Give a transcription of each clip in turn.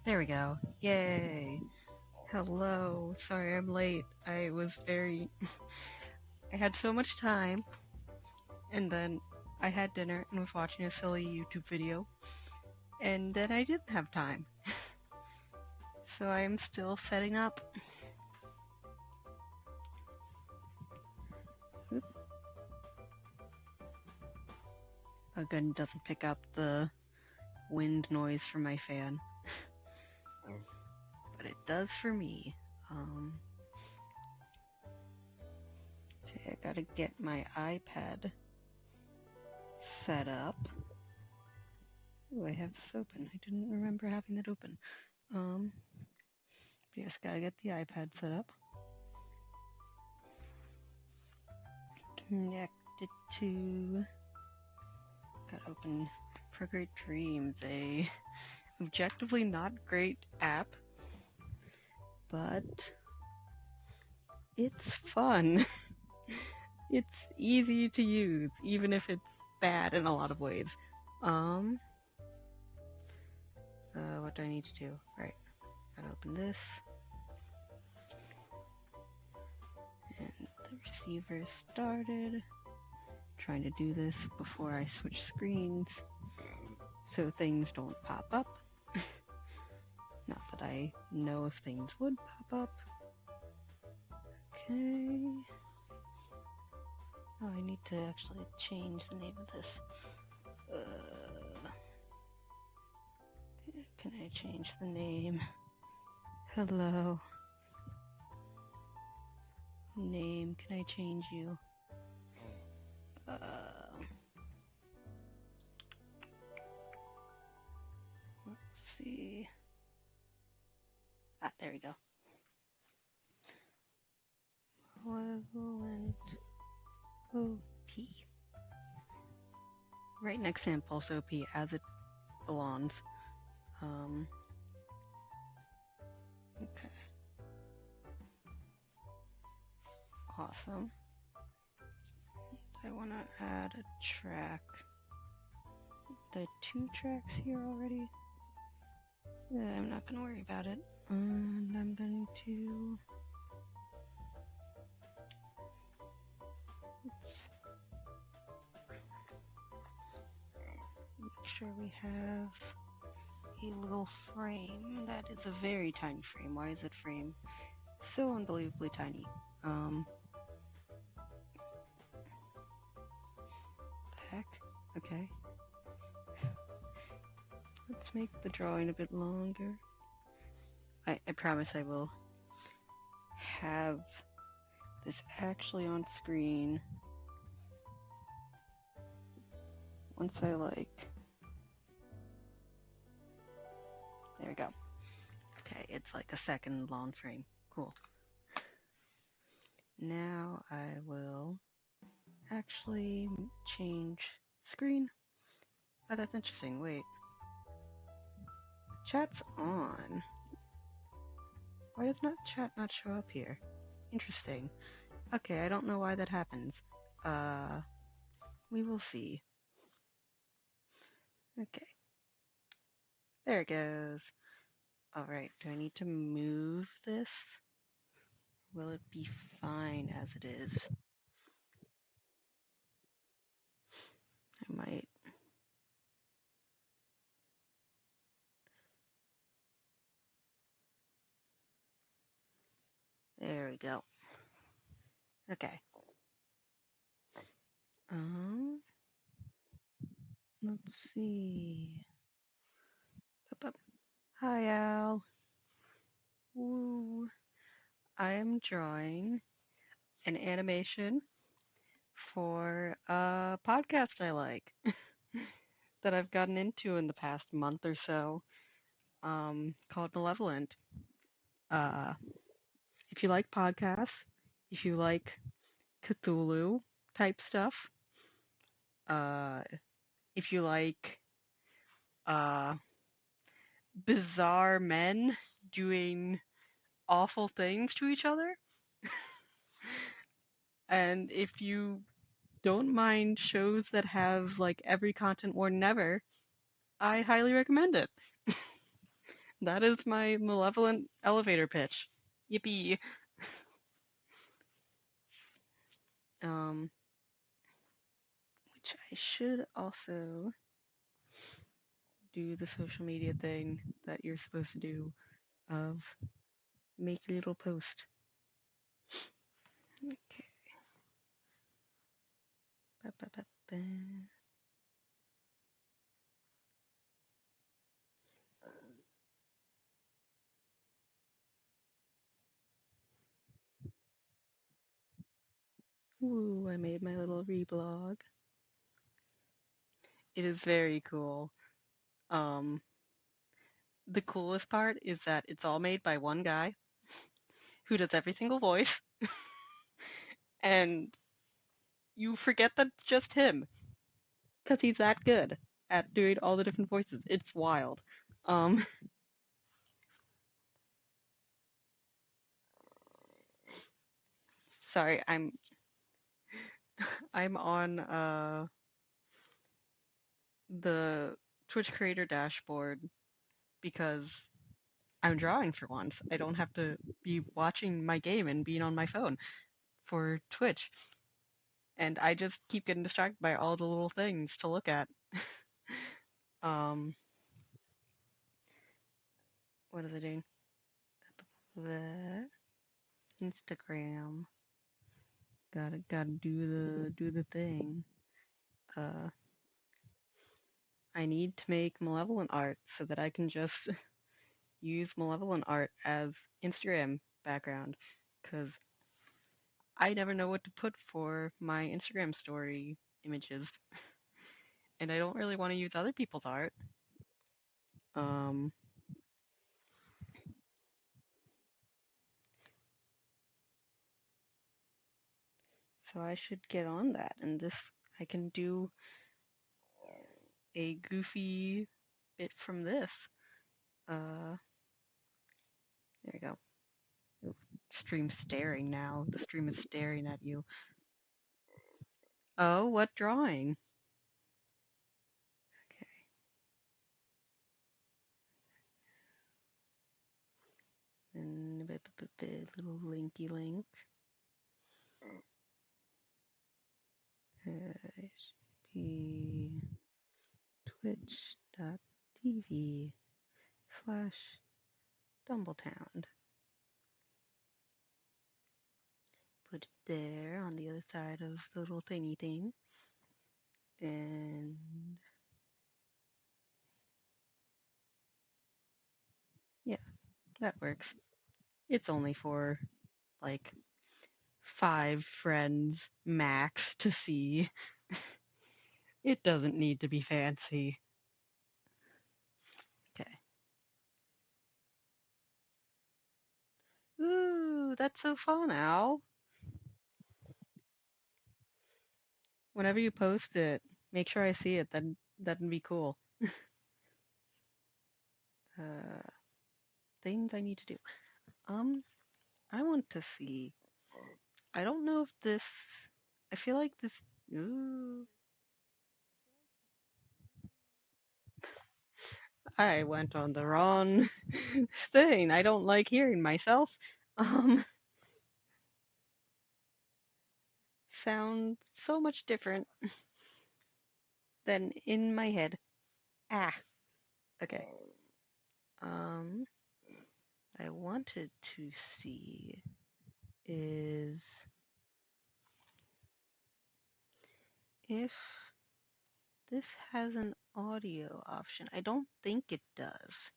There we go. Yay. Hello. Sorry I'm late. I had so much time, and then I had dinner and was watching a silly YouTube video, and then I didn't have time. So I am still setting up. Oop. Again, doesn't pick up the wind noise from my fan, but it does for me. Okay, I gotta get my iPad set up. Ooh, I have this open. I didn't remember having that open. Just gotta get the iPad set up. Connected to. Gotta open Procreate Dreams, a objectively not great app, but it's fun. It's easy to use, even if it's bad in a lot of ways. What do I need to do? Right, gotta open this. And the receiver started. Trying to do this before I switch screens so things don't pop up. Not that I know if things would pop up. Okay. Oh, I need to actually change the name of this. Can I change the name? Hello. Name, can I change you? Let's see. There we go. Malevolent OP. Right next to Impulse OP as it belongs. Okay. Awesome. I want to add a track. The 2 tracks here already? I'm not going to worry about it. And I'm going to... Let's make sure we have a little frame. That is a very tiny frame. Why is it frame so unbelievably tiny? The heck? Okay. Let's make the drawing a bit longer. I promise I will have this actually on screen once I there we go. Okay, it's like a second long frame. Cool. Now I will actually change screen. Oh, that's interesting. Wait. Chat's on. Why does chat not show up here? Interesting. Okay, I don't know why that happens. We will see. Okay. There it goes. Alright, do I need to move this? Will it be fine as it is? I might. There we go. Okay. Let's see. Hi, Al. Woo. I am drawing an animation for a podcast I like that I've gotten into in the past month or so, called Malevolent. If you like podcasts, if you like Cthulhu type stuff, uh, if you like uh, bizarre men doing awful things to each other, and if you don't mind shows that have like every content warning ever, I highly recommend it. That is my malevolent elevator pitch. Yippee. Which I should also do the social media thing that you're supposed to do of make a little post. Okay. Ba, ba, ba, ba. Ooh, I made my little reblog. It is very cool. The coolest part is that it's all made by one guy who does every single voice, and you forget that it's just him because he's that good at doing all the different voices. It's wild. Um, sorry, I'm on the Twitch creator dashboard because I'm drawing for once. I don't have to be watching my game and being on my phone for Twitch. And I just keep getting distracted by all the little things to look at. um, what is it doing? The Instagram. Gotta do the thing. I need to make malevolent art so that I can just use malevolent art as Instagram background, because I never know what to put for my Instagram story images, and I don't really want to use other people's art. Um, so I should get on that, and this I can do a goofy bit from this. There we go. Ooh, stream staring now. The stream is staring at you. Oh, what drawing? Okay. And a little linky link. Be twitch.tv/Dumbletown. Put it there on the other side of the little thingy thing. And yeah, that works. It's only for like 5 friends max to see. It doesn't need to be fancy. Okay. Ooh, that's so fun, Al. Whenever you post it, make sure I see it. That'd be cool. Uh, things I need to do. I want to see. I don't know if this. I feel like this. Ooh, I went on the wrong thing. I don't like hearing myself. Um, sound so much different than in my head. Ah, okay. Um, I wanted to see is if this has an audio option. I don't think it does.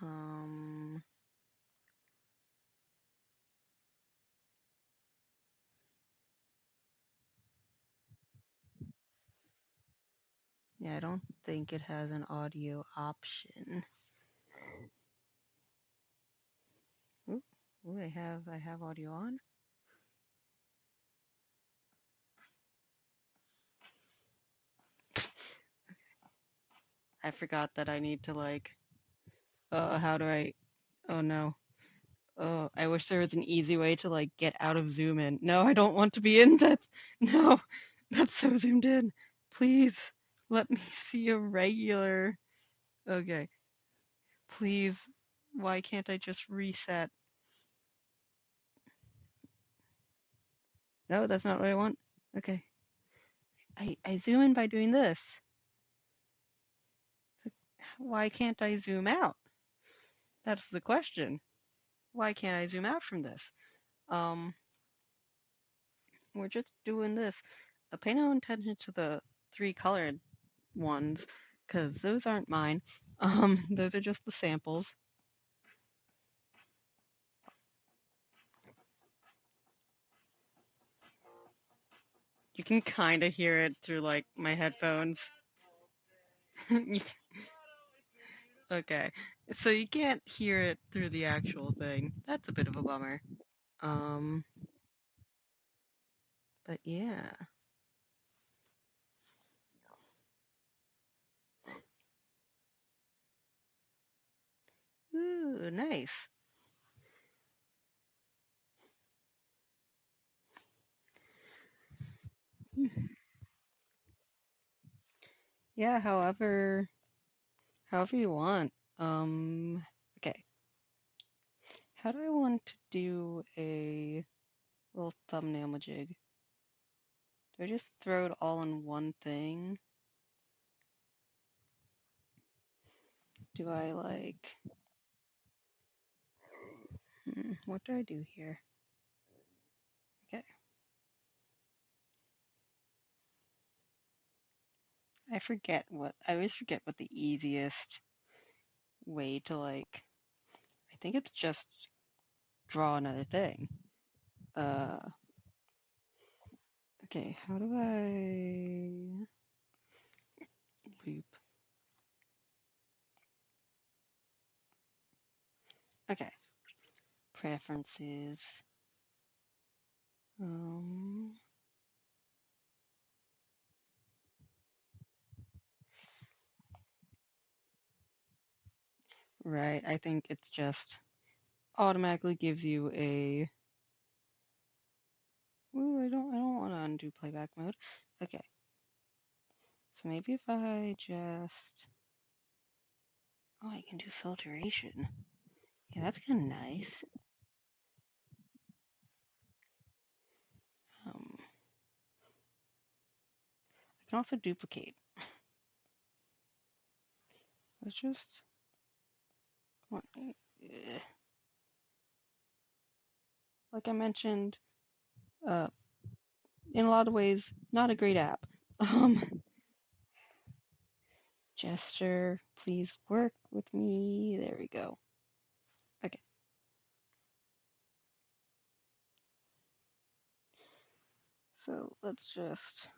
Um, yeah, I don't think it has an audio option. Ooh, ooh, I have audio on. I forgot that I need to like. How do I? Oh no. Oh, I wish there was an easy way to like get out of zoom in. No, I don't want to be in that. No, that's so zoomed in. Please let me see a regular. Okay. Please, why can't I just reset? No, that's not what I want. Okay. I zoom in by doing this. Why can't I zoom out? That's the question. Why can't I zoom out from this? Um, we're just doing this. Pay no attention to the three colored ones, because those aren't mine. Those are just the samples. You can kind of hear it through like my headphones. Okay, so you can't hear it through the actual thing. That's a bit of a bummer. Um, but yeah. Ooh, nice. Yeah, however you want. Okay. How do I want to do a little thumbnail majig? Do I just throw it all in one thing? Do I like, what do I do here? Okay. I always forget what the easiest way to like, I think it's just draw another thing. Okay, how do I loop? Okay, preferences. Um, right, I think it's just automatically gives you a, ooh, I don't want to undo playback mode. Okay, so maybe if I just, oh, I can do filtration. Yeah, that's kind of nice. I can also duplicate. Let's just, come on. Like I mentioned, uh, in a lot of ways, not a great app. Gesture, please work with me. There we go. Okay. So let's just,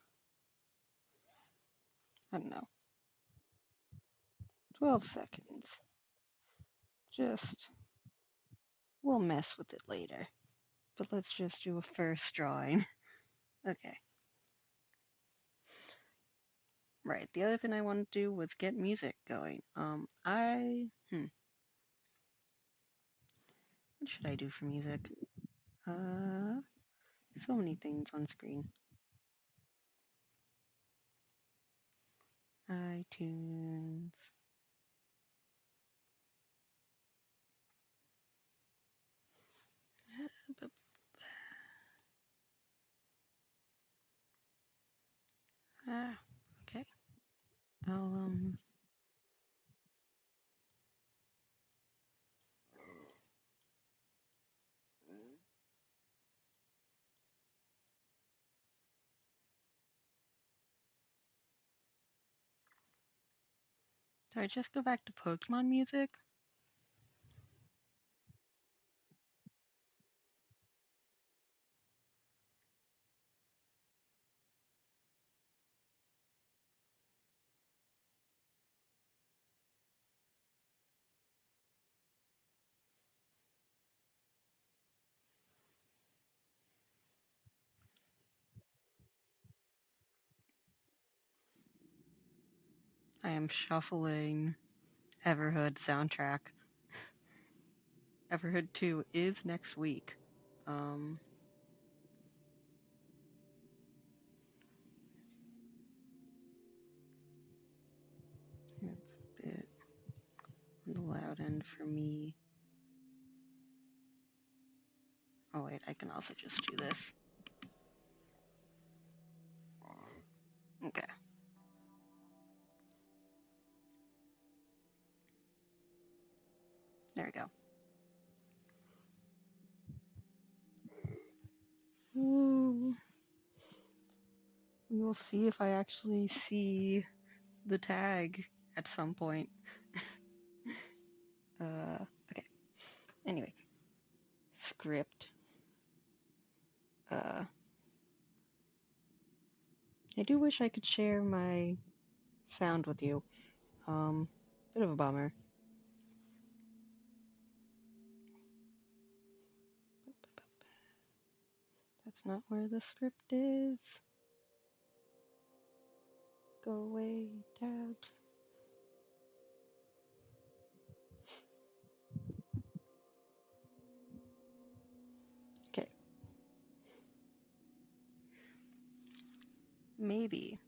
I don't know, 12 seconds. Just, we'll mess with it later. But let's just do a first drawing. Okay. Right. The other thing I wanted to do was get music going. What should I do for music? So many things on screen. iTunes. Okay. Albums. Do I just go back to Pokemon music? I am shuffling Everhood soundtrack. Everhood 2 is next week. It's a bit on the loud end for me. Oh wait, I can also just do this. Okay. There we go. Woo. We'll see if I actually see the tag at some point. Okay. Anyway. Script. I do wish I could share my sound with you. Bit of a bummer. That's not where the script is. Go away, tabs. Okay. Maybe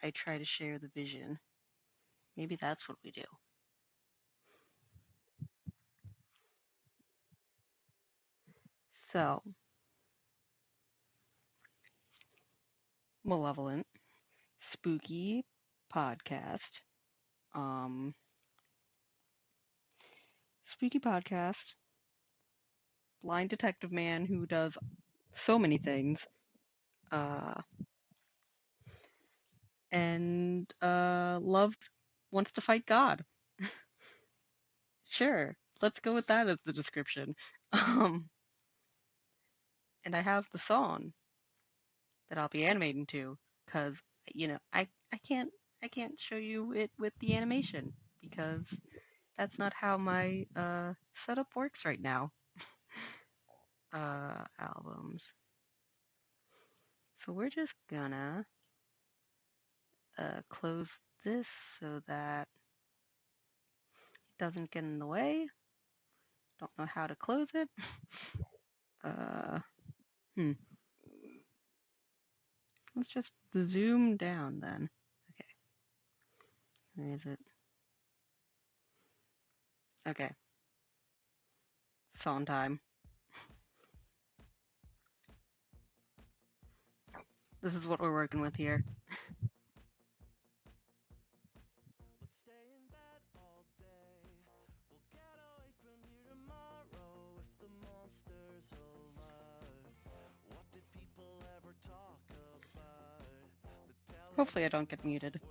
I try to share the vision. Maybe that's what we do. So, Malevolent, spooky podcast. Spooky podcast. Blind detective man who does so many things. And wants to fight God. Sure, let's go with that as the description. And I have the song that I'll be animating to, because I can't show you it with the animation because that's not how my setup works right now. Albums. So we're just gonna close this so that it doesn't get in the way. Don't know how to close it. Let's just zoom down then. Okay. Where is it? Okay. Song time. This is what we're working with here. Hopefully I don't get muted.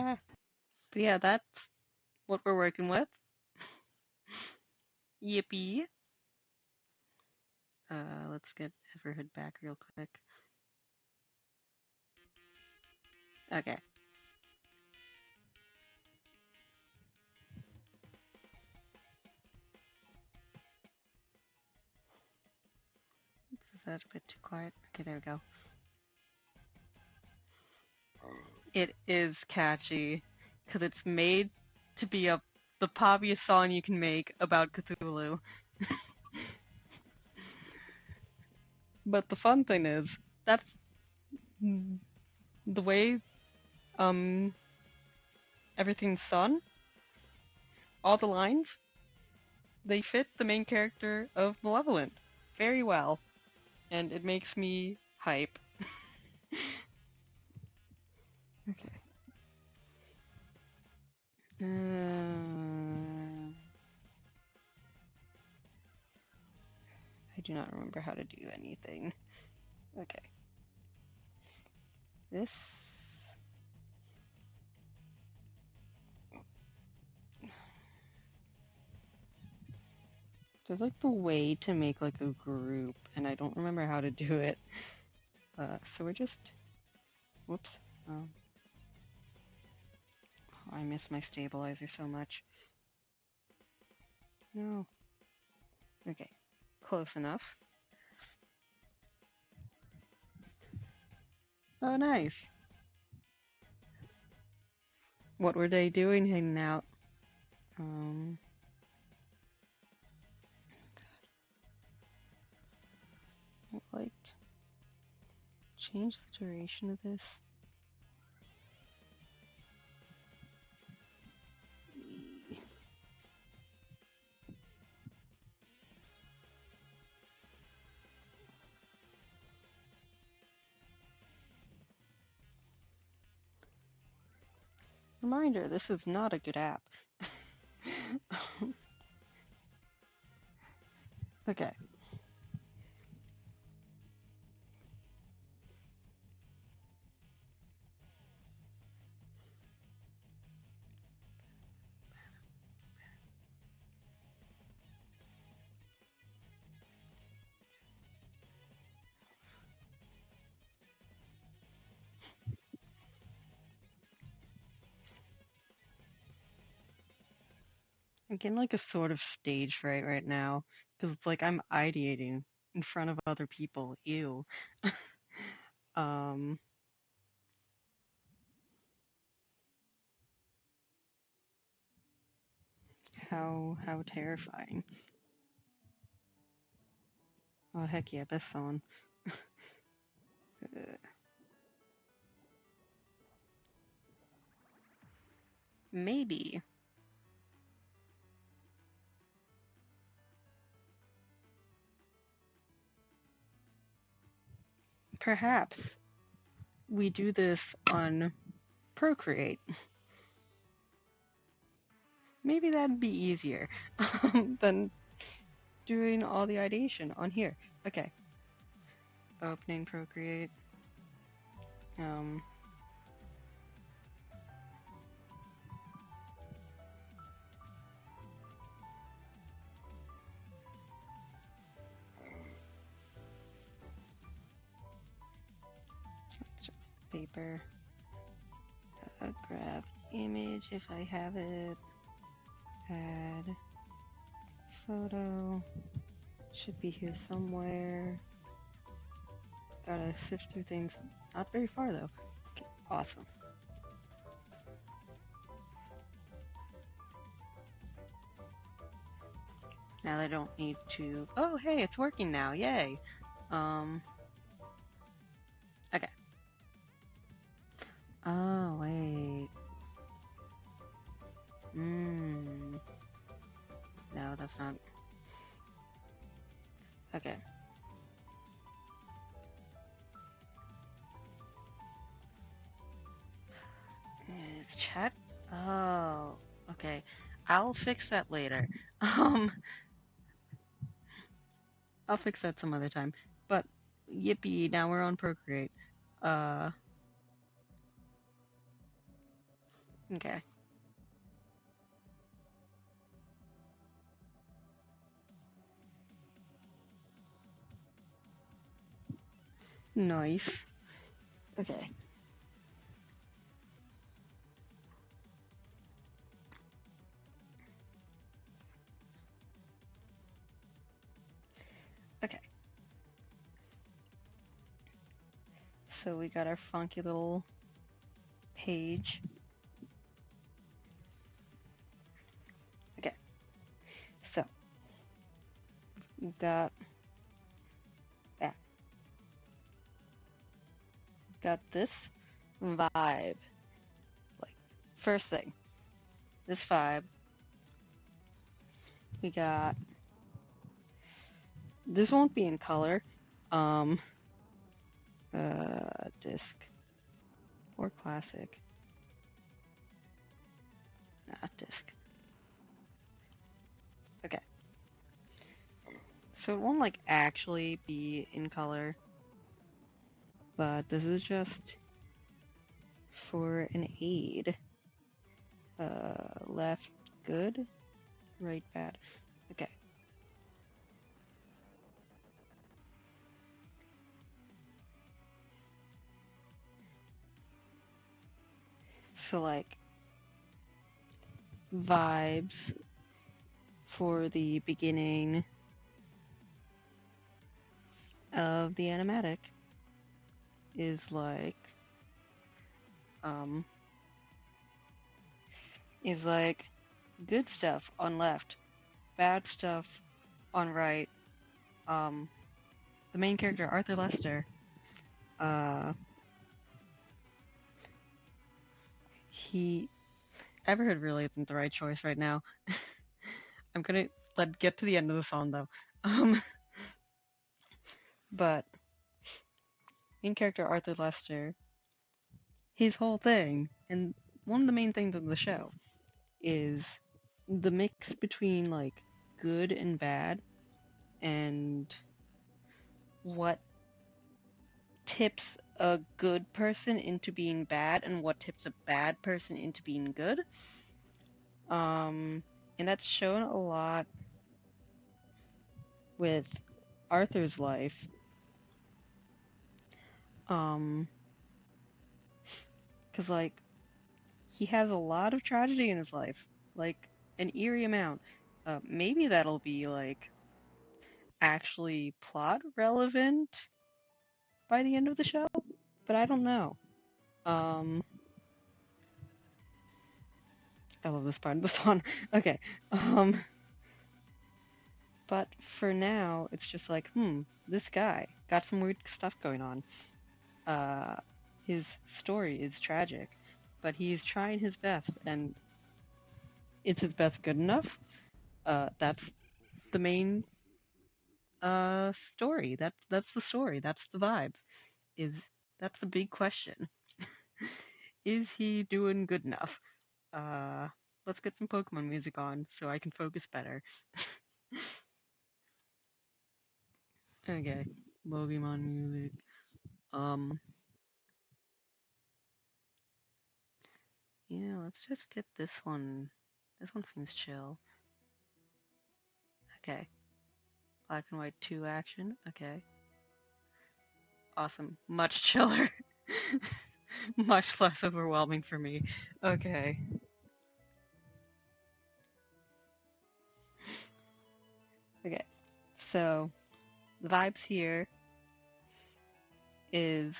But yeah, that's what we're working with. Yippee. Let's get Everhood back real quick. Okay. Is that a bit too quiet? Okay, there we go. It is catchy because it's made to be the poppiest song you can make about Cthulhu. But the fun thing is that's the way everything's sung, all the lines, they fit the main character of Malevolent very well, and it makes me hype. Okay. I do not remember how to do anything. Okay. This. There's like the way to make like a group, and I don't remember how to do it. So we're just. Whoops. Oh, I miss my stabilizer so much. No. Okay. Close enough. Oh, nice. What were they doing hanging out? Um. Like. Change the duration of this. Reminder, this is not a good app. Okay. I'm getting like a sort of stage fright right now because it's like I'm ideating in front of other people. Ew. um. How terrifying. Oh heck yeah, best song. Maybe. Perhaps we do this on Procreate. Maybe that'd be easier than doing all the ideation on here. Okay. Opening Procreate. Um. It's just paper. Grab image if I have it. Add photo. Should be here somewhere. Gotta sift through things. Not very far though. Okay, awesome. Now I don't need to. Oh, hey, it's working now. Yay. Okay. Oh, wait. No, that's not. Okay. Is chat? Oh, okay. I'll fix that later. I'll fix that some other time. But yippee, now we're on Procreate. Uh, Okay. Nice. Okay. Okay. So we got our funky little page. Okay. So we've yeah, got this vibe. Like first thing, this vibe. We got this won't be in color. Um disc or classic. Nah, disc. Okay. So it won't like actually be in color, but this is just for an aid. Left good, right bad. Okay. So like vibes for the beginning of the animatic is like um is like good stuff on left, bad stuff on right. Um the main character, Arthur Lester, uh he Everhood really isn't the right choice right now. I'm gonna let get to the end of the song though. Um but main character Arthur Lester, his whole thing, and one of the main things of the show is the mix between like good and bad and what tips a good person into being bad and what tips a bad person into being good. And that's shown a lot with Arthur's life. Um, because like he has a lot of tragedy in his life, like an eerie amount. Maybe that'll be like actually plot relevant by the end of the show, but I don't know. Um, I love this part of the song. Okay. But for now, it's just like, this guy got some weird stuff going on. Uh, his story is tragic, but he's trying his best, and is his best good enough? That's the main story. That's the story. That's the vibes. Is That's a big question. Is he doing good enough? Uh, let's get some Pokemon music on so I can focus better. Okay, Pokemon music. Um, yeah, let's just get this one. This one seems chill. Okay, black and white 2 action. Okay, awesome. Much chiller. Much less overwhelming for me. Okay. Okay, so the vibes here is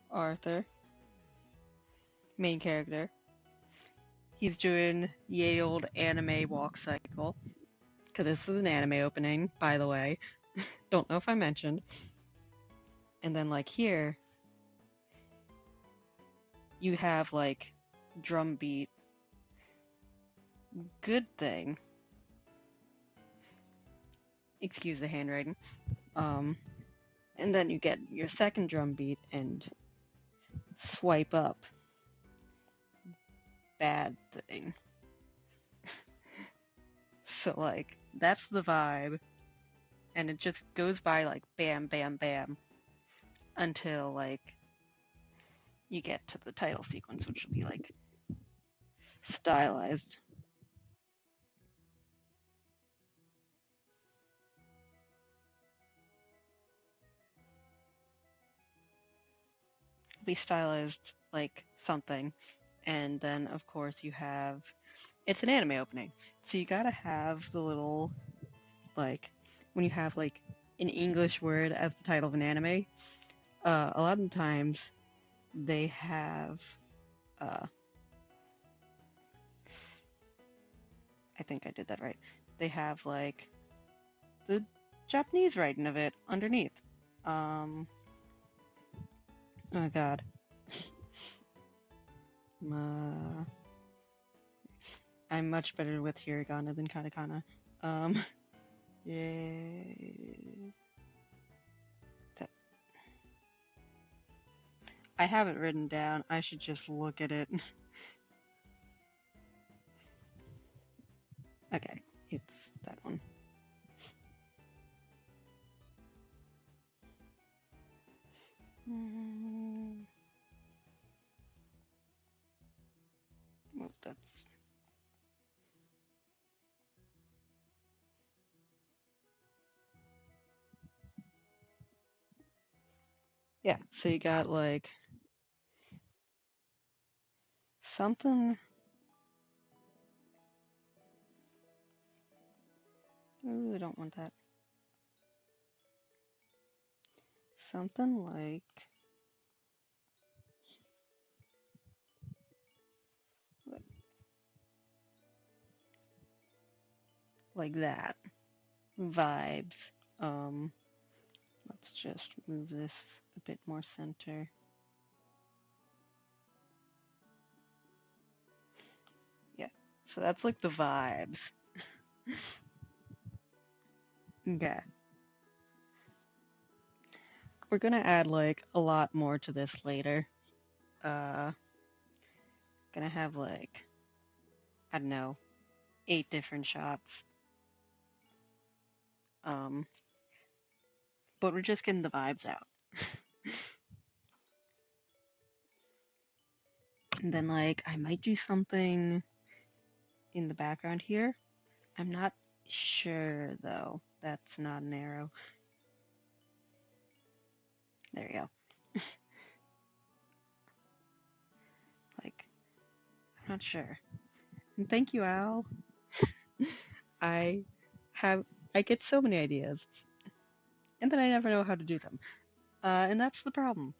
Arthur, main character. He's doing ye old anime walk cycle. Because this is an anime opening, by the way. Don't know if I mentioned. And then, like, here, you have, like, drum beat. Good thing. Excuse the handwriting. Um, and then you get your second drum beat and swipe up. Bad thing. So, like, that's the vibe. And it just goes by, like, bam, bam, bam. Until, like, you get to the title sequence, which will be like stylized. It'll be stylized like something, and then of course you have it's an anime opening, so you gotta have the little like when you have like an English word as the title of an anime. A lot of times they have I think I did that right. They have like the Japanese writing of it underneath. Oh god. I'm much better with hiragana than katakana. Yeah. That, I have it written down. I should just look at it. Okay, it's that one. Well, that's yeah. So you got like something. Ooh, I don't want that. Something like that. Vibes. Let's just move this a bit more center. Yeah. So that's like the vibes. Okay. We're gonna add like a lot more to this later. Uh, gonna have like, I don't know, 8 different shots. Um, but we're just getting the vibes out. And then like, I might do something in the background here. I'm not sure though. That's not an arrow. There you go. Like, I'm not sure. And thank you, Al. I have I get so many ideas, and then I never know how to do them. And that's the problem.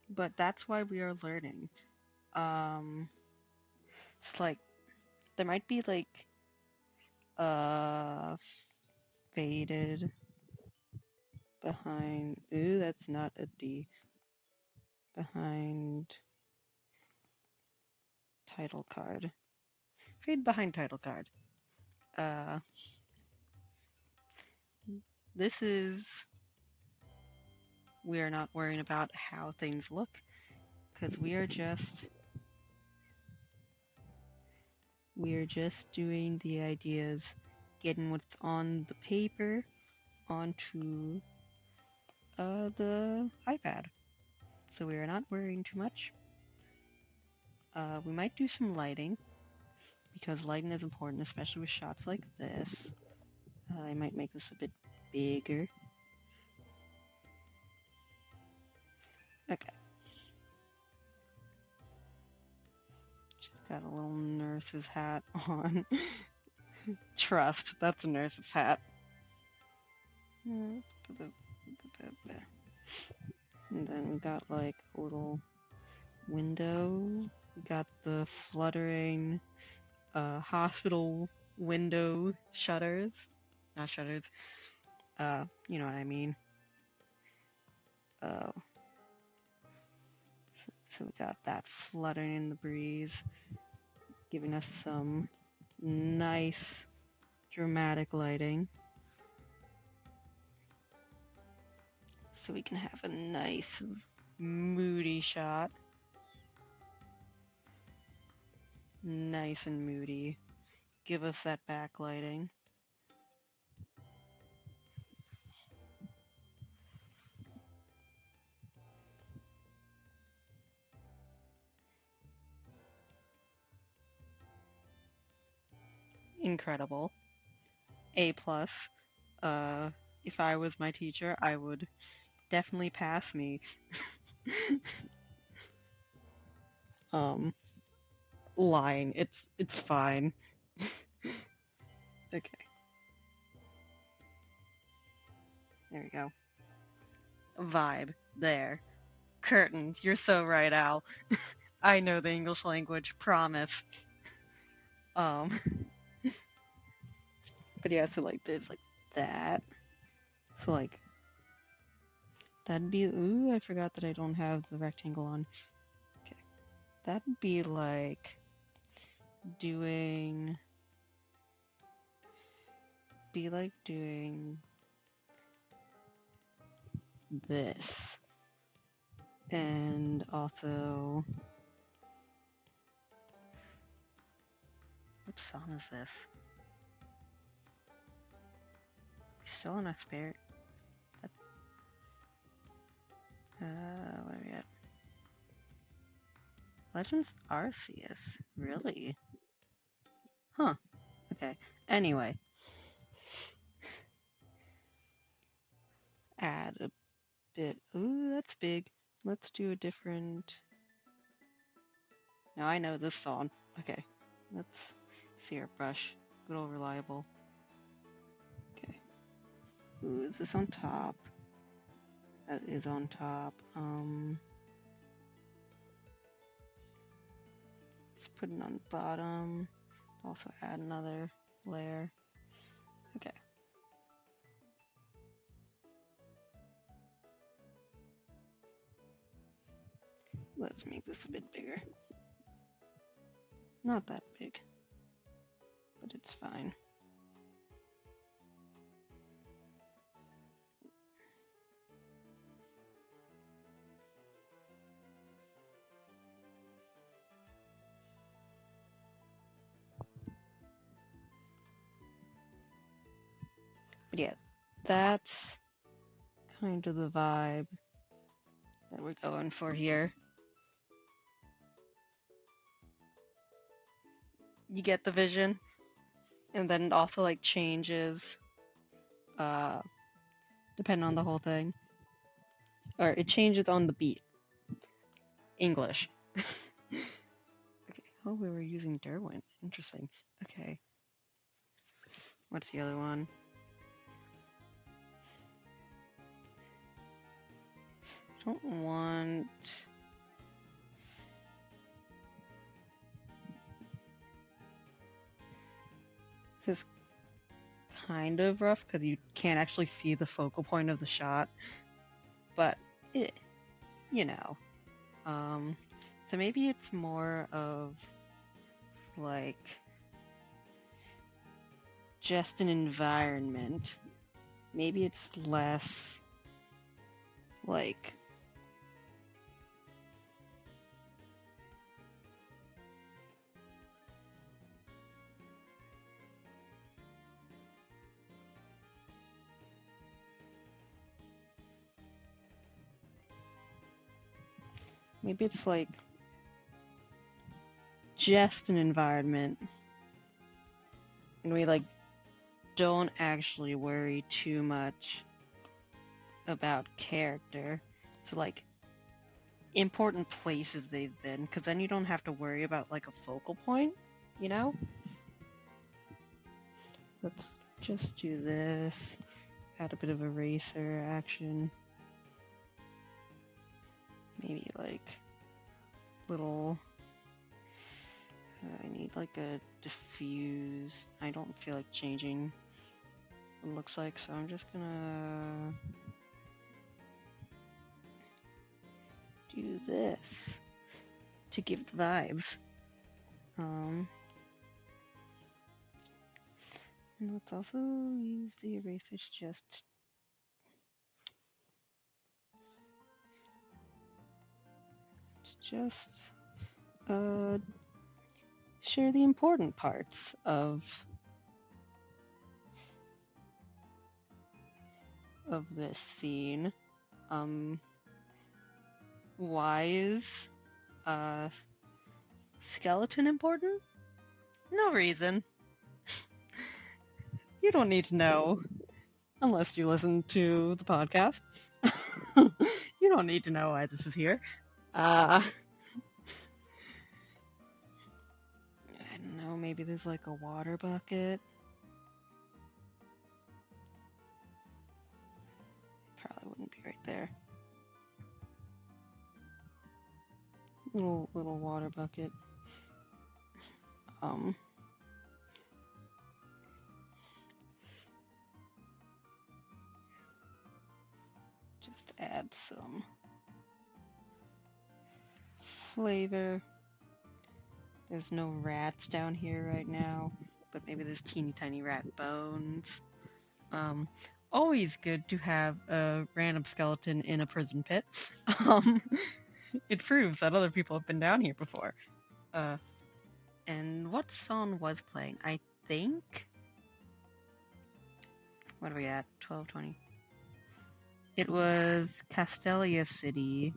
But that's why we are learning. Um, it's like there might be like uh faded behind. Ooh, that's not a D. Behind title card. Fade behind title card. Uh, this is we are not worrying about how things look because we are just doing the ideas, getting what's on the paper onto the iPad. So we are not worrying too much. We might do some lighting because lighting is important, especially with shots like this. I might make this a bit bigger. Okay. She's got a little nurse's hat on. Trust, that's a nurse's hat. And then we got like a little window. We got the fluttering hospital window shutters. Not shutters. You know what I mean. Uh, so we got that fluttering in the breeze, giving us some nice dramatic lighting. So we can have a nice moody shot. Nice and moody. Give us that backlighting. incredible. A plus. If I was my teacher, I would definitely pass me. Lying. It's fine. Okay. There we go. Vibe. There. Curtains. You're so right, Al. I know the English language. Promise. Um. But yeah, so like there's like that. So like that'd be ooh, I forgot that I don't have the rectangle on. Okay. That'd be like doing this. And also what song is this? We still in a spare where are we at? Legends Arceus. Really? Huh. Okay. Anyway. Add a bit. Ooh, that's big. Let's do a different. Now I know this song. Okay. Let's see our brush. Good old reliable. Okay. Ooh, is this on top? That is on top. Let's put it on the bottom. Also add another layer. Okay. Let's make this a bit bigger. Not that big, but it's fine. But yeah, that's kind of the vibe that we're going for here. You get the vision? And then it also like changes depending on the whole thing. Or it changes on the beat. English. Okay. Oh, we were using Derwent. Interesting. Okay. What's the other one? I don't want... This is kind of rough because you can't actually see the focal point of the shot. But, you know. So maybe it's more of like just an environment. Maybe it's less like maybe it's like just an environment. And we like don't actually worry too much about character. So like important places they've been, because then you don't have to worry about like a focal point, you know? Let's just do this. Add a bit of eraser action. Maybe like little I need like a diffuse. I don't feel like changing what it looks like, so I'm just gonna do this to give the vibes. And let's also use the erasers just share the important parts of this scene. Why is skeleton important? No reason. You don't need to know unless you listen to the podcast. You don't need to know why this is here. I don't know, maybe there's like a water bucket. Probably wouldn't be right there. Little water bucket. Just add some flavor. There's no rats down here right now, but maybe there's teeny tiny rat bones. Always good to have a random skeleton in a prison pit. It proves that other people have been down here before. And what song was playing? I think. What are we at? 12:20. It was Castelia City.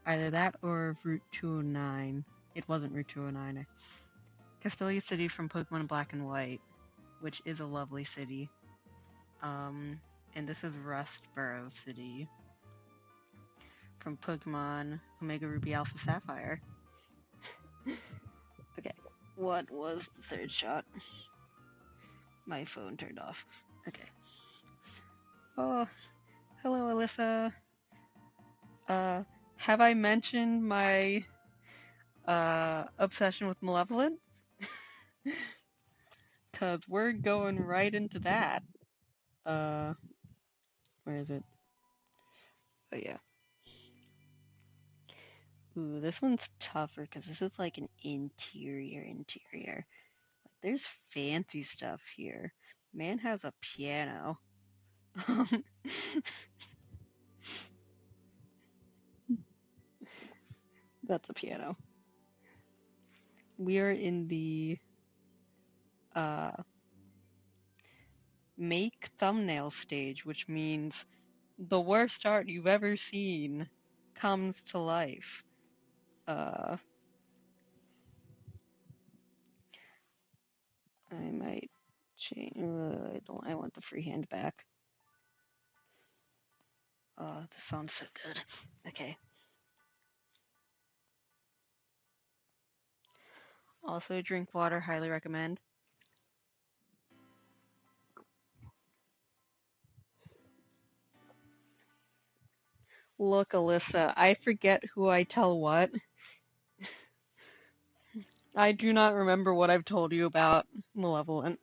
Either that or Route 209. It wasn't Route 209. Castelia City from Pokemon Black and White, which is a lovely city. And this is Rustboro City from Pokemon Omega Ruby Alpha Sapphire. Okay, what was the third shot? My phone turned off. Okay. Oh, hello, Alyssa. Have I mentioned my obsession with Malevolent? Cause we're going right into that. Where is it? Oh yeah. Ooh, this one's tougher because this is like an interior. Like, there's fancy stuff here. Man has a piano. That's a piano. We are in the make thumbnail stage, which means the worst art you've ever seen comes to life. I might change. I want the freehand back. This sounds so good. Okay. Also, drink water. Highly recommend. Look, Alyssa, I forget who I tell what. I do not remember what I've told you about Malevolent.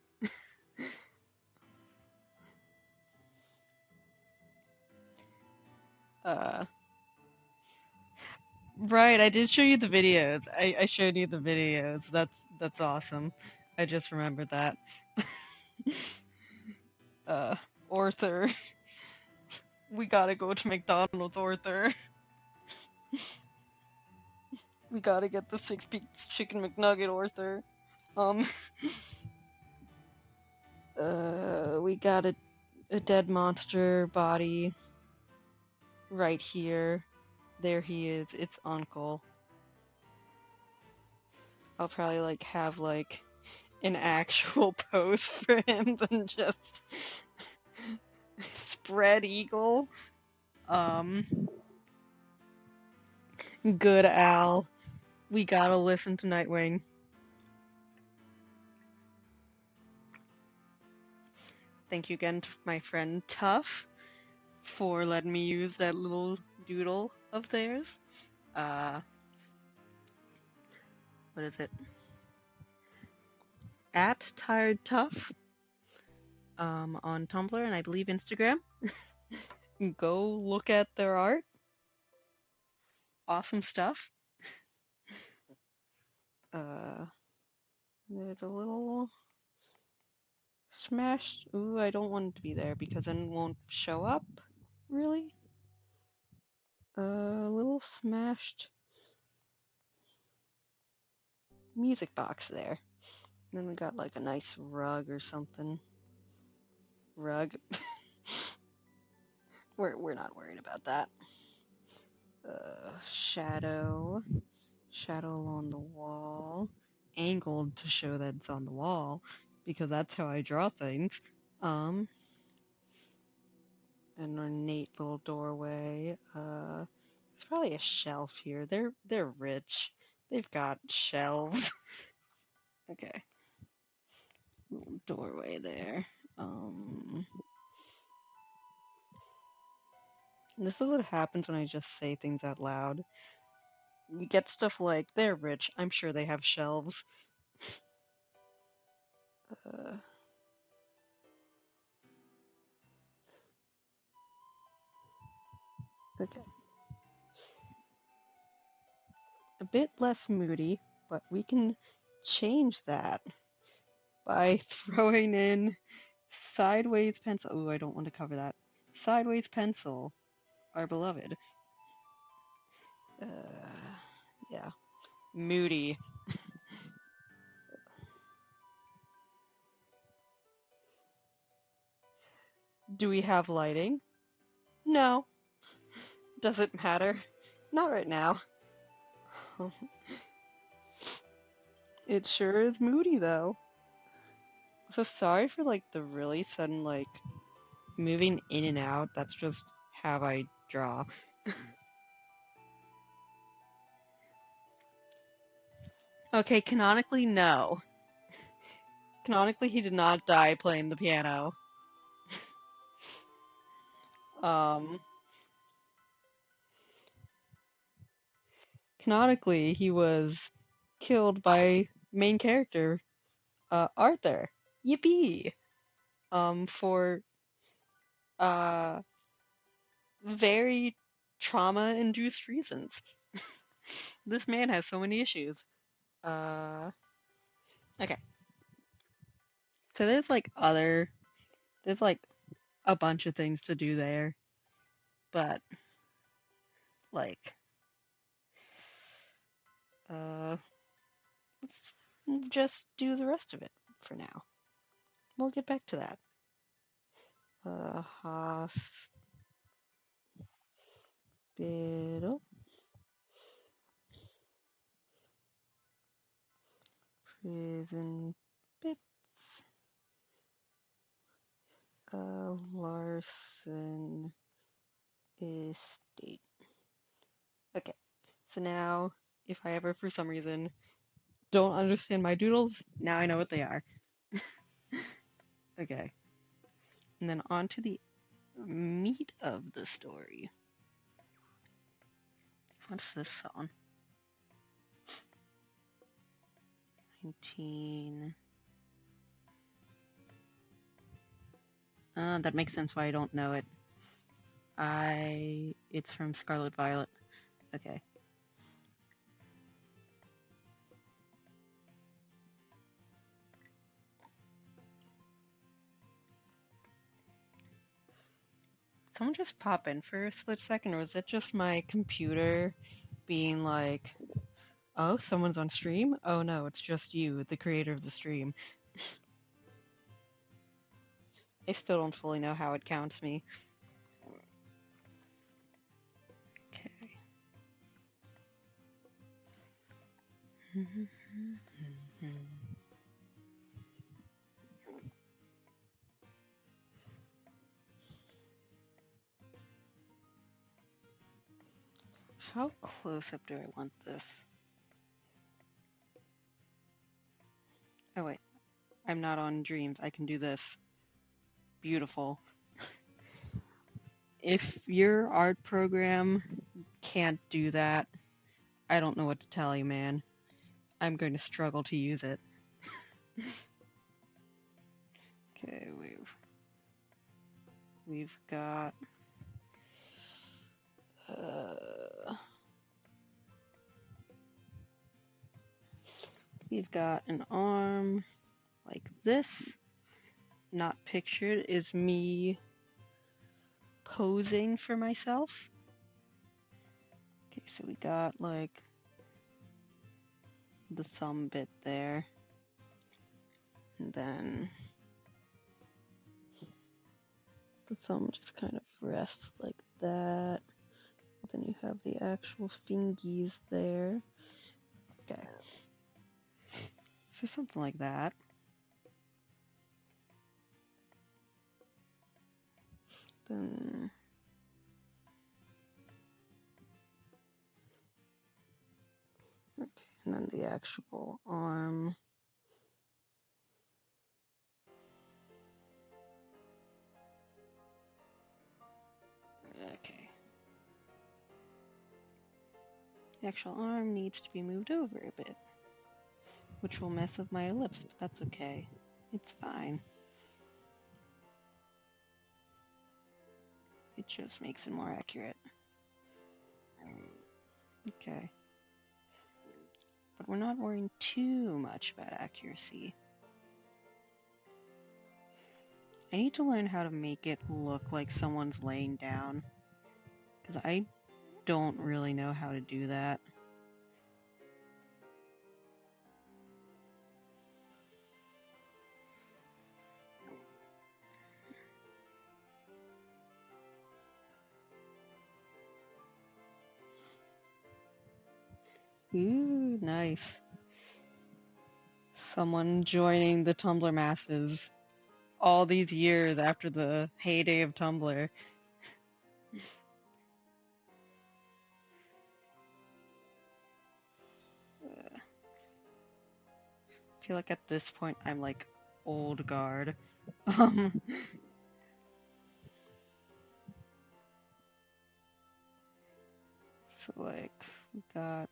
Right, I did show you the videos. I showed you the videos. That's awesome. I just remembered that. Arthur. We gotta go to McDonald's, Arthur. We gotta get the 6-piece chicken McNugget, Arthur. We got a dead monster body right here. There he is. It's Uncle. I'll probably like have like an actual pose for him than just spread eagle. Good Al. We gotta listen to Nightwing. Thank you again to my friend Tuff for letting me use that little doodle of theirs. What is it? At Tired Tuff on Tumblr and I believe Instagram. Go look at their art. Awesome stuff. There's a little smashed. Ooh, I don't want it to be there because then it won't show up. Really? A little smashed music box there. And then we got like a nice rug or something. Rug. We're not worried about that. Shadow. Shadow along the wall. Angled to show that it's on the wall. because that's how I draw things. An ornate little doorway. There's probably a shelf here. They're rich. They've got shelves. Okay. Little doorway there. This is what happens when I just say things out loud. You get stuff like, they're rich, I'm sure they have shelves. Uh, okay. A bit less moody, but we can change that by throwing in sideways pencil. Oh, I don't want to cover that. Sideways pencil, our beloved. Uh, yeah. Moody. Do we have lighting? No. Does it matter? Not right now. It sure is moody though. So sorry for like the really sudden like moving in and out. That's just how I draw. Okay, canonically, no. Canonically, he did not die playing the piano. Um, Canonically, he was killed by main character, Arthur. Yippee! For, uh, very trauma-induced reasons. This man has so many issues. Uh, okay. So there's like a bunch of things to do there, but like, uh, let's just do the rest of it for now. We'll get back to that. Hospital, prison bits, Larson estate. Okay, so now if I ever for some reason don't understand my doodles, now I know what they are. Okay, and then on to the meat of the story. What's this song? 19. That makes sense why I don't know it. It's from Scarlet Violet. Okay. Someone just pop in for a split second, or was it just my computer being like, oh, someone's on stream? Oh no, it's just you, the creator of the stream. I still don't fully know how it counts me. Okay. How close up do I want this? Oh wait, I'm not on Dreams. I can do this. Beautiful. If your art program can't do that, I don't know what to tell you, man. I'm going to struggle to use it. Okay, we've got we've got an arm like this. Not pictured is me posing for myself. Okay, so we got like the thumb bit there. And then the thumb just kind of rests like that. Then you have the actual fingies there. Okay. So something like that. Then okay, and then the actual arm. Okay. The actual arm needs to be moved over a bit, which will mess with my ellipse, but that's okay. It's fine. It just makes it more accurate. Okay. But we're not worrying too much about accuracy. I need to learn how to make it look like someone's laying down, because I don't really know how to do that. Ooh, nice. Someone joining the Tumblr masses all these years after the heyday of Tumblr. I feel like at this point I'm like old guard. Um, so like we got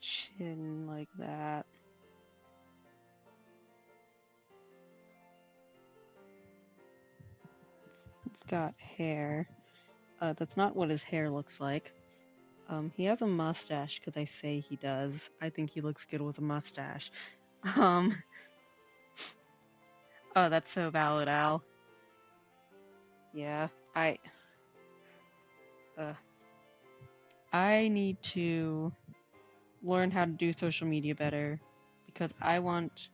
chin like that. We've got hair. That's not what his hair looks like. He has a mustache because I say he does. I think he looks good with a mustache. Um, oh, that's so valid, Al. Yeah, uh, I need to learn how to do social media better because I want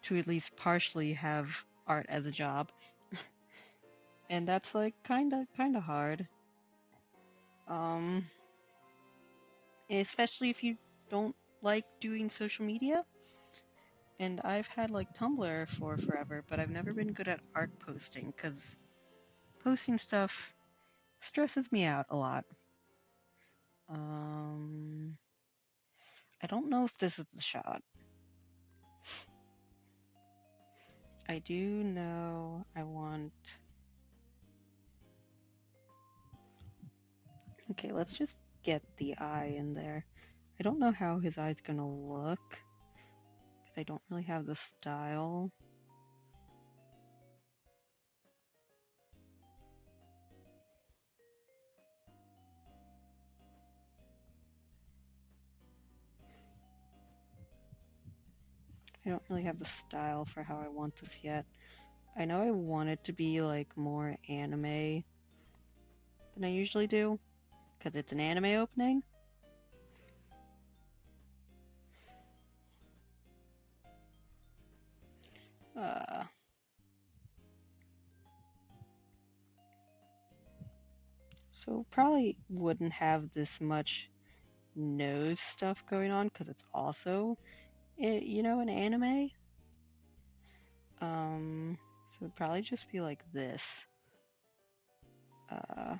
to at least partially have art as a job. And that's like kinda hard. Um, especially if you don't like doing social media. And I've had like Tumblr for forever, but I've never been good at art posting because posting stuff stresses me out a lot. Um, I don't know if this is the shot. I do know I want. Okay, let's just get the eye in there. I don't know how his eye's gonna look because I don't really have the style. I don't really have the style for how I want this yet. I know I want it to be like more anime than I usually do because it's an anime opening. Uh, so probably wouldn't have this much nose stuff going on because it's also, an anime. So it'd probably just be like this. Uh,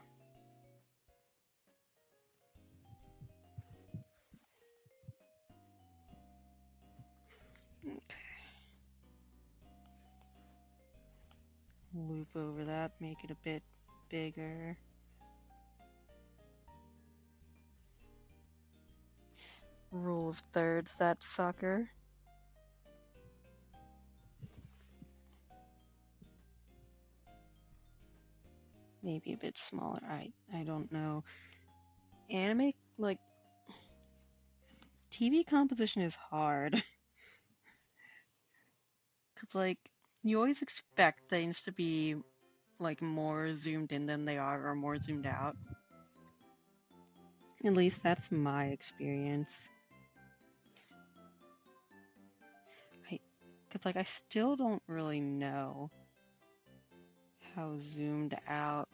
loop over that, make it a bit bigger. Rule of thirds, that sucker. Maybe a bit smaller. I don't know. Anime, like, TV composition is hard. Because, like, you always expect things to be, like, more zoomed in than they are or more zoomed out. At least that's my experience. Because, like, I still don't really know how zoomed out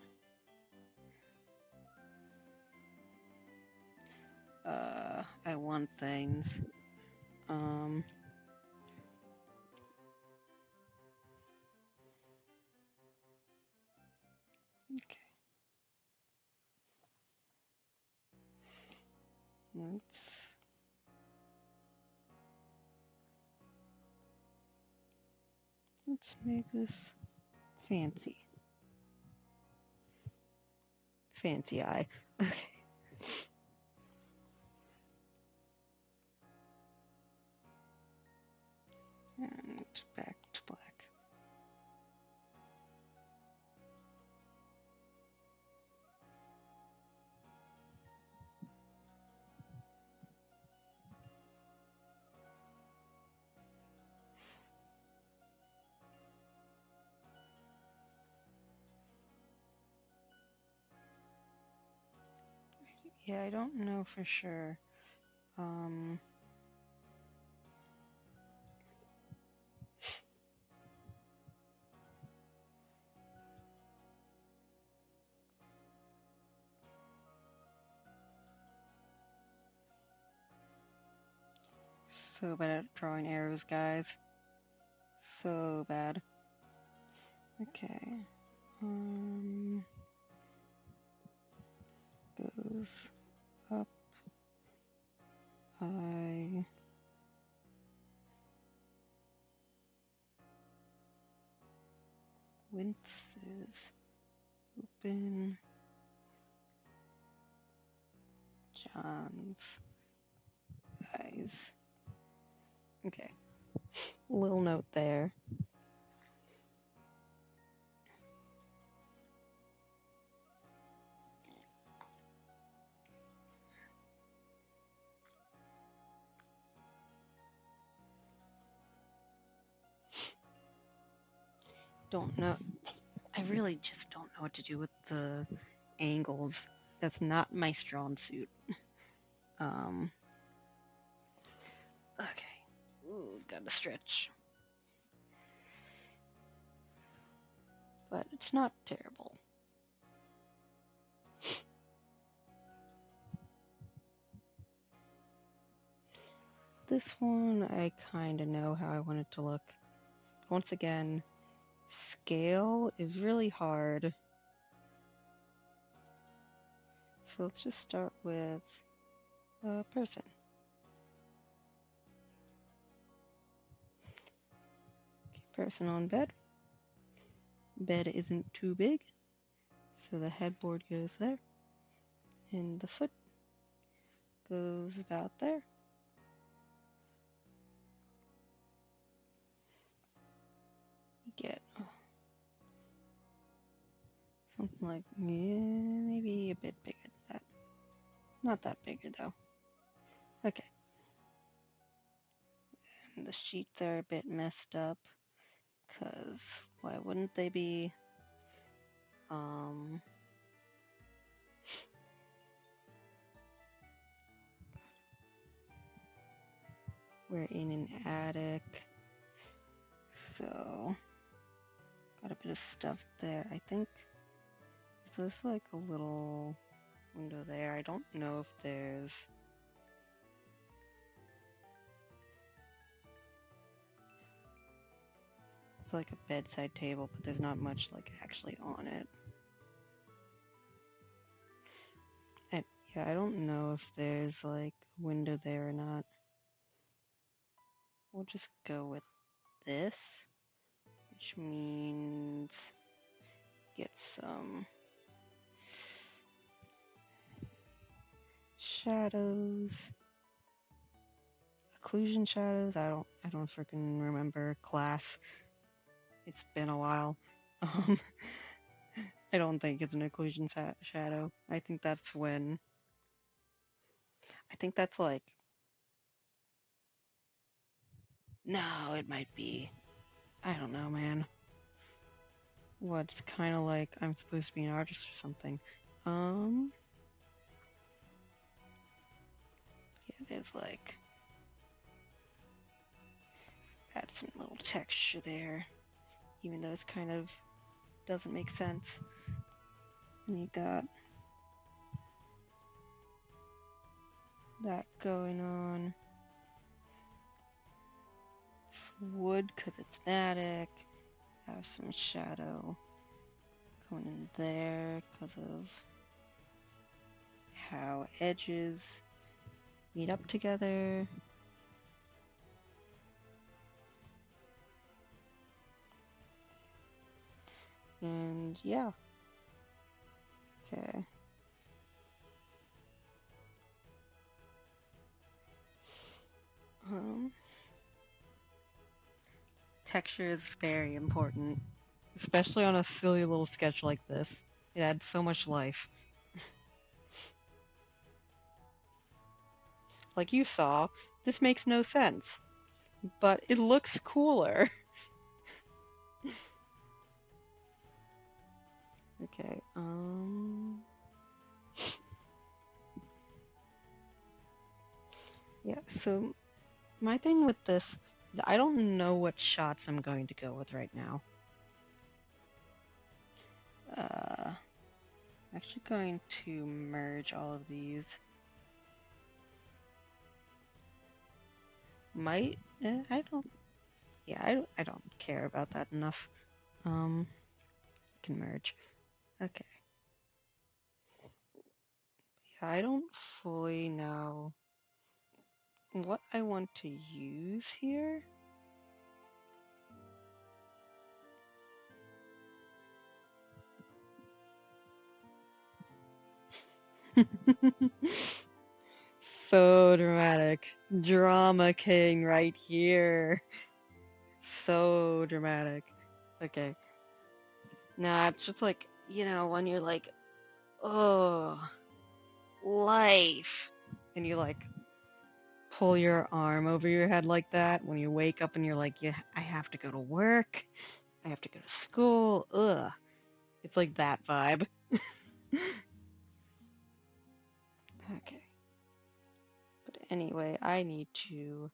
I want things. Um, Let's make this fancy. Fancy eye. Okay. And back to black. Yeah, I don't know for sure. So bad at drawing arrows, guys. So bad. Okay. Goes up. I winces. Open. John's eyes. Okay. Little note there. Don't know. I really just don't know what to do with the angles. That's not my strong suit. Okay. Ooh, gotta stretch. But it's not terrible. This one, I kind of know how I want it to look. Once again, scale is really hard. So let's just start with a person. Okay, person on bed. Bed isn't too big, so the headboard goes there. And the foot goes about there. You get something like, maybe a bit bigger than that. Not that bigger though. Okay. And the sheets are a bit messed up, because why wouldn't they be? We're in an attic, so got a bit of stuff there. I think there's like a little window there. I don't know if there's it's like a bedside table, but there's not much like actually on it. And yeah, I don't know if there's like a window there or not. We'll just go with this, which means get some shadows, occlusion shadows. I don't freaking remember class. It's been a while. I don't think it's an occlusion shadow. I think that's like, no, it might be. I don't know, man. What, it's kind of like I'm supposed to be an artist or something. Yeah, there's like, add some little texture there, even though it's kind of doesn't make sense. And you got that going on. It's wood because it's an attic. Have some shadow going in there because of how edges meet up together. And yeah. Okay. Texture is very important, especially on a silly little sketch like this. It adds so much life. Like you saw, this makes no sense, but it looks cooler. Okay, yeah, so my thing with this, I don't know what shots I'm going to go with right now. I'm actually going to merge all of these. I don't, yeah, I don't care about that enough. Can merge. Okay. Yeah, I don't fully know what I want to use here. So dramatic. Drama king right here. So dramatic. Okay. Nah, it's just like, when you're like, oh, life. And you like pull your arm over your head like that when you wake up and you're like, yeah, I have to go to work. I have to go to school. Ugh. It's like that vibe. Okay. But anyway, I need to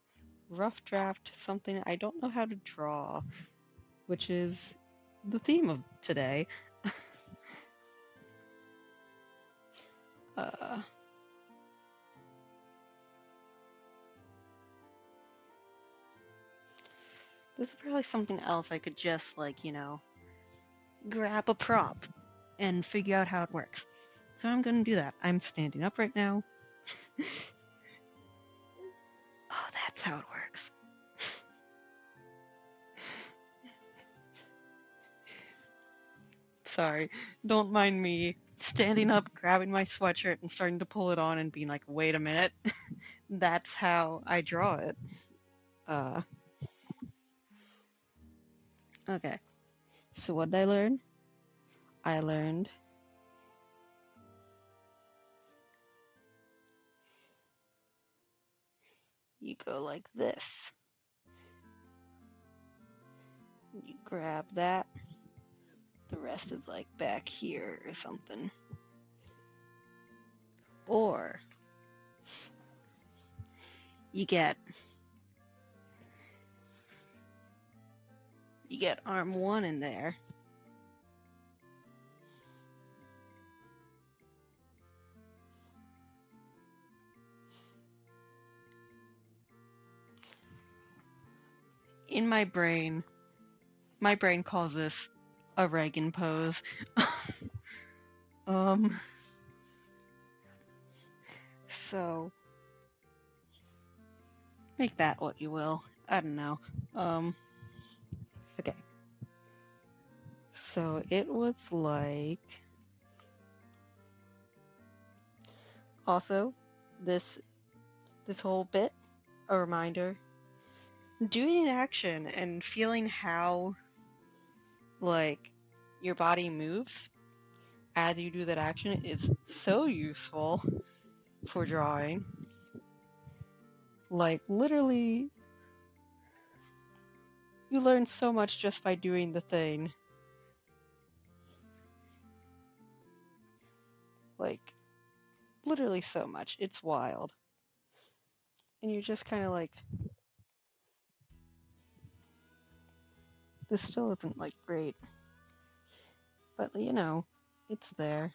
rough draft something I don't know how to draw, which is the theme of today. uh, this is probably something else I could just, like, grab a prop and figure out how it works. So I'm gonna do that. I'm standing up right now. Oh, that's how it works. Sorry, don't mind me standing up, grabbing my sweatshirt, and starting to pull it on and being like, wait a minute. That's how I draw it. Okay. So what did I learn? I learned you go like this. You grab that. The rest is like back here or something. Or you get arm one in there. In my brain calls this a Reagan pose. So make that what you will. I don't know. Okay. So it was like, also, this whole bit, a reminder, doing an action and feeling how, like, your body moves as you do that action is so useful for drawing. Like, literally, you learn so much just by doing the thing. Like, literally so much. It's wild. And you're just kind of like, this still isn't, like, great. But, it's there.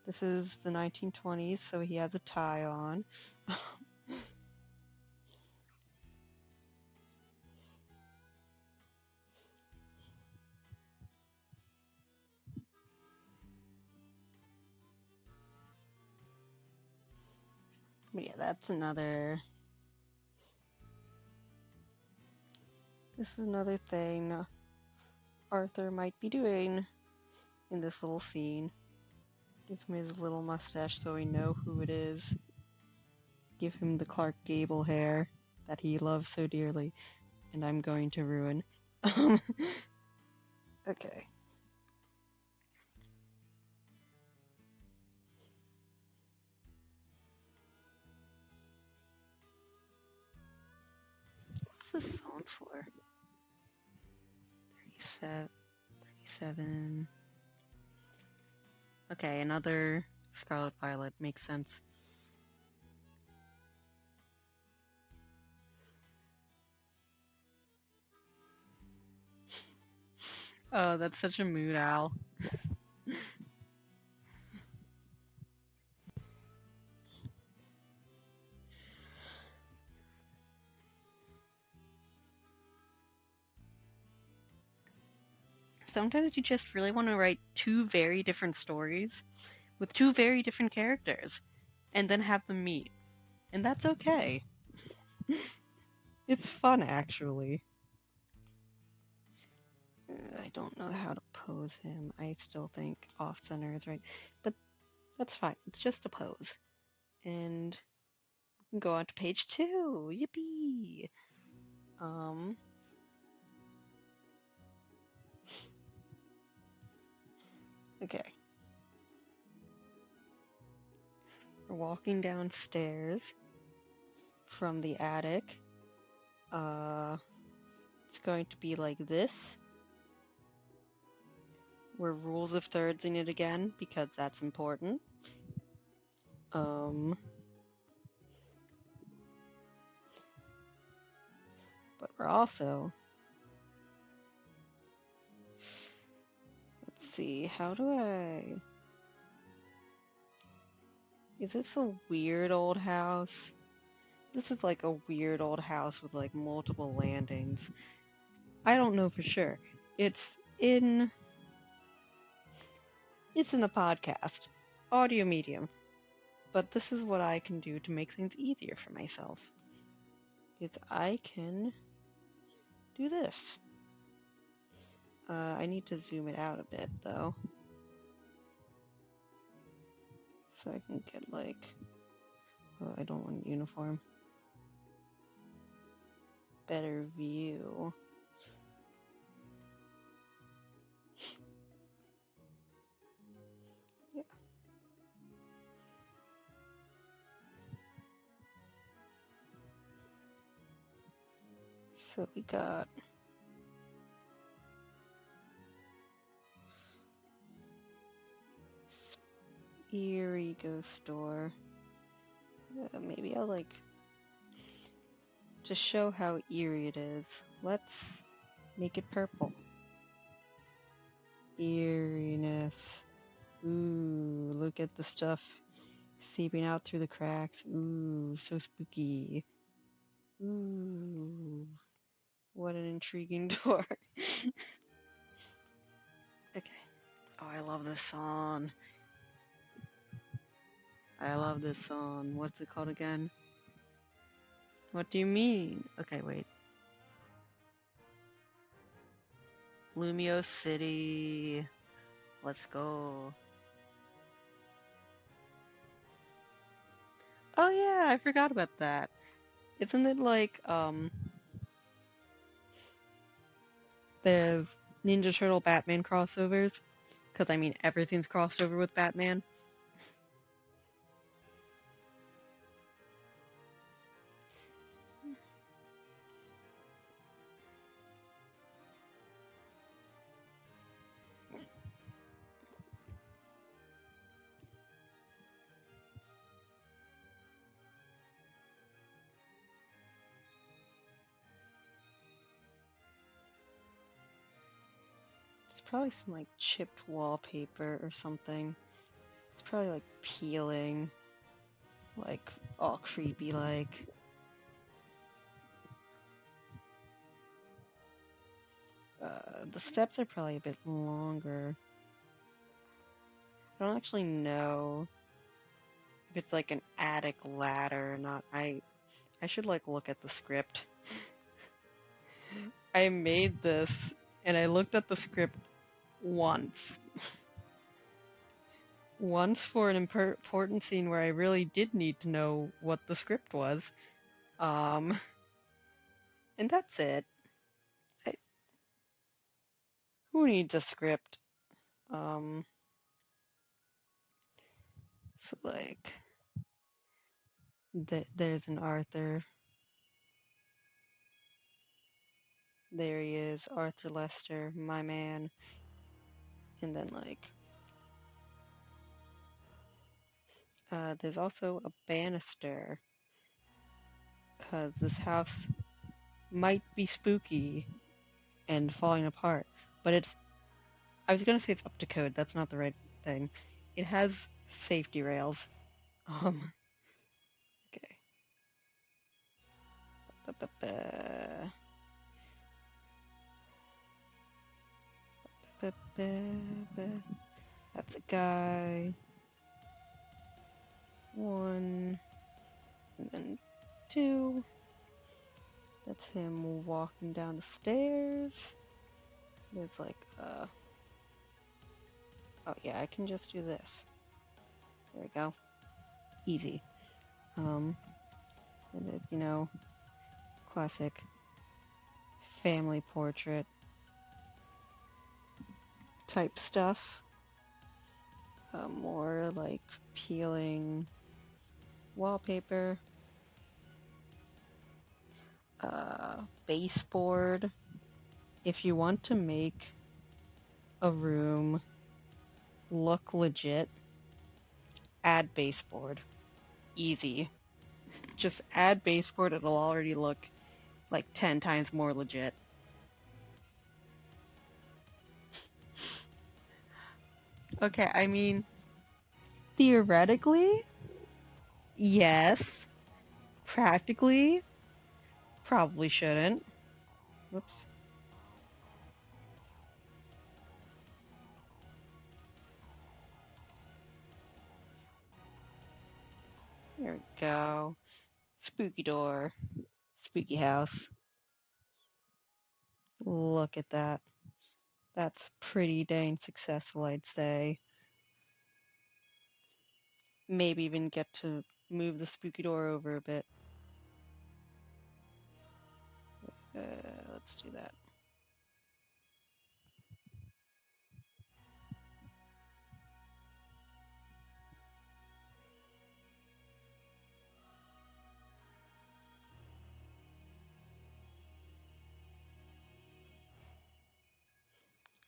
This is the 1920s, so he has a tie on. Yeah, that's another. This is another thing Arthur might be doing in this little scene. Give him his little mustache so we know who it is. Give him the Clark Gable hair that he loves so dearly, and I'm going to ruin. Okay. What's this song for? 37. Okay, another Scarlet Violet makes sense. Oh, that's such a mood owl. Sometimes you just really want to write two very different stories with two very different characters and then have them meet. And that's okay. It's fun, actually. I don't know how to pose him. I still think off-center is right. But that's fine. It's just a pose. And we can go on to page 2. Yippee! Okay. We're walking downstairs from the attic. It's going to be like this. We're rules of thirds in it again, because that's important. But we're also... Let's see, how do I... Is this a weird old house? This is like a weird old house with like multiple landings. I don't know for sure. It's in the podcast, audio medium. But this is what I can do to make things easier for myself. Is I can do this. I need to zoom it out a bit though. So I can get like, oh, I don't want uniform. Better view. Yeah. So we got Eerie Ghost Store. Maybe I'll like, to show how eerie it is, let's make it purple. Eeriness. Ooh, look at the stuff seeping out through the cracks. Ooh, so spooky. Ooh, what an intriguing door. Okay. Oh, I love this song. I love this song. What's it called again? What do you mean? Okay, wait. Lumio City. Let's go. Oh yeah, I forgot about that. Isn't it like, there's Ninja Turtle Batman crossovers? Because, I mean, everything's crossed over with Batman. It's probably some, like, chipped wallpaper or something. It's probably, like, peeling. Like, all creepy-like. The steps are probably a bit longer. I don't actually know if it's like an attic ladder, not I should like look at the script. I made this and I looked at the script once. Once for an important scene where I really did need to know what the script was. And that's it. I, who needs a script? So like, there's an Arthur. There he is, Arthur Lester, my man. And then like, there's also a banister, cause this house might be spooky and falling apart, but I was gonna say it's up to code, that's not the right thing. It has safety rails. Okay. That's a guy. One, and then two. That's him walking down the stairs. There's like, oh yeah, I can just do this. There we go. Easy. And there's, classic family portrait type stuff. More like peeling wallpaper. Baseboard. If you want to make a room look legit, add baseboard. Easy. Just add baseboard, it'll already look like 10 times more legit. Okay, I mean, theoretically, yes. Practically, probably shouldn't. Whoops. There we go. Spooky door. Spooky house. Look at that. That's pretty dang successful, I'd say. Maybe even get to move the spooky door over a bit. Let's do that.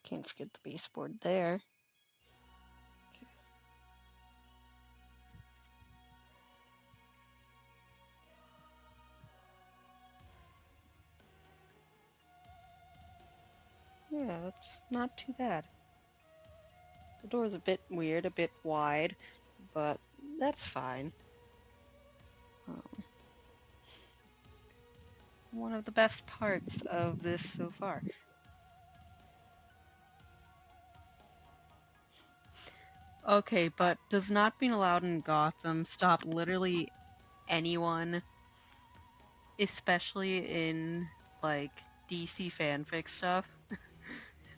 Can't forget the baseboard there. Yeah, that's not too bad. The door's a bit weird, a bit wide, but that's fine. One of the best parts of this so far. Okay, but does not being allowed in Gotham stop literally anyone, especially in, like, DC fanfic stuff?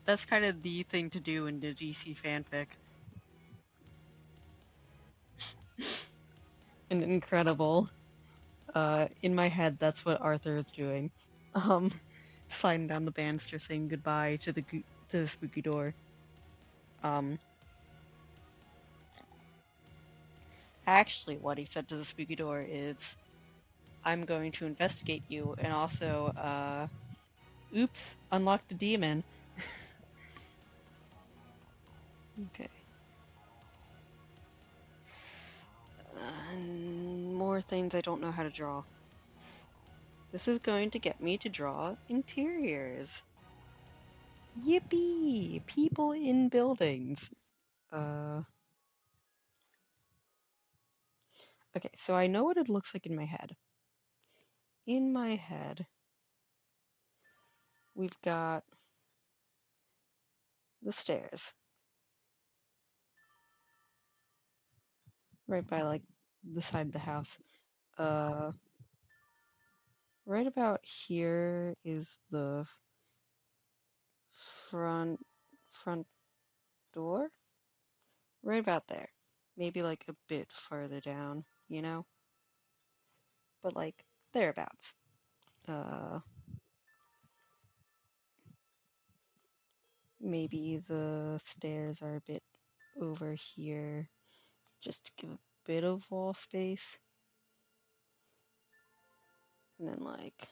That's kind of the thing to do in the DC fanfic. And incredible. In my head, that's what Arthur is doing. Sliding down the banister saying goodbye to the spooky door. Actually, what he said to the spooky door is, I'm going to investigate you, and also, oops, unlocked a demon. Okay. More things I don't know how to draw. This is going to get me to draw interiors. Yippee! People in buildings. Okay, so I know what it looks like in my head. In my head, we've got the stairs. Right by, like, the side of the house. Right about here is the front front door. Right about there. Maybe like a bit further down, you know? But like thereabouts. Uh, Maybe the stairs are a bit over here just to give a bit of wall space. And then like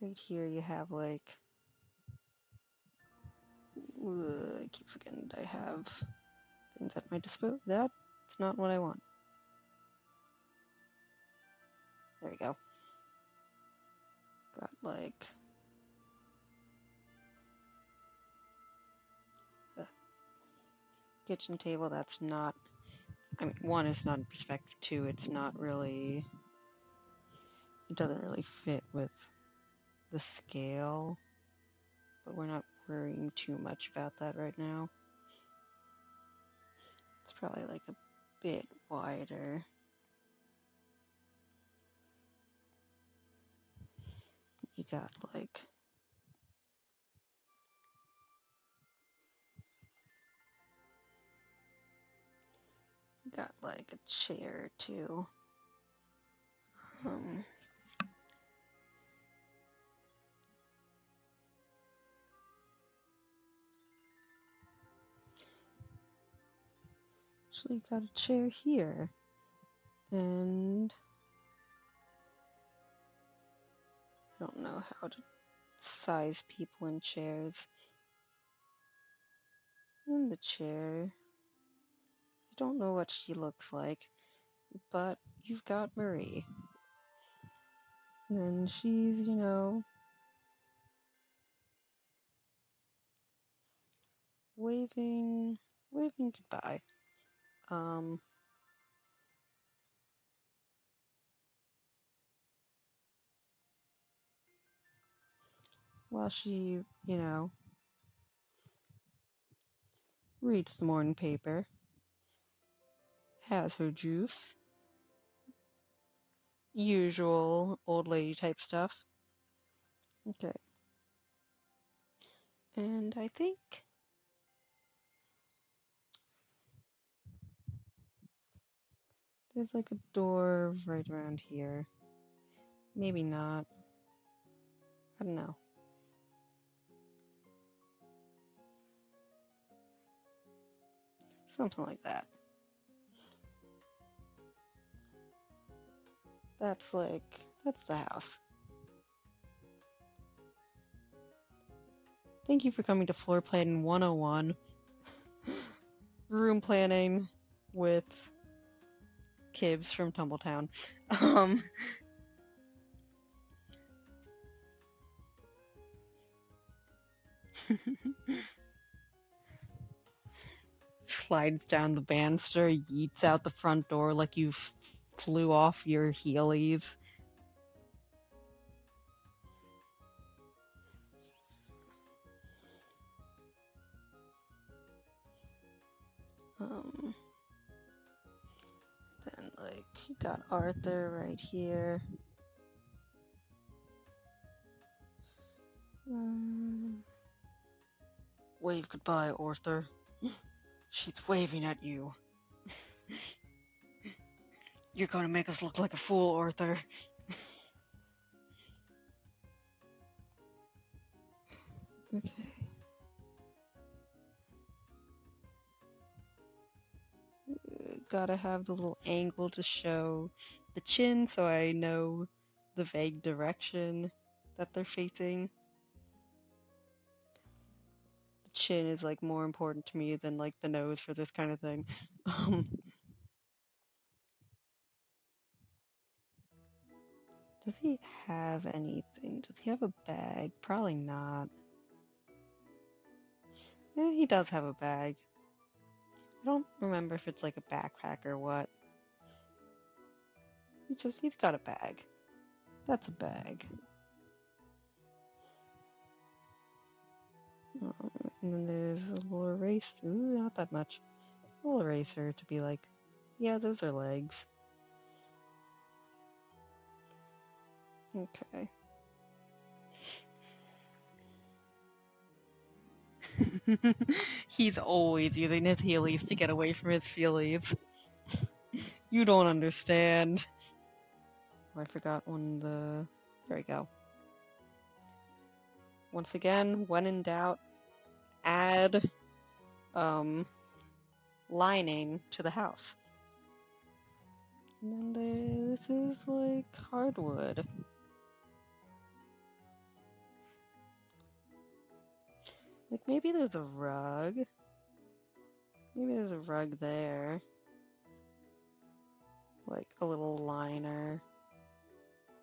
right here you have like I keep forgetting that I have things at my disposal. That's not what I want. There we go. Got like a kitchen table that's not, I mean, one, is not in perspective, two, it's not really, it doesn't really fit with the scale, but we're not worrying too much about that right now. It's probably like a bit wider. You got like a chair too. Um, Actually got a chair here, and I don't know how to size people in chairs. In the chair, I don't know what she looks like, but you've got Marie. And she's, waving goodbye. While she, reads the morning paper, has her juice, usual old lady type stuff. Okay. And I think there's like a door right around here. Maybe not. I don't know. Something like that. That's the house. Thank you for coming to Floor Plan 101. Room planning with Kibbs from Tumbletown. Slides down the banister, yeets out the front door like you flew off your Heelys. Then, you got Arthur right here. Wave goodbye, Arthur. She's waving at you. You're gonna make us look like a fool, Arthur. Okay. Gotta have the little angle to show the chin so I know the vague direction that they're facing. The chin is more important to me than the nose for this kind of thing. Does he have anything? Does he have a bag? Probably not. Yeah, he does have a bag. I don't remember if it's a backpack or what. He's got a bag. That's a bag. And then there's a little erase. Ooh, not that much. We'll erase her to be like, yeah, those are legs. Okay. He's always using his heelys to get away from his feelies. You don't understand. Oh, I forgot there we go. Once again, when in doubt, add, lining to the house. And then this is like hardwood. Like maybe there's a rug. Maybe there's a rug there. Like a little liner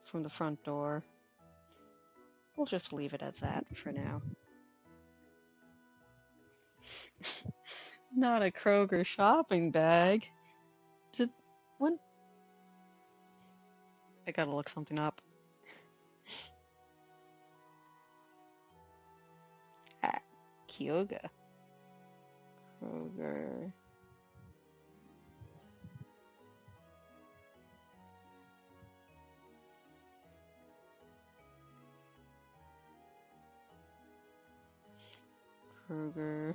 from the front door. We'll just leave it at that for now. Not a Kroger shopping bag. What? I gotta look something up. Ah, Kyoga. Kroger. Kroger.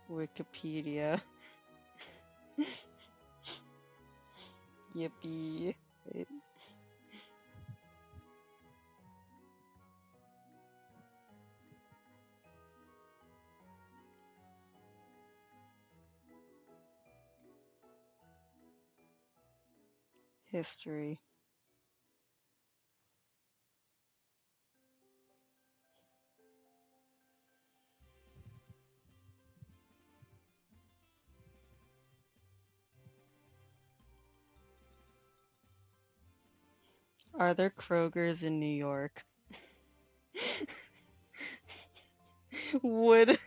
Wikipedia. Yippee. Wait. History. Are there Krogers in New York? Would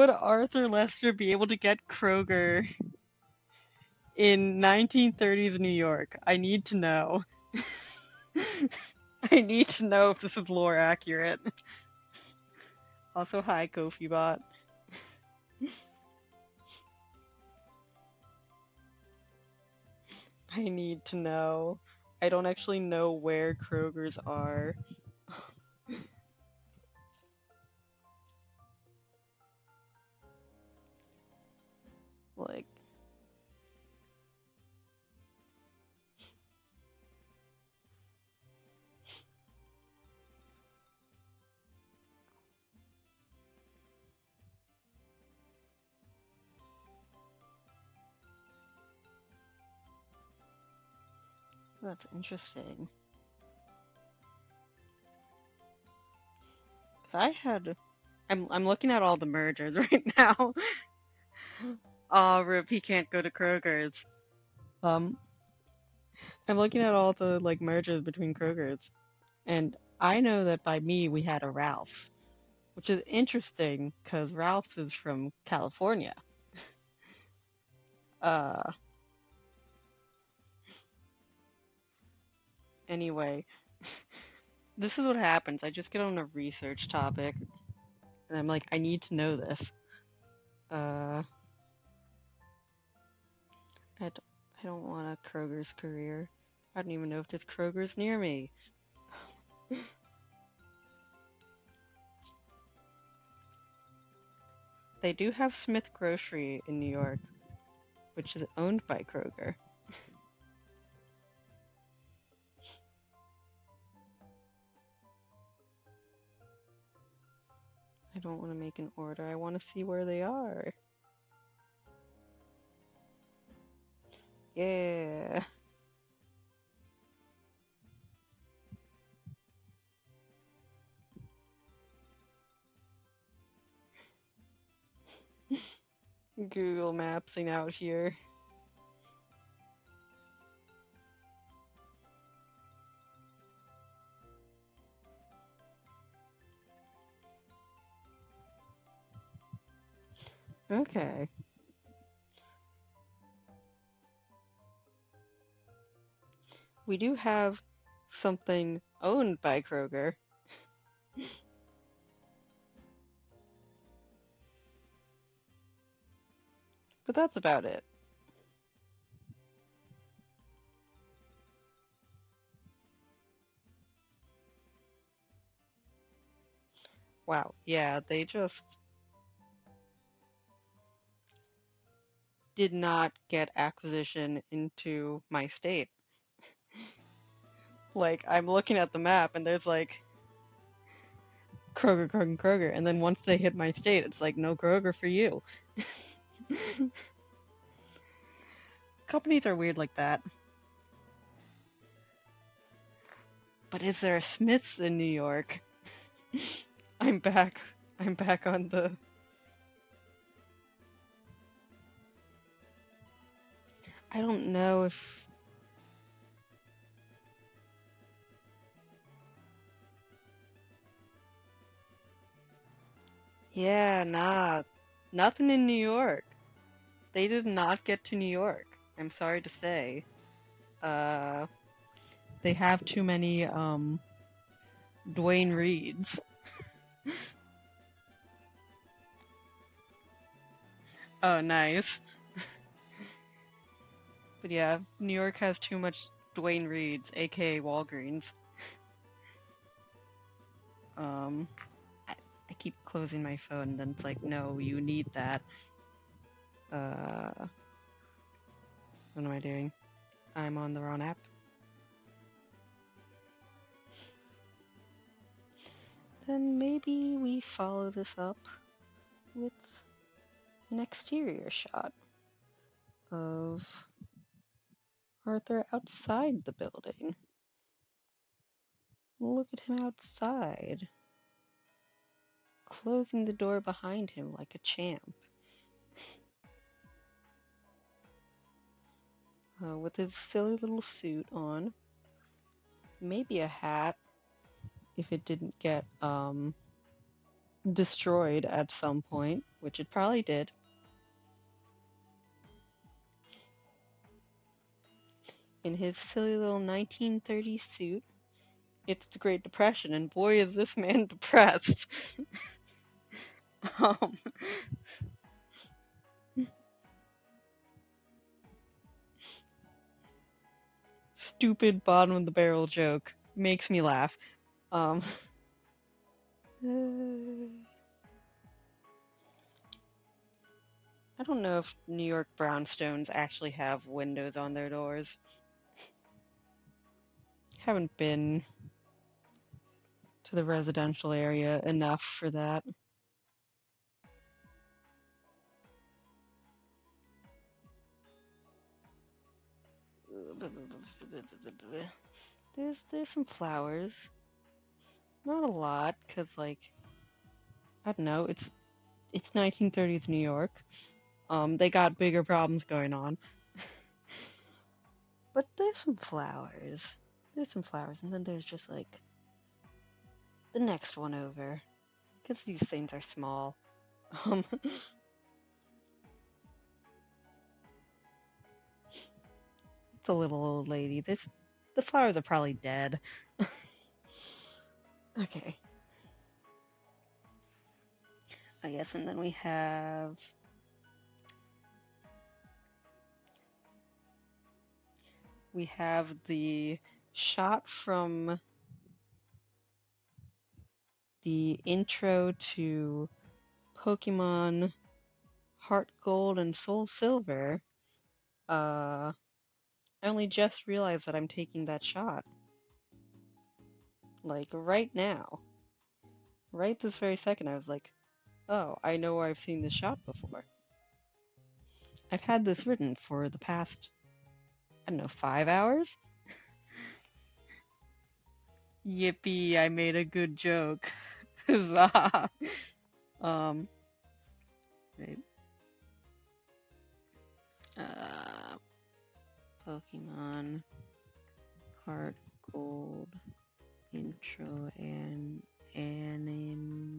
Arthur Lester be able to get Kroger in 1930s New York? I need to know. I need to know if this is lore accurate. Also, hi, KofiBot. I need to know. I don't actually know where Krogers are. Like, that's interesting. 'Cause I'm looking at all the mergers right now. Aw, rip, he can't go to Kroger's. I'm looking at all the like mergers between Kroger's, and I know that by me we had a Ralph's, which is interesting because Ralph's is from California. Uh, anyway, this is what happens. I just get on a research topic, and I'm like, I need to know this. I don't want a Kroger's career. I don't even know if there's Kroger's near me. They do have Smith Grocery in New York, which is owned by Kroger. I don't want to make an order. I want to see where they are. Yeah. Google Mapsing out here. Okay. We do have something owned by Kroger. But that's about it. Wow, yeah, they just did not get acquisition into my state. Like, I'm looking at the map and there's like Kroger, Kroger, Kroger, and then once they hit my state, it's like, no Kroger for you. Companies are weird like that. But is there a Smith's in New York? I'm back. I'm back on the... I don't know if... Yeah, nah. Nothing in New York. They did not get to New York. I'm sorry to say. Uh, they have too many, Dwayne Reeds. Oh, nice. But yeah, New York has too much Dwayne Reeds, aka Walgreens. Um, I keep closing my phone, and then it's like, no, you need that. What am I doing? I'm on the wrong app. Then maybe we follow this up with an exterior shot of Arthur outside the building. Look at him outside, closing the door behind him like a champ. With his silly little suit on. Maybe a hat, if it didn't get, destroyed at some point, which it probably did. In his silly little 1930s suit. It's the Great Depression, and boy is this man depressed. um, Stupid bottom of the barrel joke makes me laugh. I don't know if New York brownstones actually have windows on their doors. Haven't been to the residential area enough for that. There's some flowers. Not a lot, cause like, I don't know, it's 1930s New York. They got bigger problems going on. But there's some flowers. There's some flowers, and then there's just like the next one over, because these things are small. It's a little old lady. The flowers are probably dead. Okay. I guess, and then we have the shot from the intro to Pokemon Heart Gold and Soul Silver. I only just realized that I'm taking that shot. Like, right now. Right this very second, I was like, oh, I know where I've seen this shot before. I've had this written for the past, I don't know, 5 hours? Yippee, I made a good joke. Huzzah! Wait. Pokemon Heart Gold intro and animation.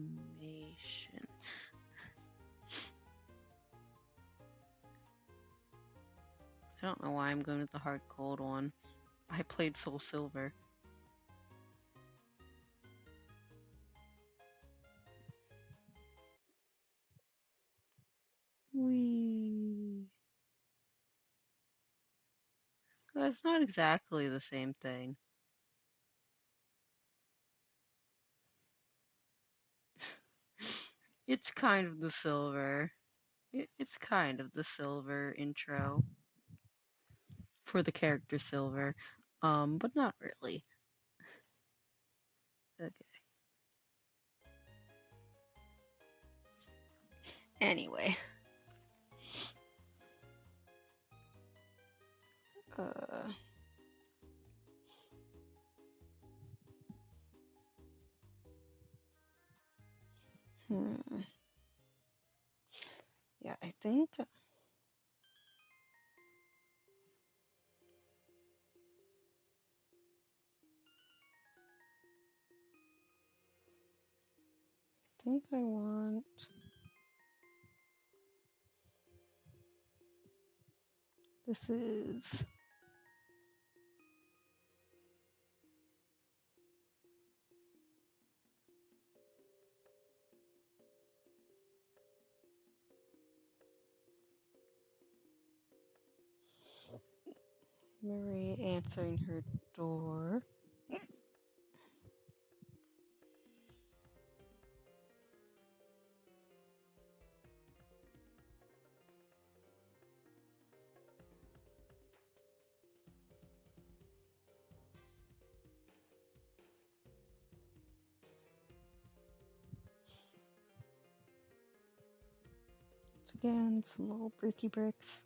I don't know why I'm going with the Heart Gold one. I played Soul Silver. Whee! It's not exactly the same thing. It's kind of the silver. It's kind of the silver intro for the character Silver, but not really. Okay. Anyway, uh, hmm. Yeah, I think I want this is Marie answering her door. Once again, some little bricky bricks.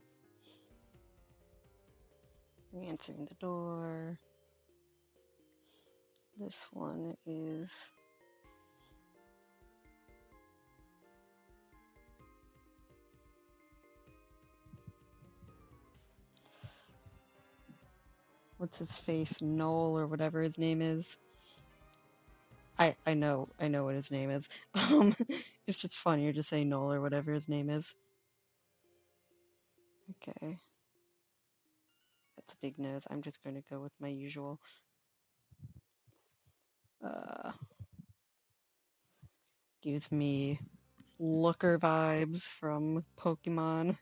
Answering the door. This one is what's his face, Noel or whatever his name is. I know what his name is. It's just funnier to say Noel or whatever his name is. Okay. That's a big nose. I'm just going to go with my usual. Gives me Looker vibes from Pokemon.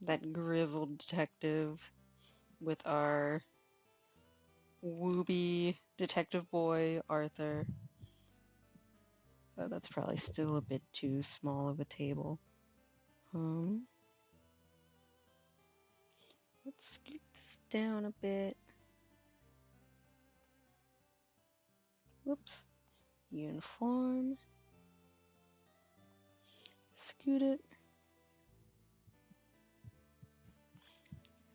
That grizzled detective with our wooby detective boy, Arthur. That's probably still a bit too small of a table. Let's scoot this down a bit. Whoops. Uniform. Scoot it.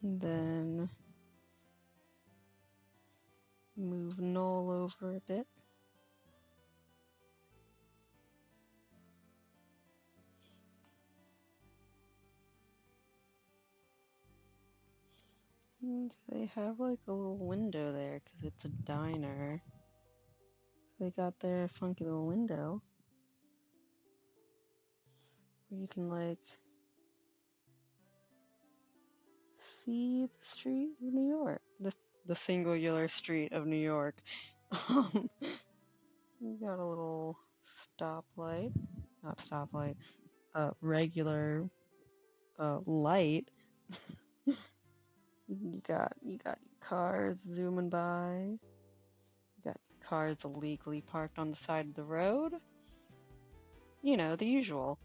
And then move Noel over a bit. And they have like a little window there because it's a diner. They got their funky little window where you can like see the street of New York. The singular street of New York. We got a little stoplight. Not stoplight. Regular light. You got cars zooming by. You got cars illegally parked on the side of the road. You know, the usual.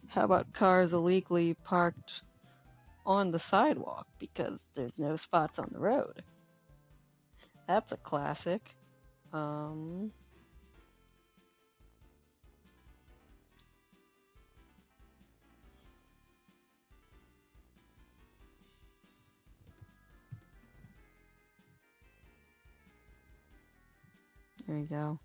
How about cars illegally parked on the sidewalk because there's no spots on the road? That's a classic. There you go.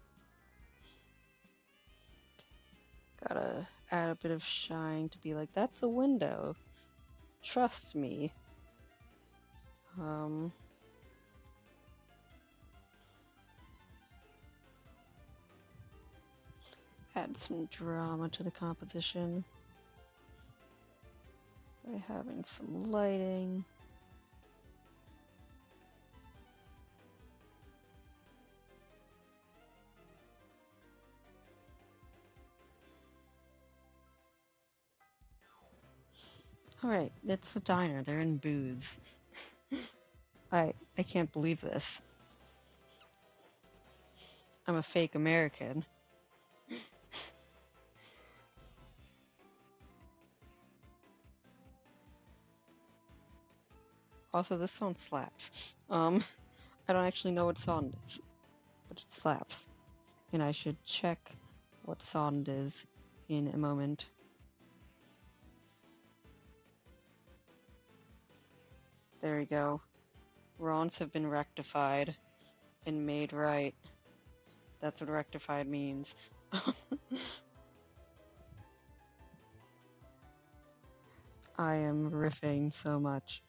Gotta add a bit of shine to be like, that's a window. Trust me. Add some drama to the composition by having some lighting. Alright, it's a diner. They're in booths. I can't believe this. I'm a fake American. Also, this song slaps. I don't actually know what song it is, but it slaps. And I should check what song it is in a moment. There we go. Wrongs have been rectified and made right. That's what rectified means. I am riffing so much.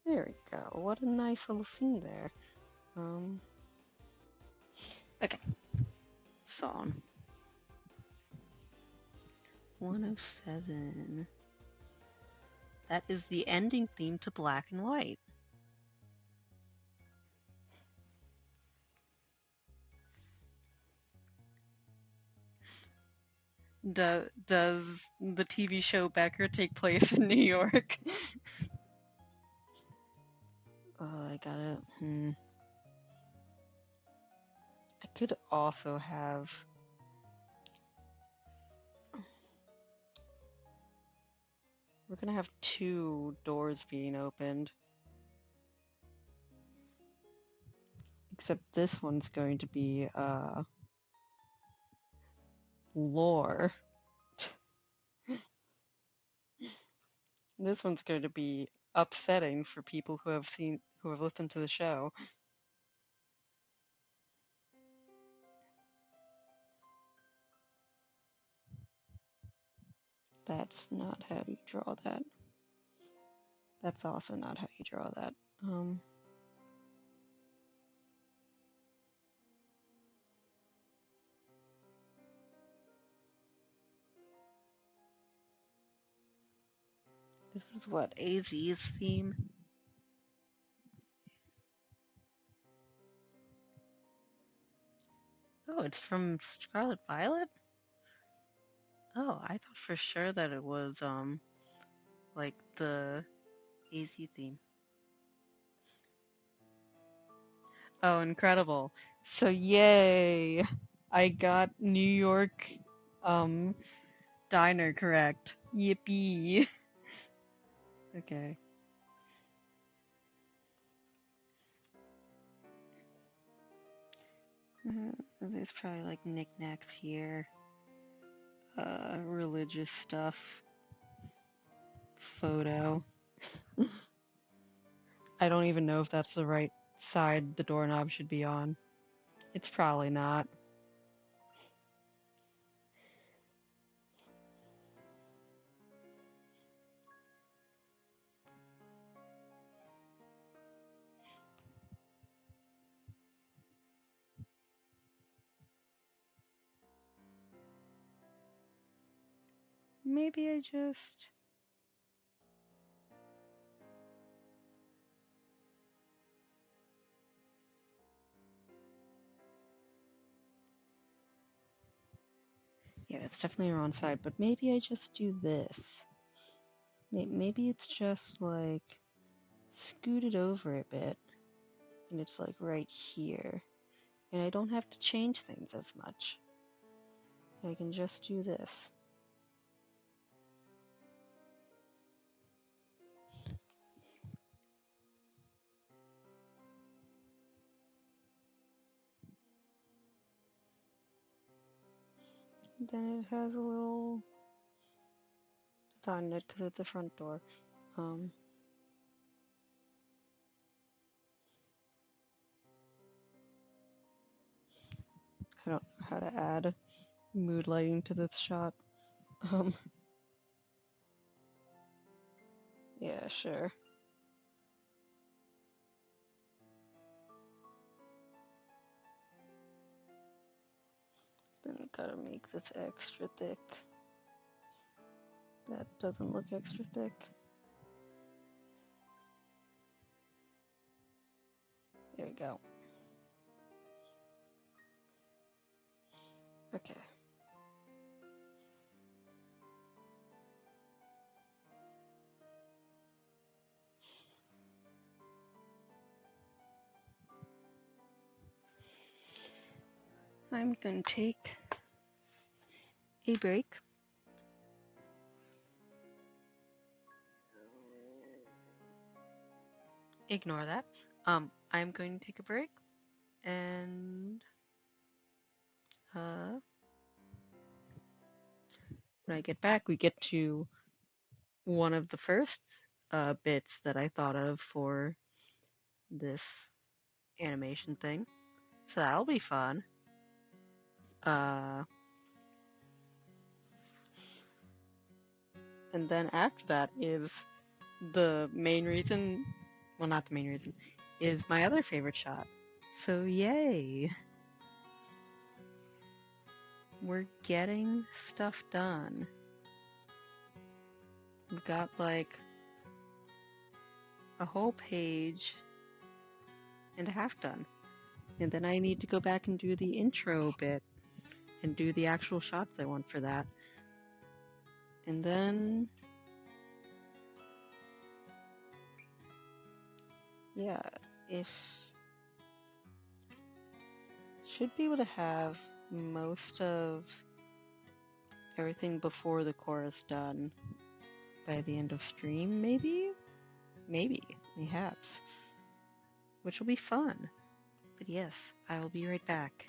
There we go. What a nice little scene there. Okay. Song 107. That is the ending theme to Black and White. Does the TV show Becker take place in New York? Oh, I got it. I could also have... We're gonna have 2 doors being opened. Except this one's going to be, lore. This one's going to be upsetting for people who have listened to the show. That's not how you draw that. That's also not how you draw that. This is what, AZ's theme? Oh, it's from Scarlet Violet? Oh, I thought for sure that it was, like the AZ theme. Oh, incredible. So, yay! I got New York, diner correct. Yippee! Okay. There's probably like knickknacks here. Religious stuff. Photo. I don't even know if that's the right side the doorknob should be on. It's probably not. Maybe I just... Yeah, that's definitely the wrong side, but maybe I just do this. Maybe it's just like scoot it over a bit, and it's like right here. And I don't have to change things as much. I can just do this. Then it has a little design in it because it's a front door. I don't know how to add mood lighting to this shot. Yeah, sure. Then you gotta make this extra thick. That doesn't look extra thick. There we go. Okay. I'm going to take a break. Ignore that. I'm going to take a break, and when I get back, we get to one of the first bits that I thought of for this animation thing. So that'll be fun. And then after that is the main reason, well, not the main reason, is my other favorite shot. So yay! We're getting stuff done. We've got like a whole page and a half done. And then I need to go back and do the intro bit and do the actual shots I want for that. And then, yeah, should be able to have most of everything before the chorus done by the end of stream, maybe? Maybe, perhaps. Which will be fun. But yes, I will be right back.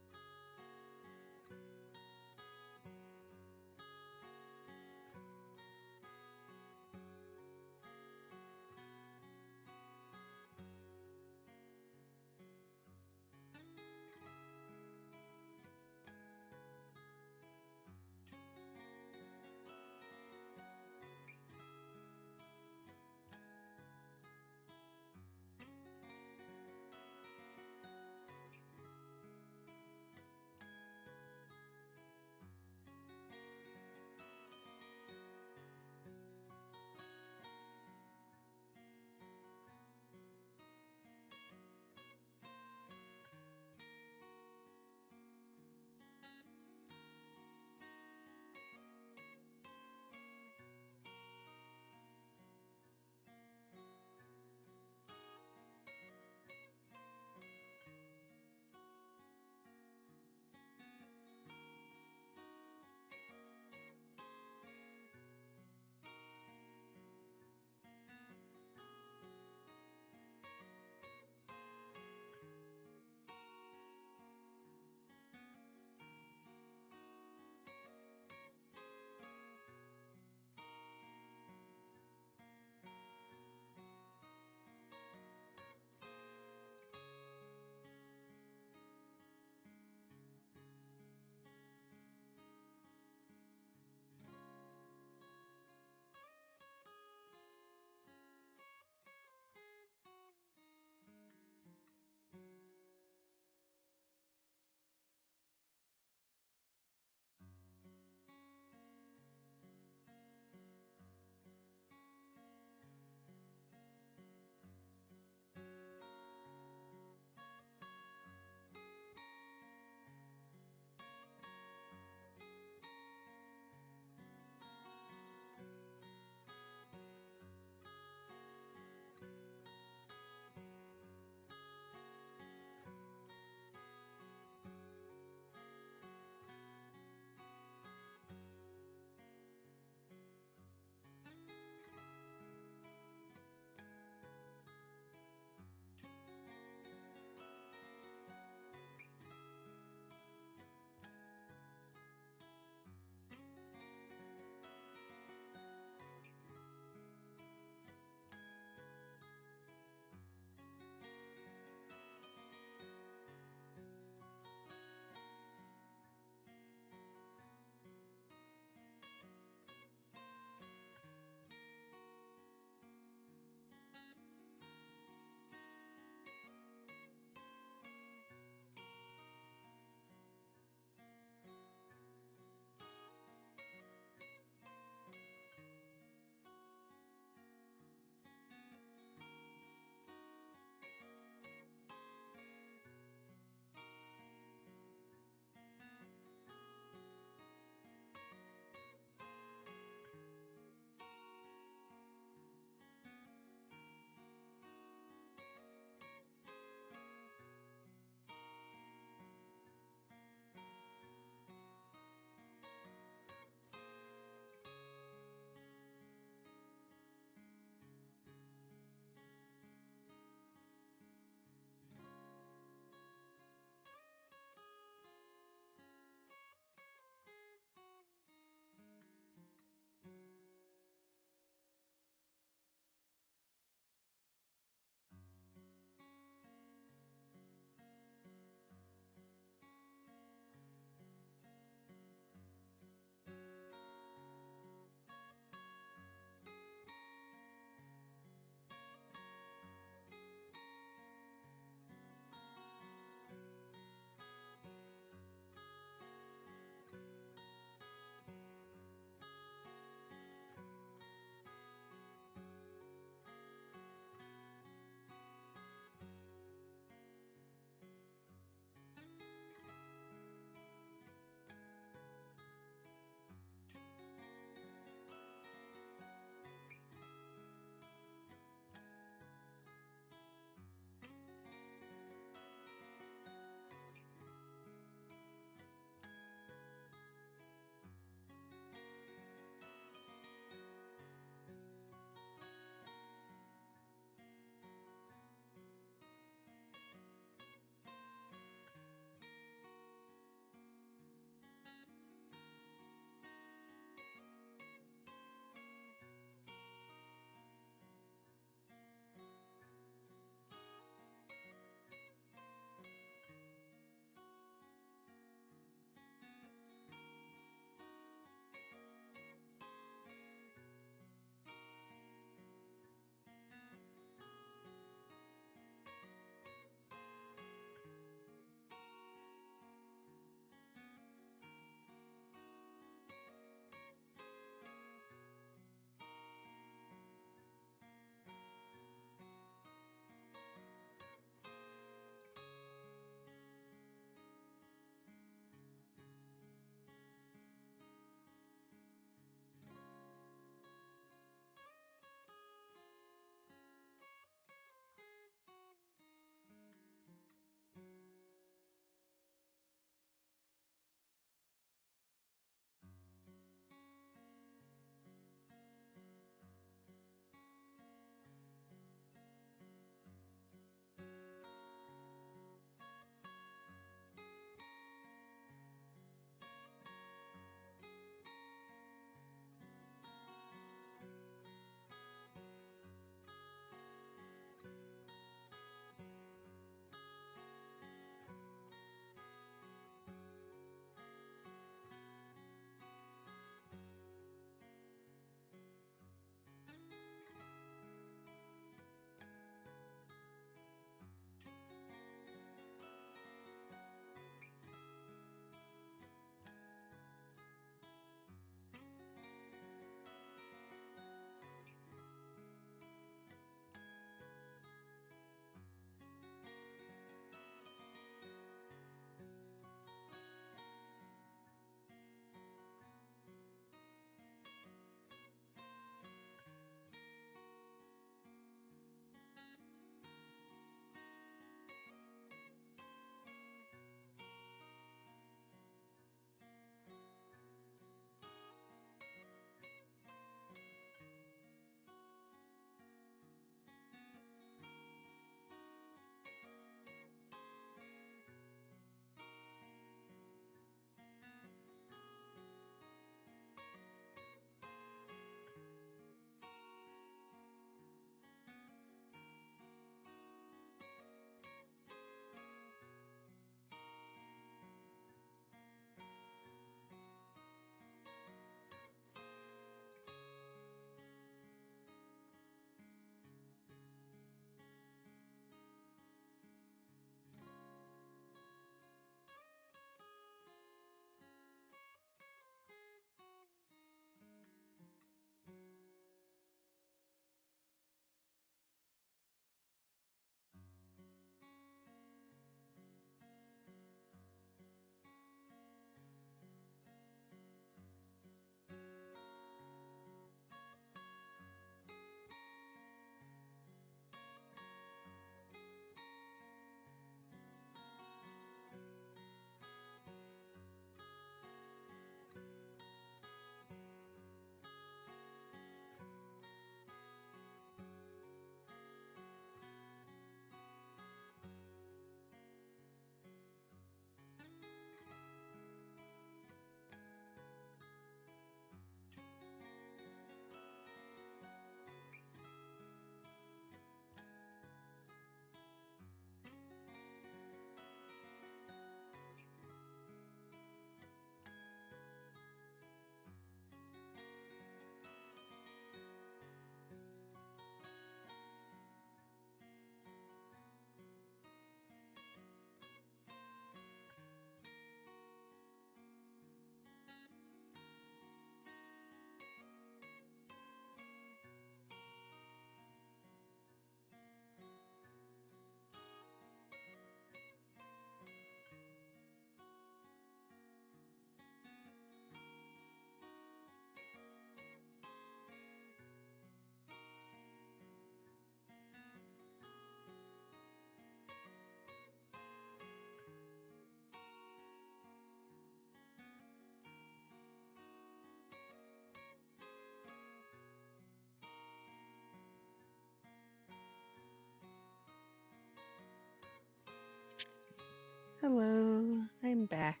Hello, I'm back.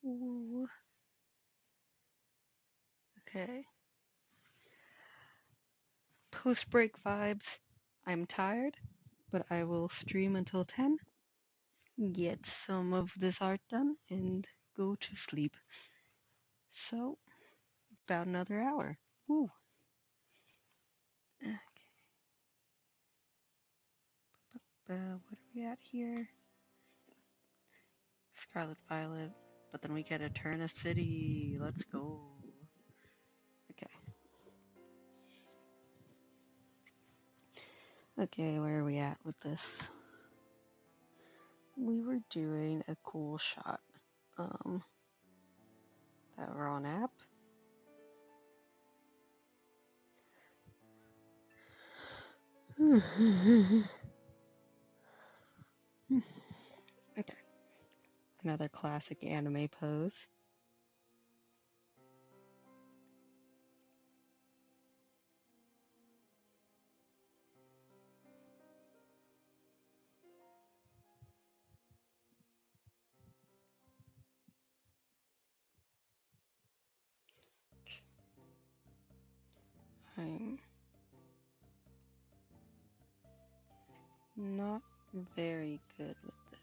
Ooh. Okay. Post-break vibes. I'm tired, but I will stream until 10, get some of this art done, and go to sleep. So, about another hour. Woo. Okay. What are we at here? Scarlet Violet. But then we get Eterna City. Let's go. Okay. Okay, where are we at with this? We were doing a cool shot. That we're on app. Okay. Another classic anime pose. I'm not very good with this.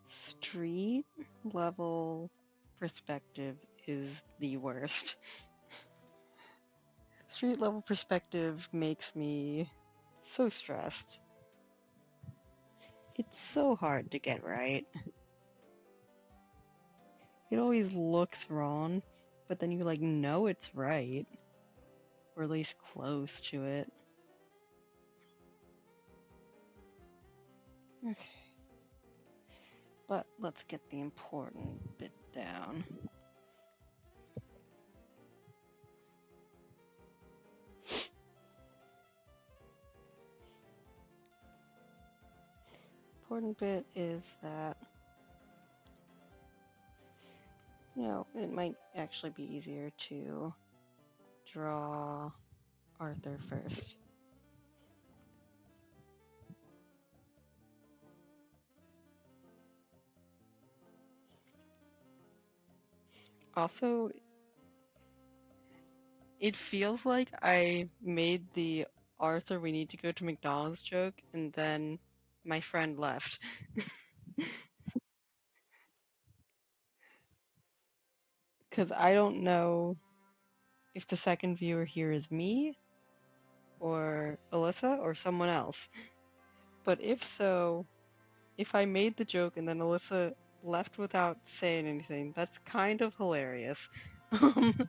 Street level perspective is the worst. Street level perspective makes me so stressed. It's so hard to get right. It always looks wrong, but then you know it's right. Or at least close to it. Okay. But let's get the important bit down. Important bit is that, it might actually be easier to draw Arthur first. Also, it feels like I made the Arthur we need to go to McDonald's joke and then my friend left. Because I don't know if the second viewer here is me or Alyssa or someone else. But if so, if I made the joke and then Alyssa left without saying anything, that's kind of hilarious. But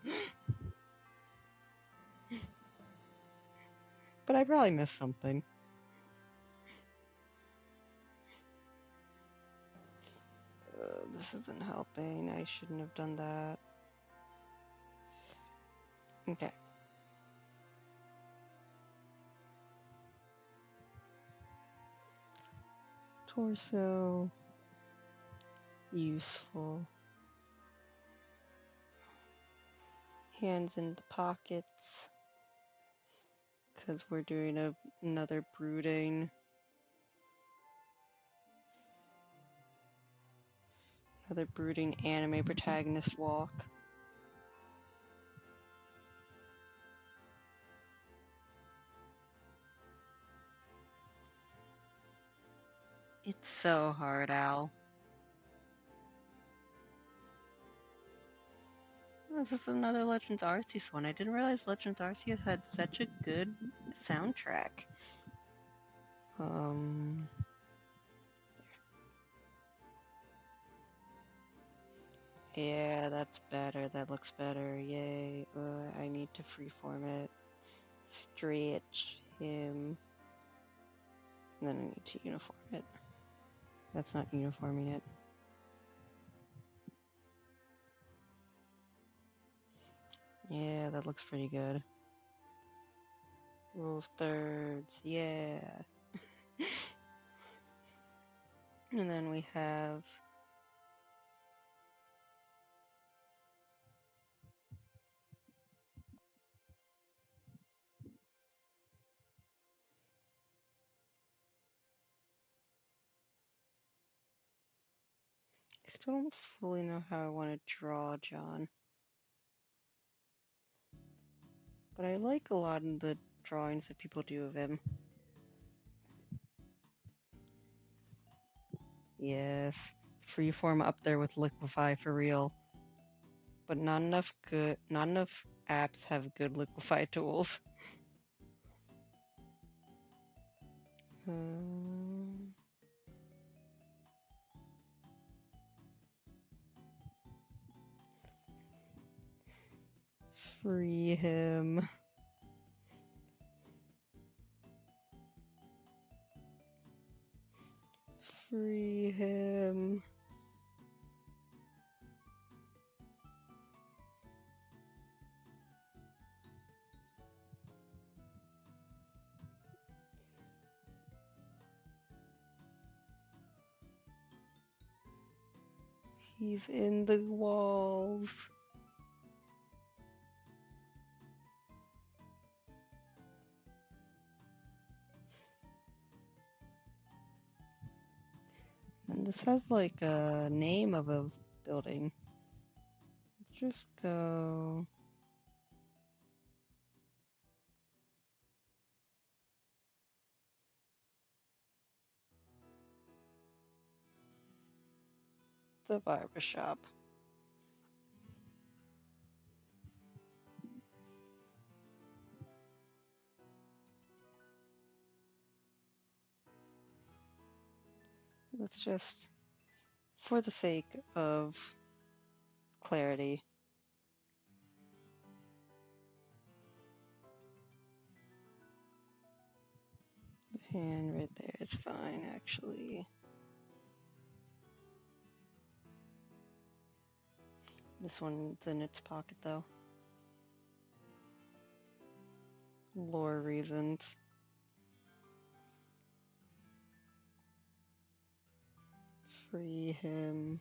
I probably missed something. This isn't helping. I shouldn't have done that. Okay. Torso. Useful. Hands in the pockets. Because we're doing another brooding. Another brooding anime protagonist walk. It's so hard, Al. This is another Legends Arceus one. I didn't realize Legends Arceus had such a good soundtrack. Yeah, that's better. That looks better. Yay. I need to freeform it. Stretch him. And then I need to uniform it. That's not uniforming it. Yeah, that looks pretty good. Rules thirds. Yeah. And then we have I still don't fully know how I want to draw John, but I like a lot of the drawings that people do of him. Yes, freeform up there with Liquify for real, but not enough apps have good Liquify tools. Um, Free him. Free him. He's in the walls. And this has like a name of a building. Let's just go. The barbershop. Let's just, for the sake of clarity, the hand right there is fine actually. This one's in its pocket though. Lore reasons. Free him.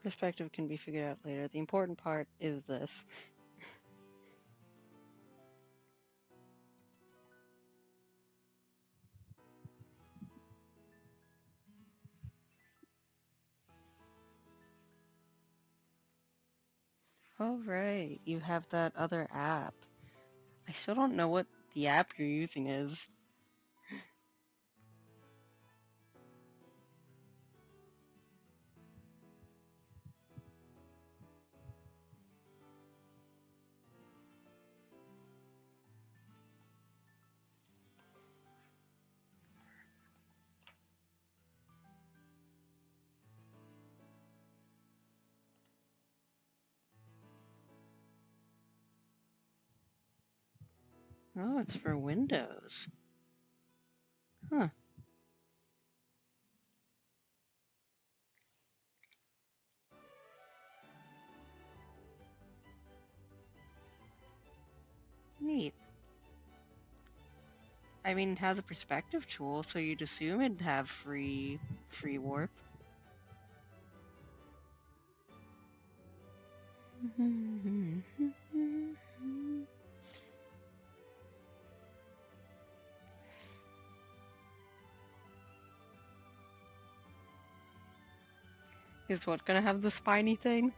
Perspective can be figured out later. The important part is this. Oh, right. You have that other app. I still don't know what the app you're using is. Oh, it's for Windows. Huh. Neat. I mean, it has a perspective tool, so you'd assume it'd have free warp. Is what gonna have the spiny thing?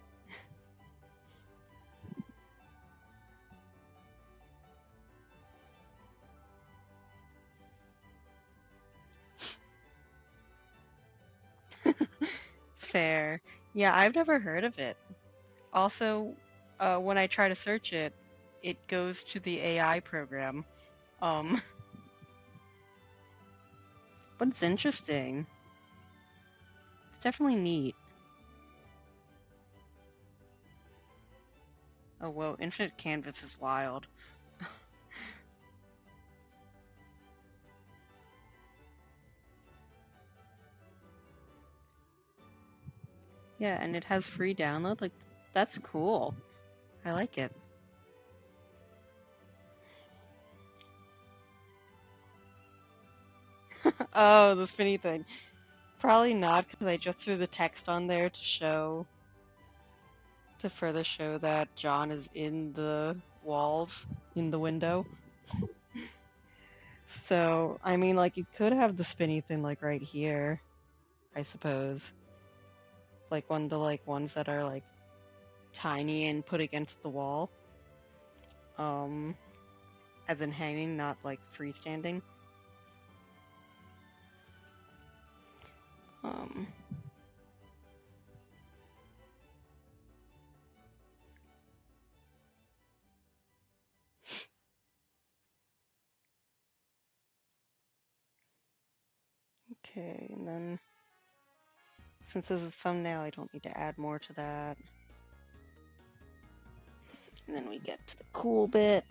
Fair. Yeah, I've never heard of it. Also, when I try to search it, it goes to the AI program. Um, but it's interesting. It's definitely neat. Oh, whoa, Infinite Canvas is wild. Yeah, and it has free download. Like, That's cool. I like it. Oh, the spinny thing. Probably not, because I just threw the text on there to further show that John is in the walls, in the window. So, I mean, like, you could have the spinny thing, like, right here, I suppose. Like, one of the, like, ones that are, like, tiny and put against the wall. As in hanging, not, like, freestanding. Um, okay, and then, since this is a thumbnail, I don't need to add more to that. And then we get to the cool bit,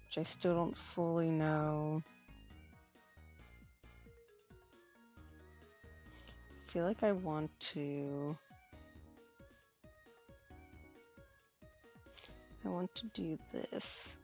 which I still don't fully know. I feel like I want to do this.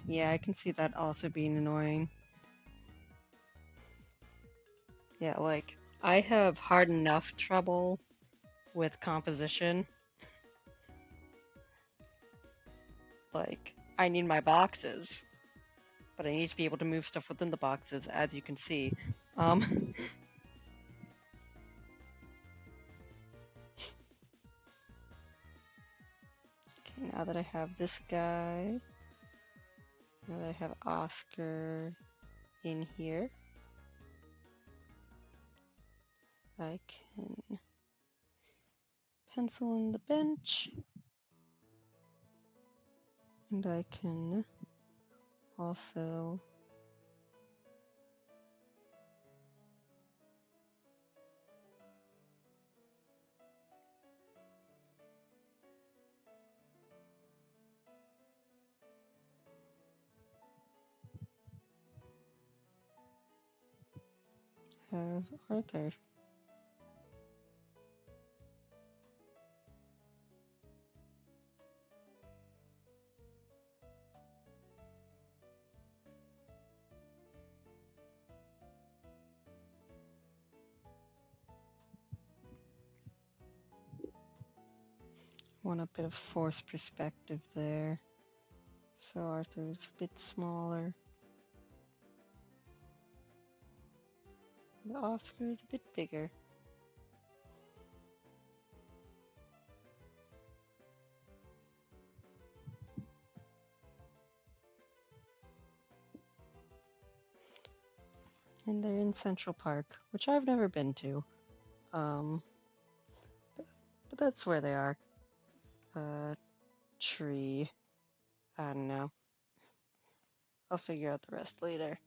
Yeah, I can see that also being annoying. Yeah, like, I have hard enough trouble with composition. Like, I need my boxes, but I need to be able to move stuff within the boxes, as you can see. Okay, now that I have this guy, now that I have Oscar in here, I can pencil in the bench, and I can also have Arthur. Want a bit of forced perspective there. So Arthur is a bit smaller. The Oscar is a bit bigger. And they're in Central Park, which I've never been to. But that's where they are. Tree. I don't know. I'll figure out the rest later.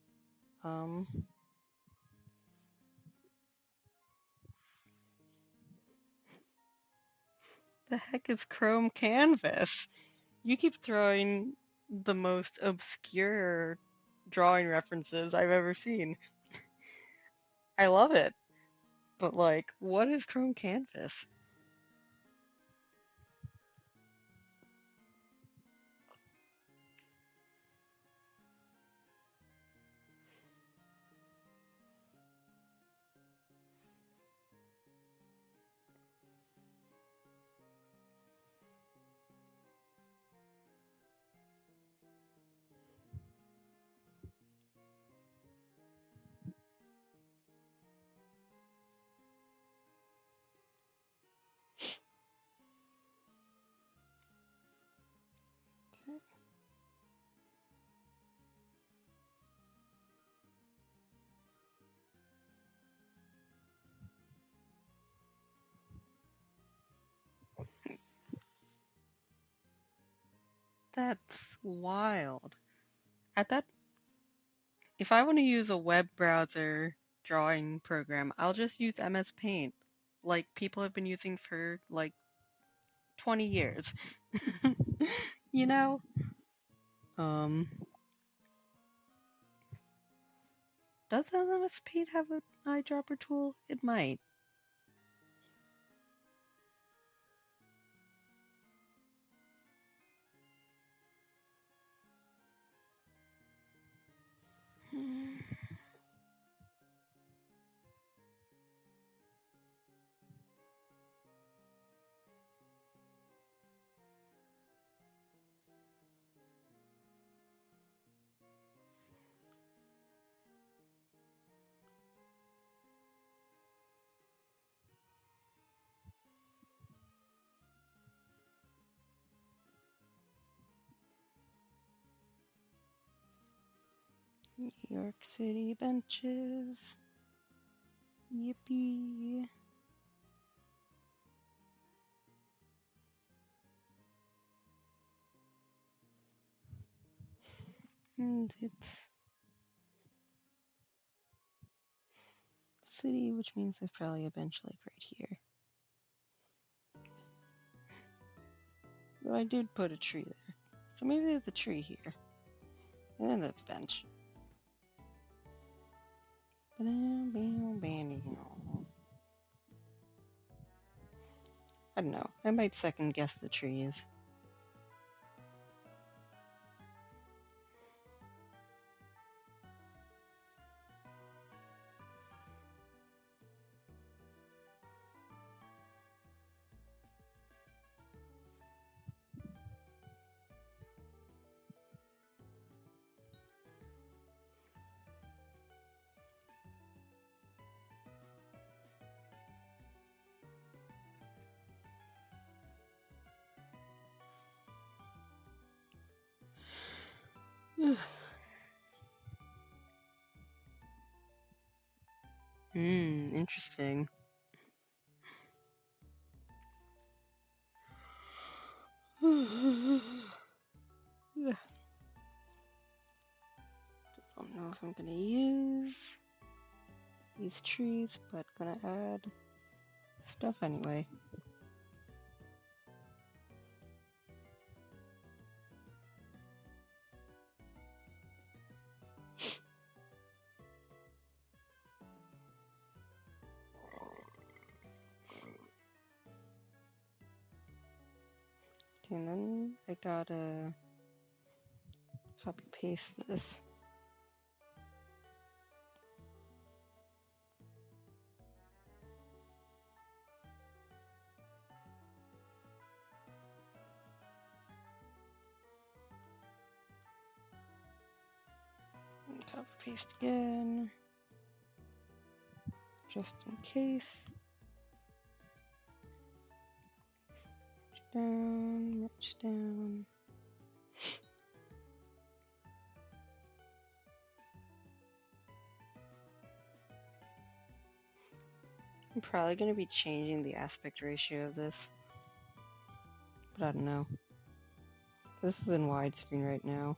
The heck is Chrome Canvas? You keep throwing the most obscure drawing references I've ever seen. I love it. But, like, what is Chrome Canvas? That's wild. At that, if I want to use a web browser drawing program, I'll just use MS Paint, like people have been using for like 20 years. You know? Um, does MS Paint have an eyedropper tool? It might. New York City benches. Yippee. And it's city, which means there's probably a bench like right here. Though I did put a tree there. So maybe there's a tree here. And then there's a bench. I don't know. I might second guess the trees. Interesting. Don't know if I'm gonna use these trees, but gonna add stuff anyway. And then I gotta copy paste this. And copy paste again. Just in case. March down. I'm probably going to be changing the aspect ratio of this, but I don't know. This is in widescreen right now.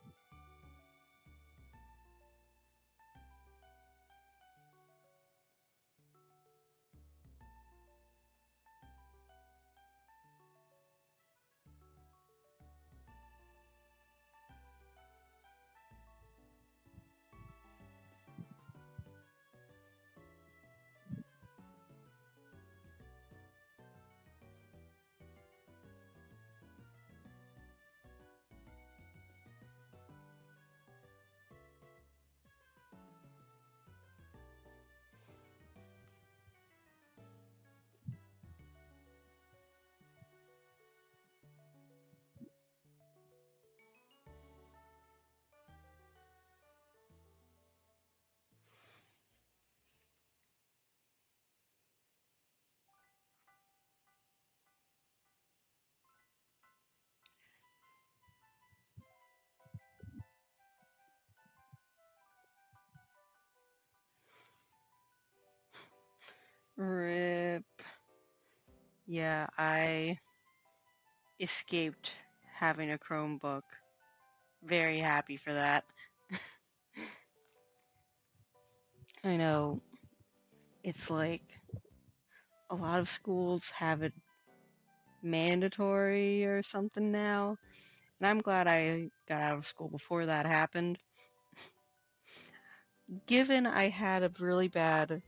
RIP. Yeah, I escaped having a Chromebook. Very happy for that. I know it's like a lot of schools have it mandatory or something now, and I'm glad I got out of school before that happened. Given I had a really bad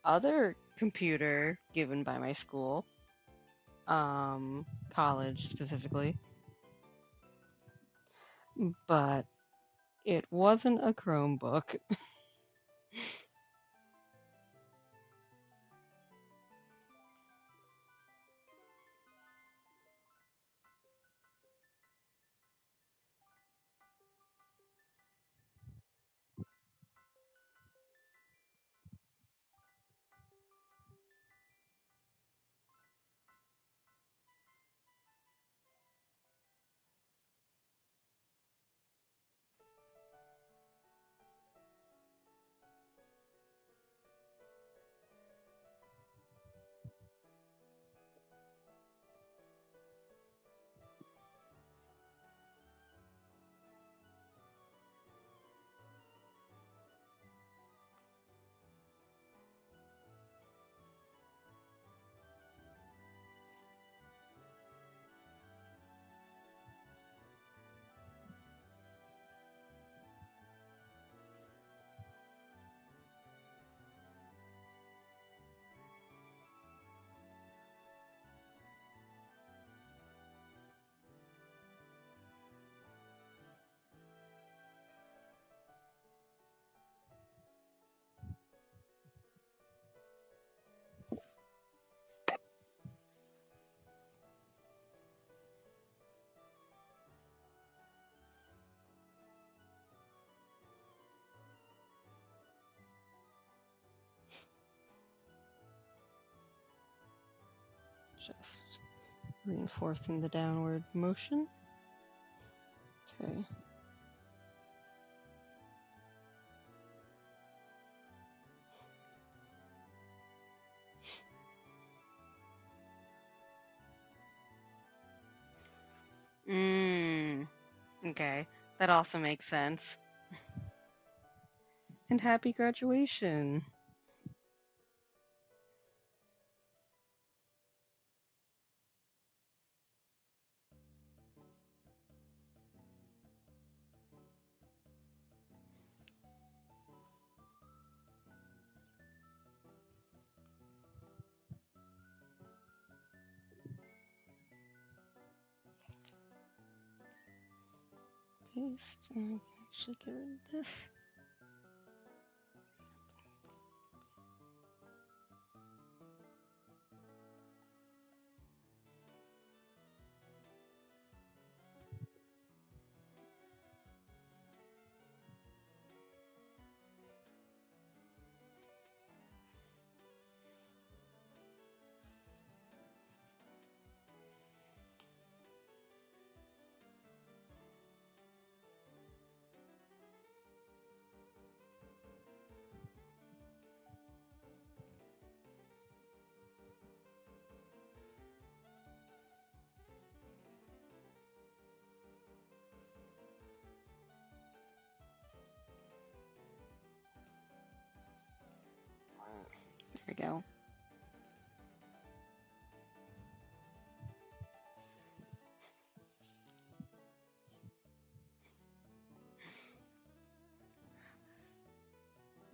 other computer given by my school, college specifically, but it wasn't a Chromebook. Just reinforcing the downward motion. Okay. Okay. That also makes sense. And happy graduation. Paste. And I can actually get rid of this. There we go.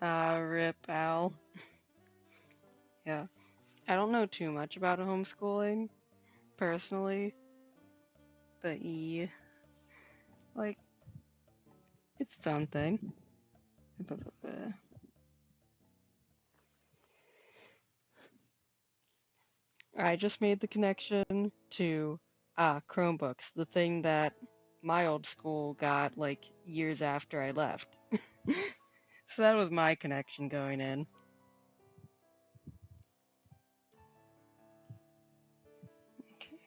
Rip Al. Yeah. I don't know too much about homeschooling, personally, but yeah, like, it's something. I just made the connection to Chromebooks, the thing that my old school got like years after I left. So that was my connection going in. Okay.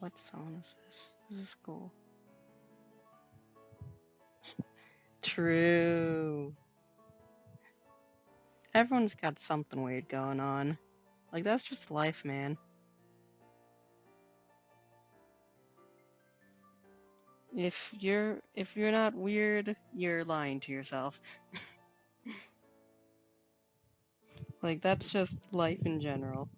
What song is this? This is cool. True. Everyone's got something weird going on. Like, that's just life, man. If you're not weird, you're lying to yourself. Like, that's just life in general.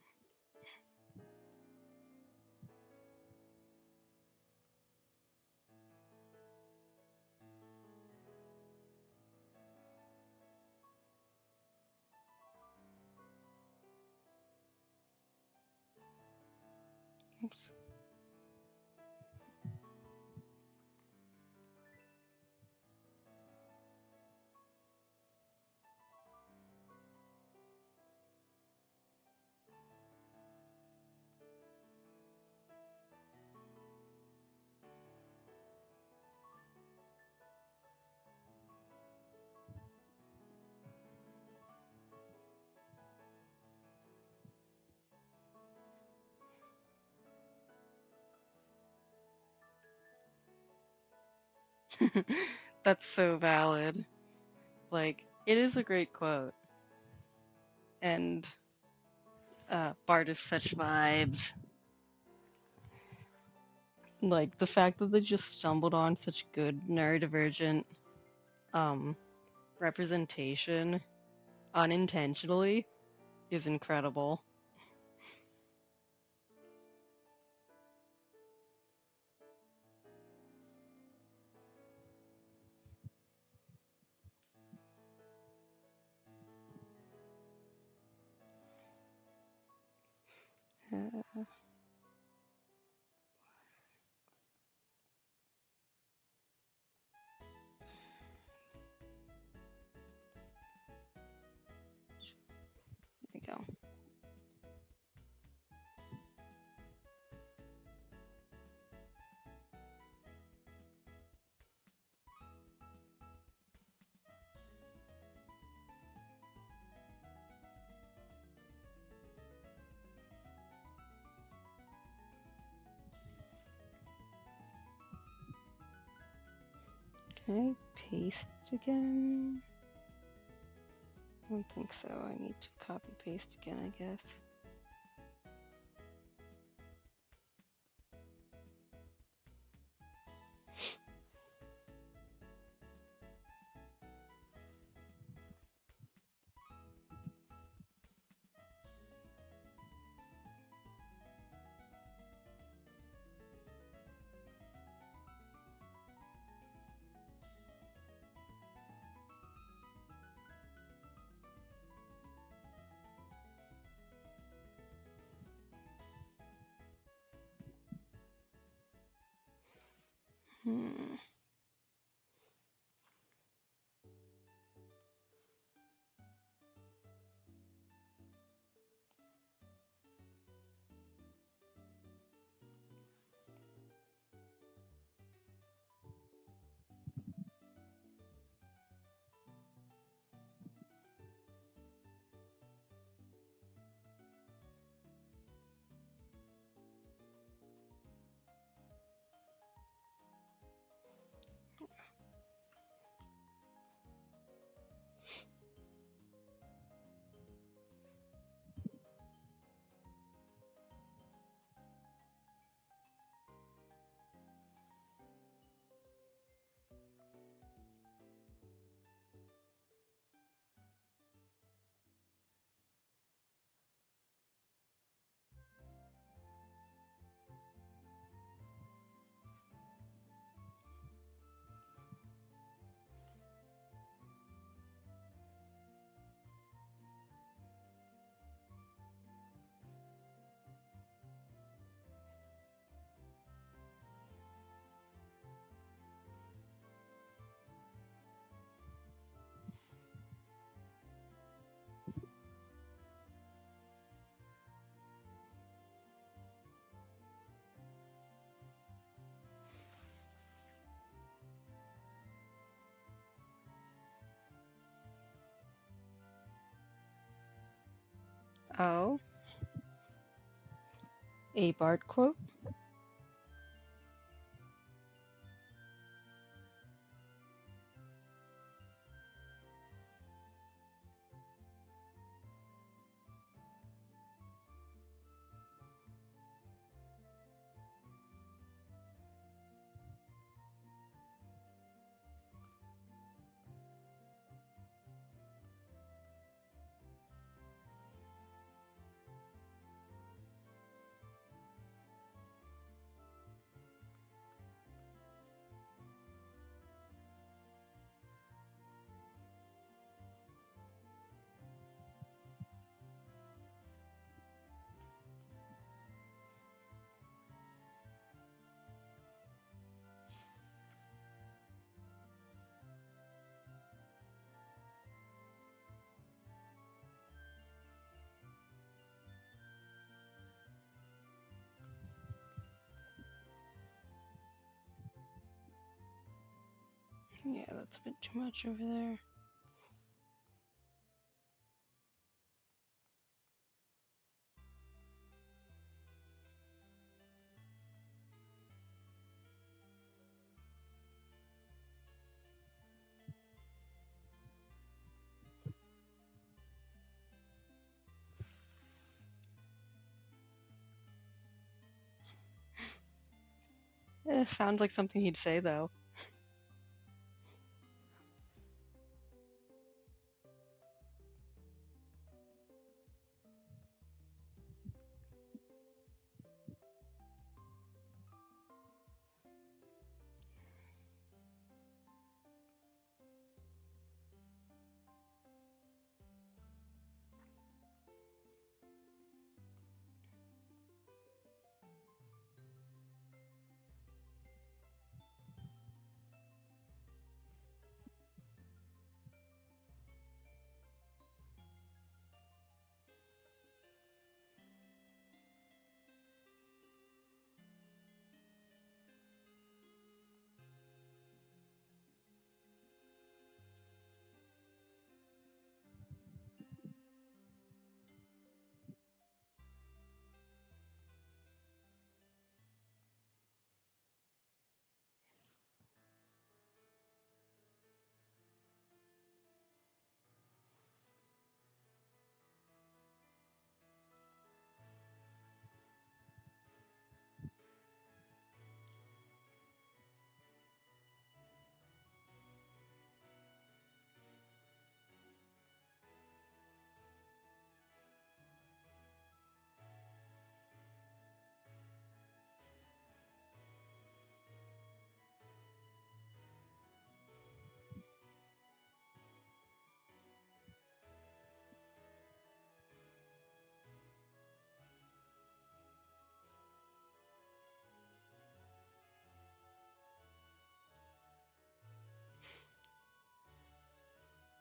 Oops. That's so valid. Like, it is a great quote. And Bart is such vibes. Like, the fact that they just stumbled on such good neurodivergent um, representation unintentionally is incredible. There we go. Can I paste again? I don't think so. I need to copy paste again, I guess. Hmm. Oh, a Bart quote? Yeah, that's a bit too much over there. It sounds like something he'd say, though.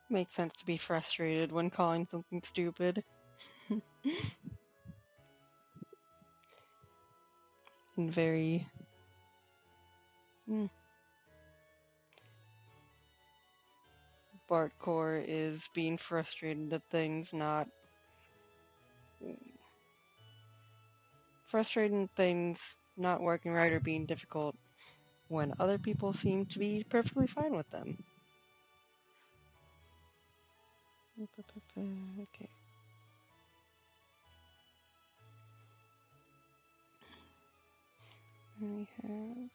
Makes sense to be frustrated when calling something stupid. And very... Bartcore is being frustrated at things, not... Frustrating things not working right or being difficult when other people seem to be perfectly fine with them. Okay. We have...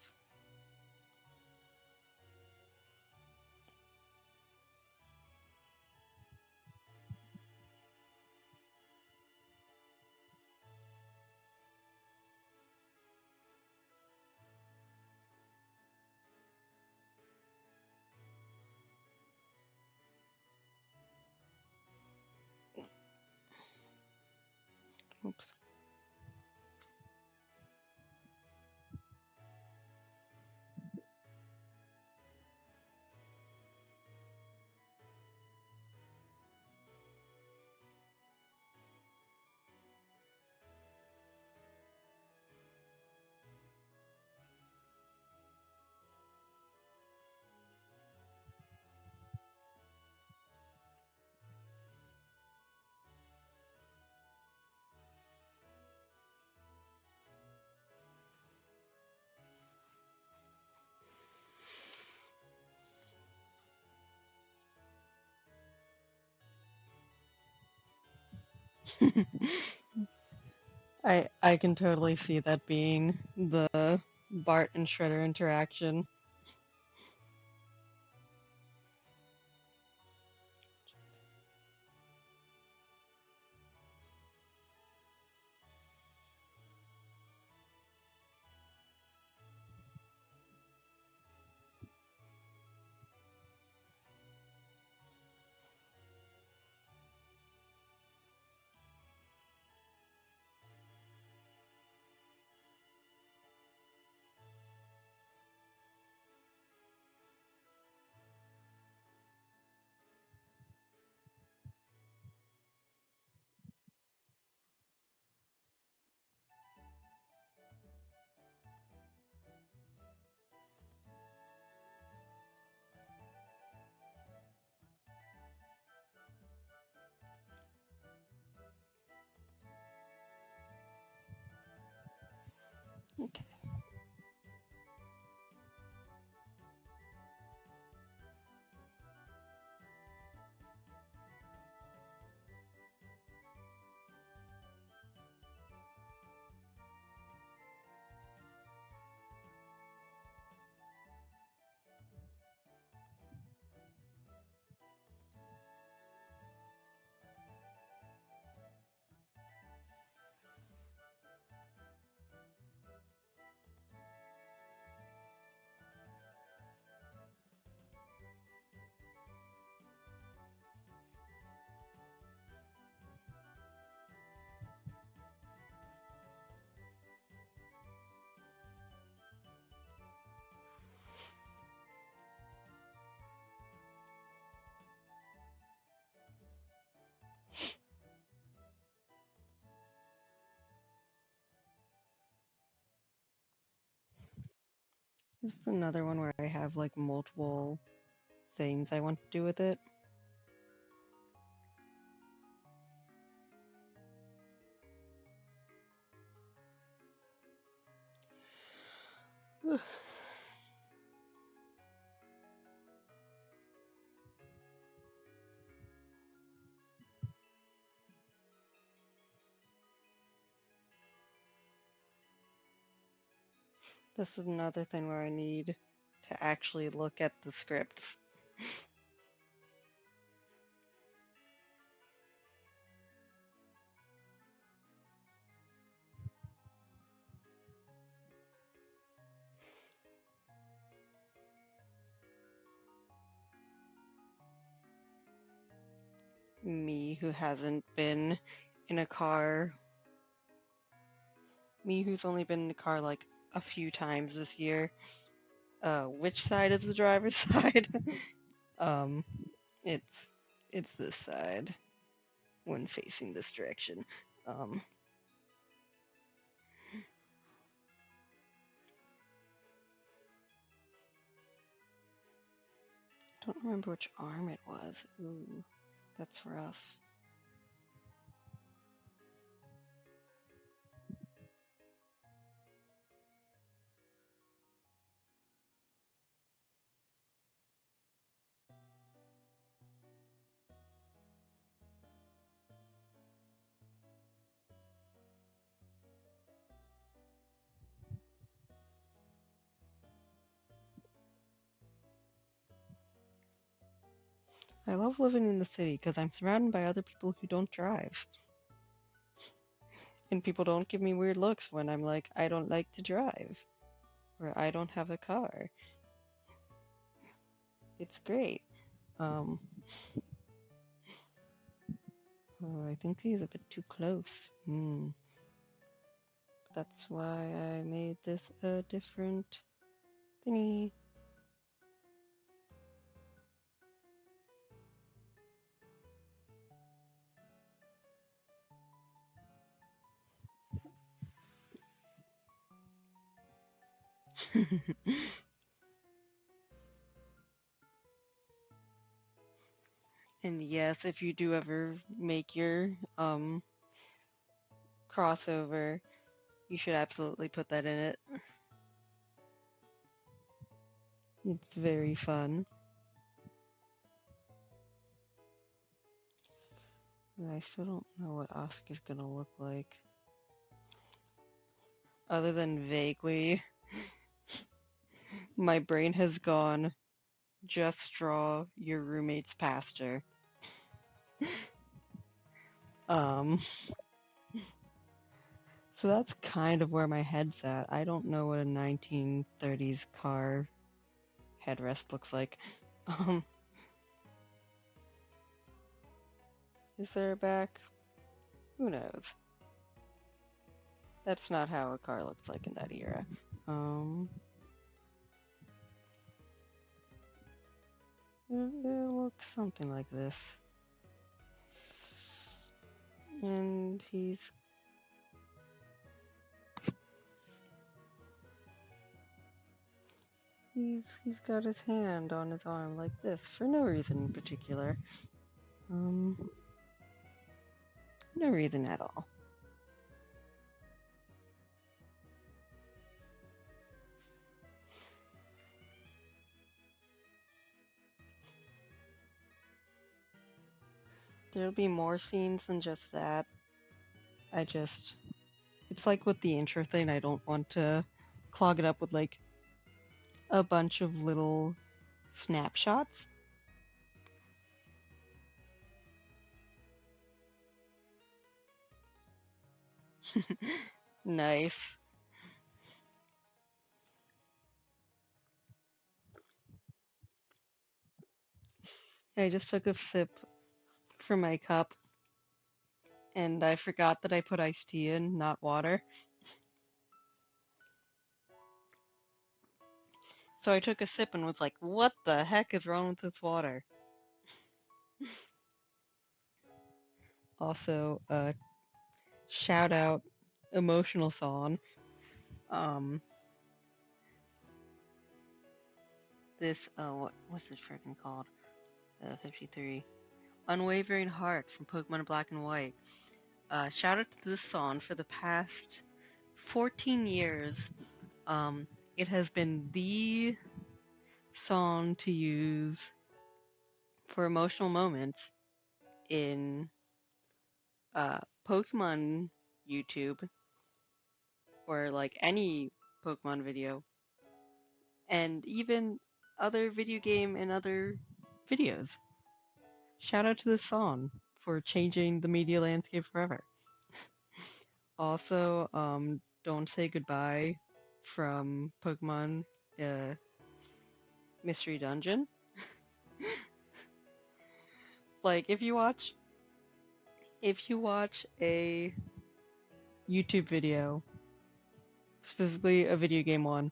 Oops. I can totally see that being the Bart and Shredder interaction. Okay. This is another one where I have like multiple things I want to do with it. This is another thing where I need to actually look at the scripts. Me who hasn't been in a car. Me who's only been in a car like a few times this year. Which side is the driver's side? um, it's it's this side when facing this direction. Um, don't remember which arm it was. Ooh, that's rough. I love living in the city because I'm surrounded by other people who don't drive. And people don't give me weird looks when I'm like, I don't like to drive. Or I don't have a car. It's great. Um, oh, I think he's a bit too close. That's why I made this a different thingy. And yes, if you do ever make your crossover, you should absolutely put that in it. It's very fun. I still don't know what Oscar's gonna look like. Other than vaguely, my brain has gone, just draw your roommate's pastor. Um, so that's kind of where my head's at. I don't know what a 1930s car headrest looks like. Um, is there a back? Who knows? That's not how a car looks like in that era. It looks something like this. And he's got his hand on his arm like this for no reason in particular. No reason at all. There'll be more scenes than just that. It's like with the intro thing, I don't want to clog it up with like a bunch of little snapshots. Nice. I just took a sip from my cup and I forgot that I put iced tea in, not water. So I took a sip and was like, what the heck is wrong with this water? Also, shout out Emotional Song. Um, what's this freaking called? 53. Unwavering Heart from Pokemon Black and White. Shout out to this song for the past 14 years. It has been the song to use for emotional moments in Pokemon YouTube or like any Pokemon video, and even other video game and other videos. Shout out to this song for changing the media landscape forever. Also, Don't Say Goodbye from Pokemon Mystery Dungeon. Like if you watch a YouTube video, specifically a video game one,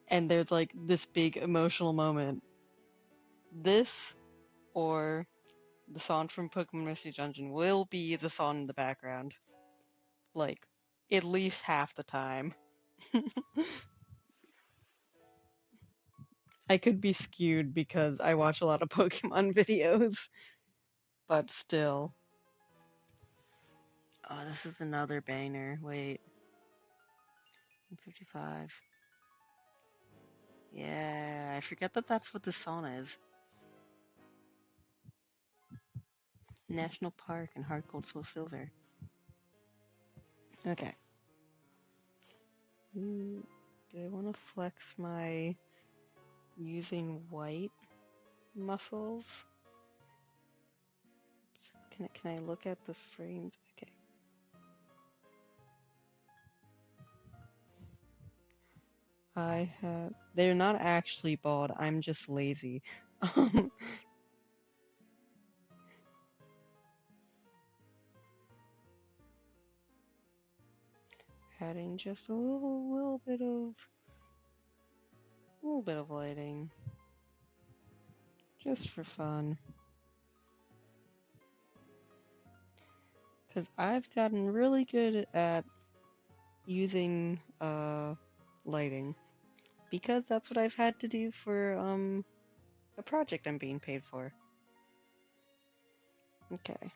and there's like this big emotional moment, this or the song from Pokemon Mystery Dungeon will be the song in the background. Like, at least half the time. I could be skewed because I watch a lot of Pokemon videos, but still. Oh, this is another banger. Wait. 55. Yeah, I forget that that's what the song is. National Park and Heart Gold Soul Silver. Okay. Do I want to flex my using white muscles? Can I look at the frames? Okay. They're not actually bald, I'm just lazy. Adding just a little bit of lighting. Just for fun. Because I've gotten really good at using, lighting. Because that's what I've had to do for, a project I'm being paid for. Okay.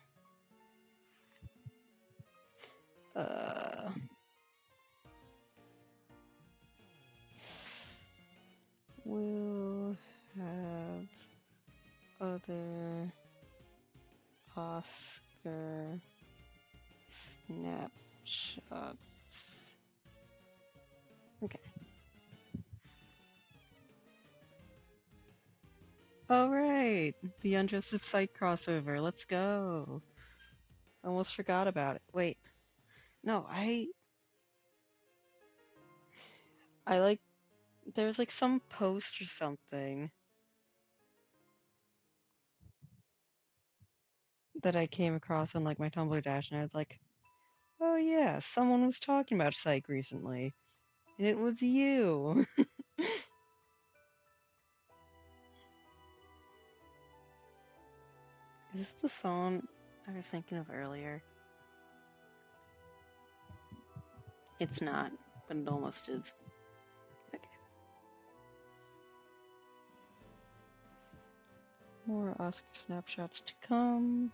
We'll have other Oscar snapshots. Okay. Alright! The Unjusted Sight crossover. Let's go! Almost forgot about it. Wait. No, I there was like some post or something that I came across on like my Tumblr dash, and I was like, oh yeah, someone was talking about Psych recently. And it was you! Is this the song I was thinking of earlier? It's not, but it almost is. Okay. More Oscar snapshots to come.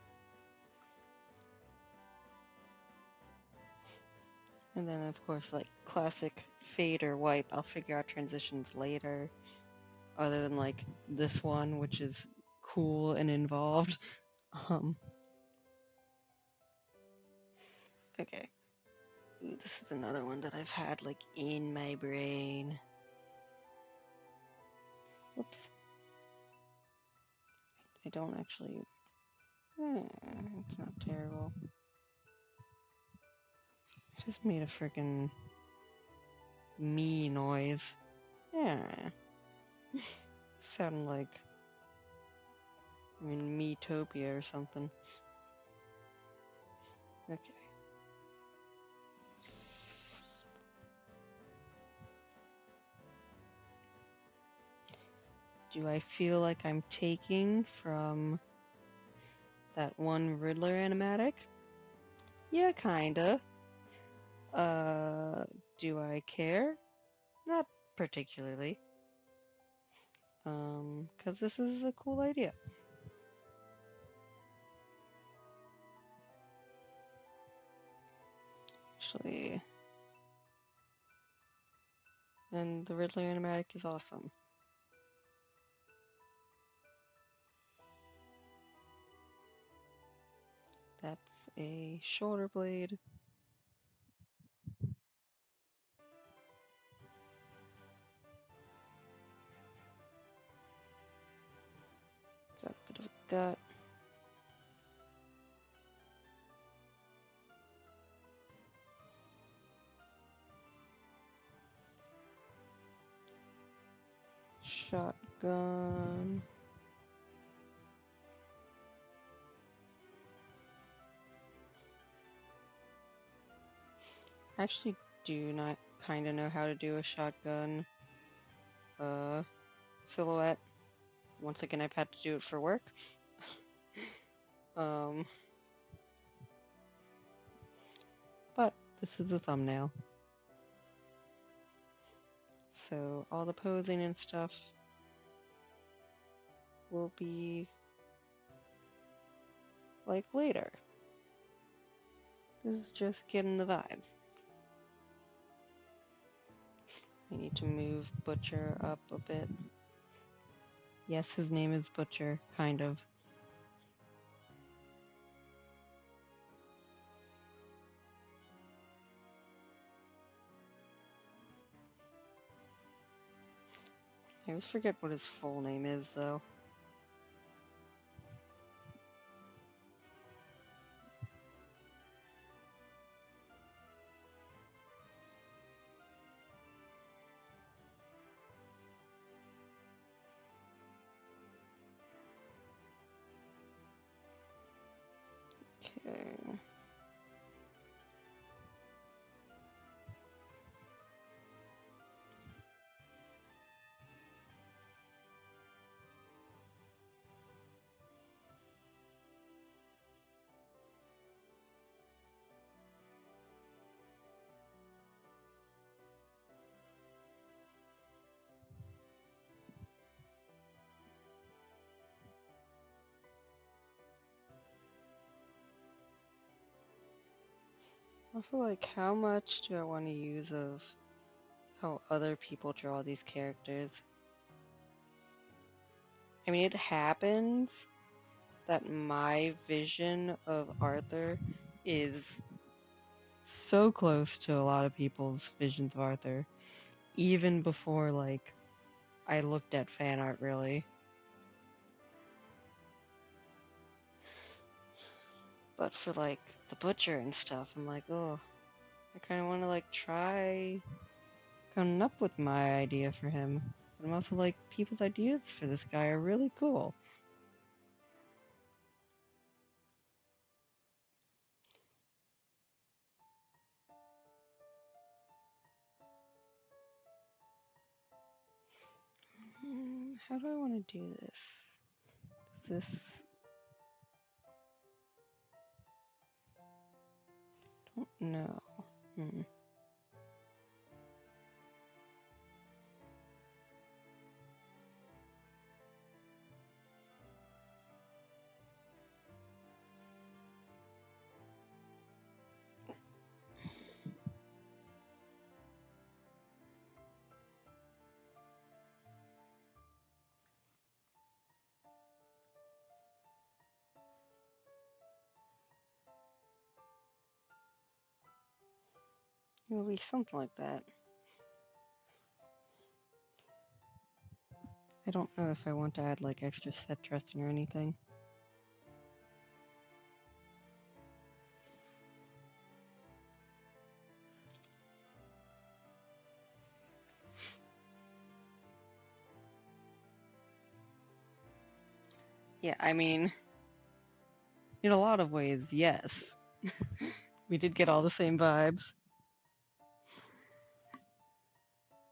And then, of course, like classic fade or wipe, I'll figure out transitions later. Other than like this one, which is cool and involved. Um, okay. Ooh, this is another one that I've had like in my brain. Whoops. I don't actually. It's not terrible. I just made a freaking me noise. Yeah. Sound like I'm in Metopia or something. Okay. Do I feel like I'm taking from that one Riddler animatic? Yeah, kinda. Do I care? Not particularly. 'Cause this is a cool idea. Actually, and the Riddler animatic is awesome. That's a shoulder blade. Got a bit of a gut. Shotgun. I actually do not kind of know how to do a shotgun silhouette. Once again, I've had to do it for work. But this is the thumbnail. So all the posing and stuff will be like later. This is just getting the vibes. I need to move Butcher up a bit. Yes, his name is Butcher, kind of. I always forget what his full name is, though. Okay. Also, like, how much do I want to use of how other people draw these characters? I mean, it happens that my vision of Arthur is so close to a lot of people's visions of Arthur, even before, like, I looked at fan art, really. But for, like, the Butcher and stuff, I'm like, oh, I kind of want to, like, try coming up with my idea for him. But I'm also like, people's ideas for this guy are really cool. How do I want to do this? Does this... Don't know. It'll be something like that. I don't know if I want to add like extra set dressing or anything. Yeah, I mean, in a lot of ways, yes. We did get all the same vibes.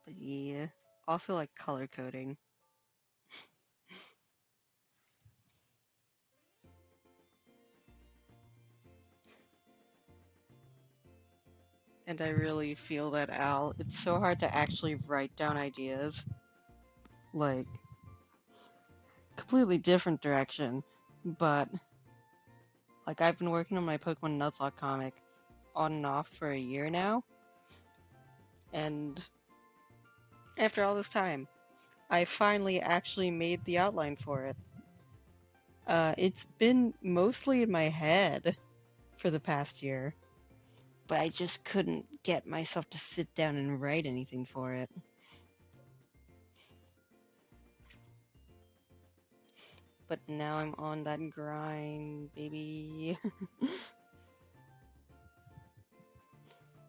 But yeah, also like color coding. And I really feel that, Al. It's so hard to actually write down ideas. Like, completely different direction. But, like, I've been working on my Pokemon Nuzlocke comic on and off for a year now. And after all this time, I finally actually made the outline for it. It's been mostly in my head for the past year, but I just couldn't get myself to sit down and write anything for it. But now I'm on that grind, baby.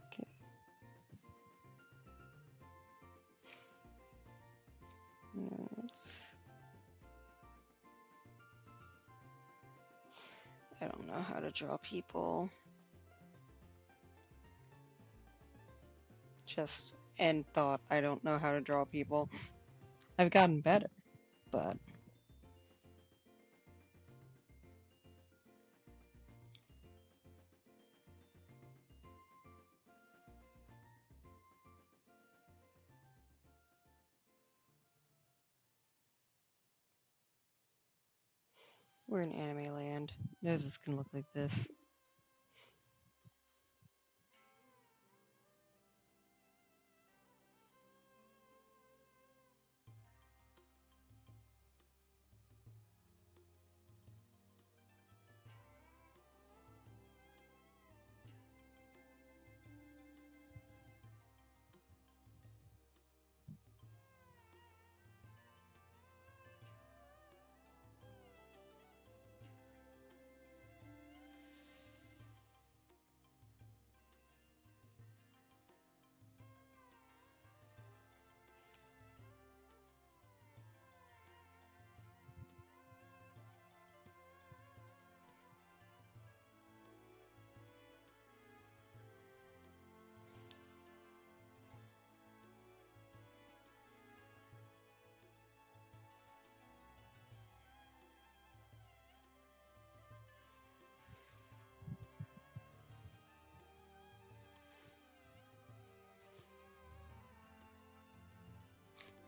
Okay. I don't know how to draw people. Just end thought. I don't know how to draw people. I've gotten better, but we're in anime land. Noses can look like this.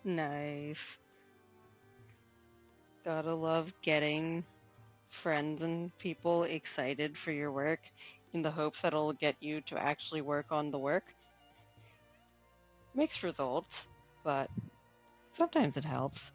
Nice. Gotta love getting friends and people excited for your work in the hopes that it'll get you to actually work on the work. Mixed results, but sometimes it helps.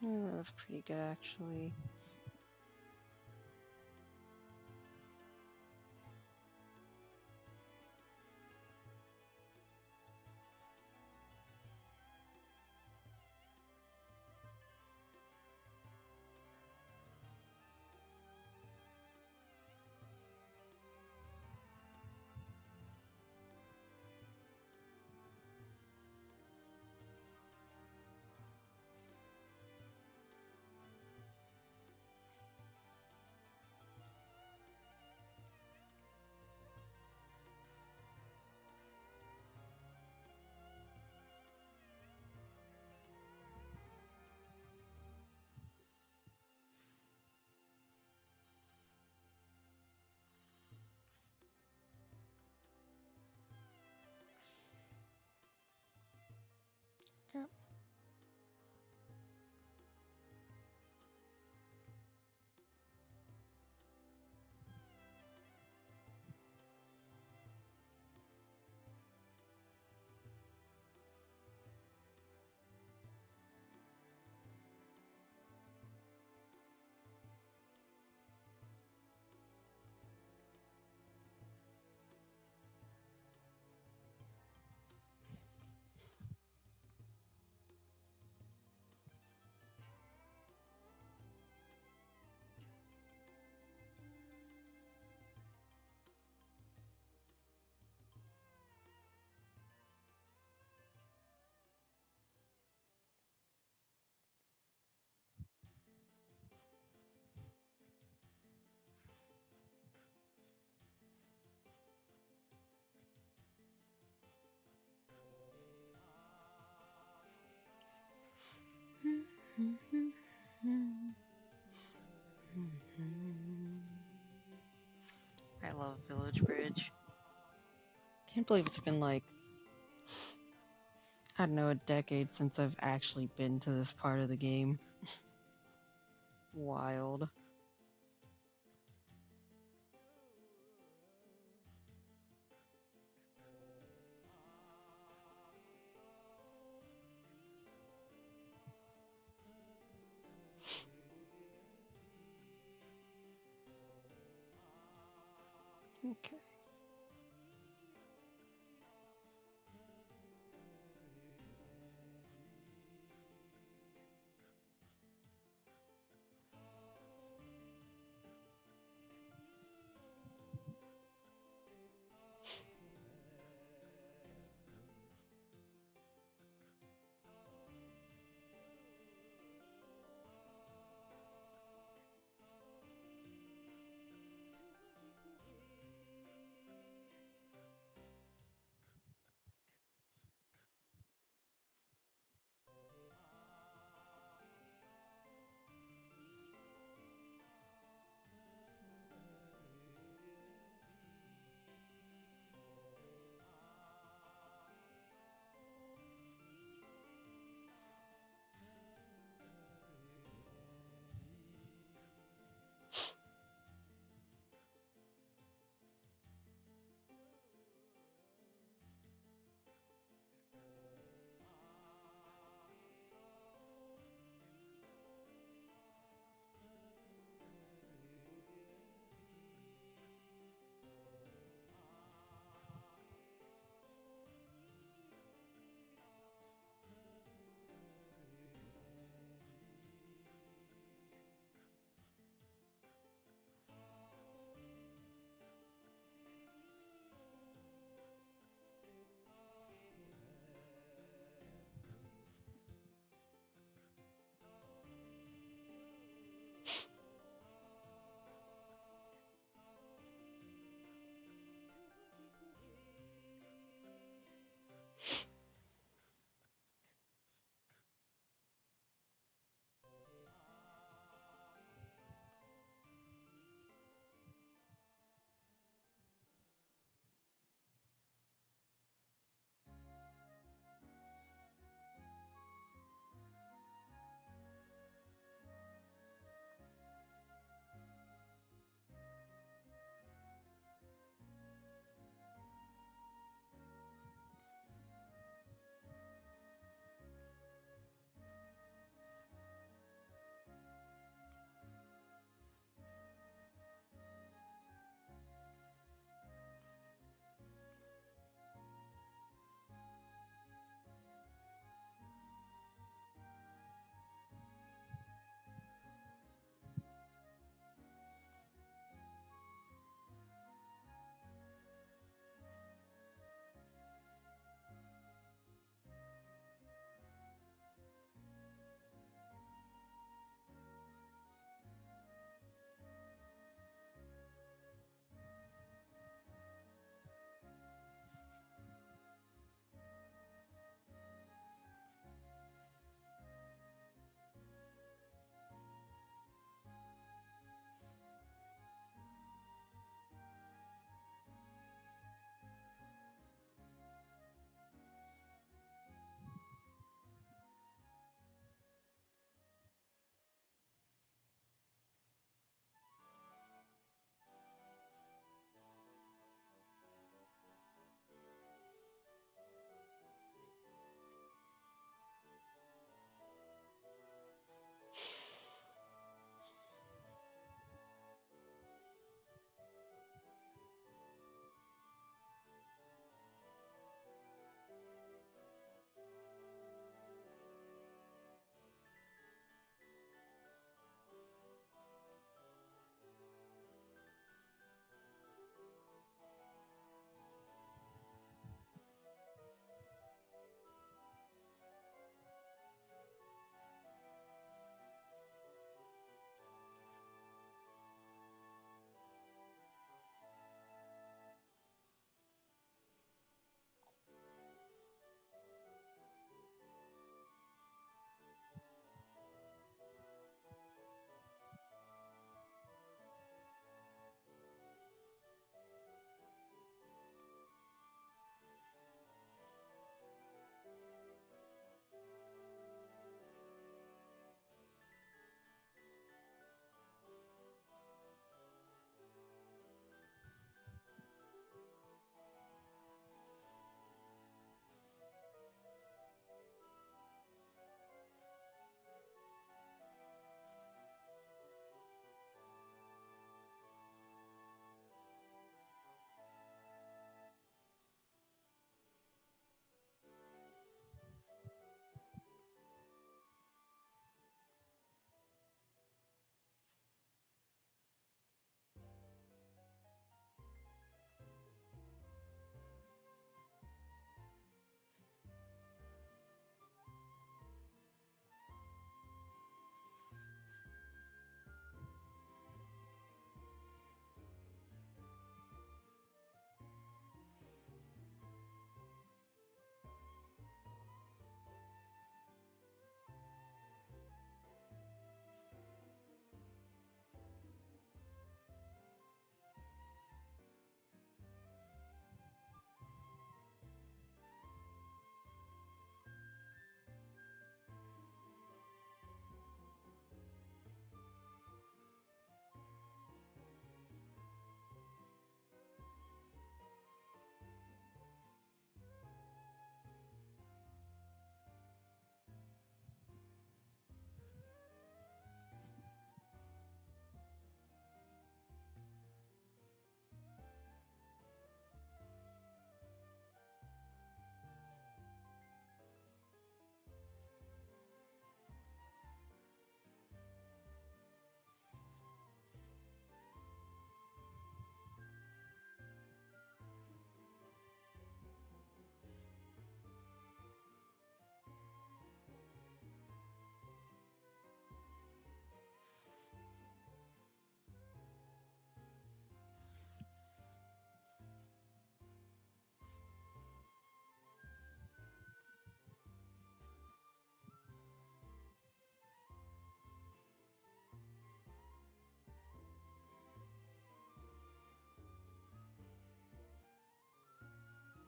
Oh, that was pretty good, actually. Yep. I love Village Bridge. Can't believe it's been like, I don't know, a decade since I've actually been to this part of the game. Wild. Okay.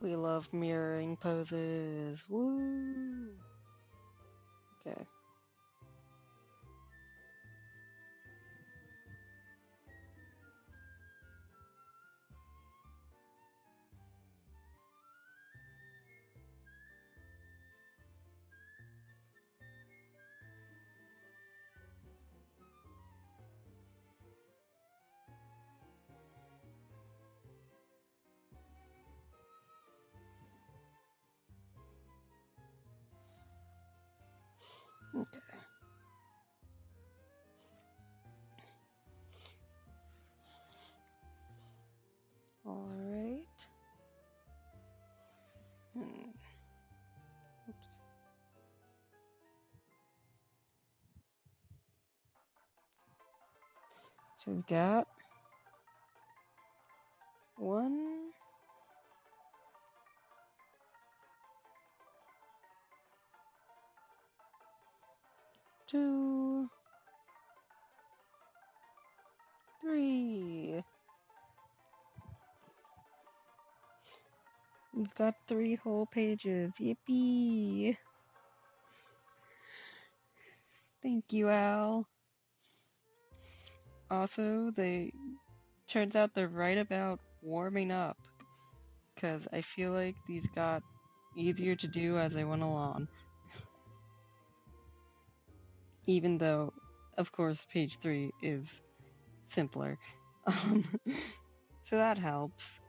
We love mirroring poses. Woo! Okay. Okay. All right. Oops. So we've got 1, 2, 3. We've got 3 whole pages. Yippee! Thank you, Al. Also, turns out they're right about warming up, because I feel like these got easier to do as I went along. Even though, of course, page 3 is simpler. So that helps.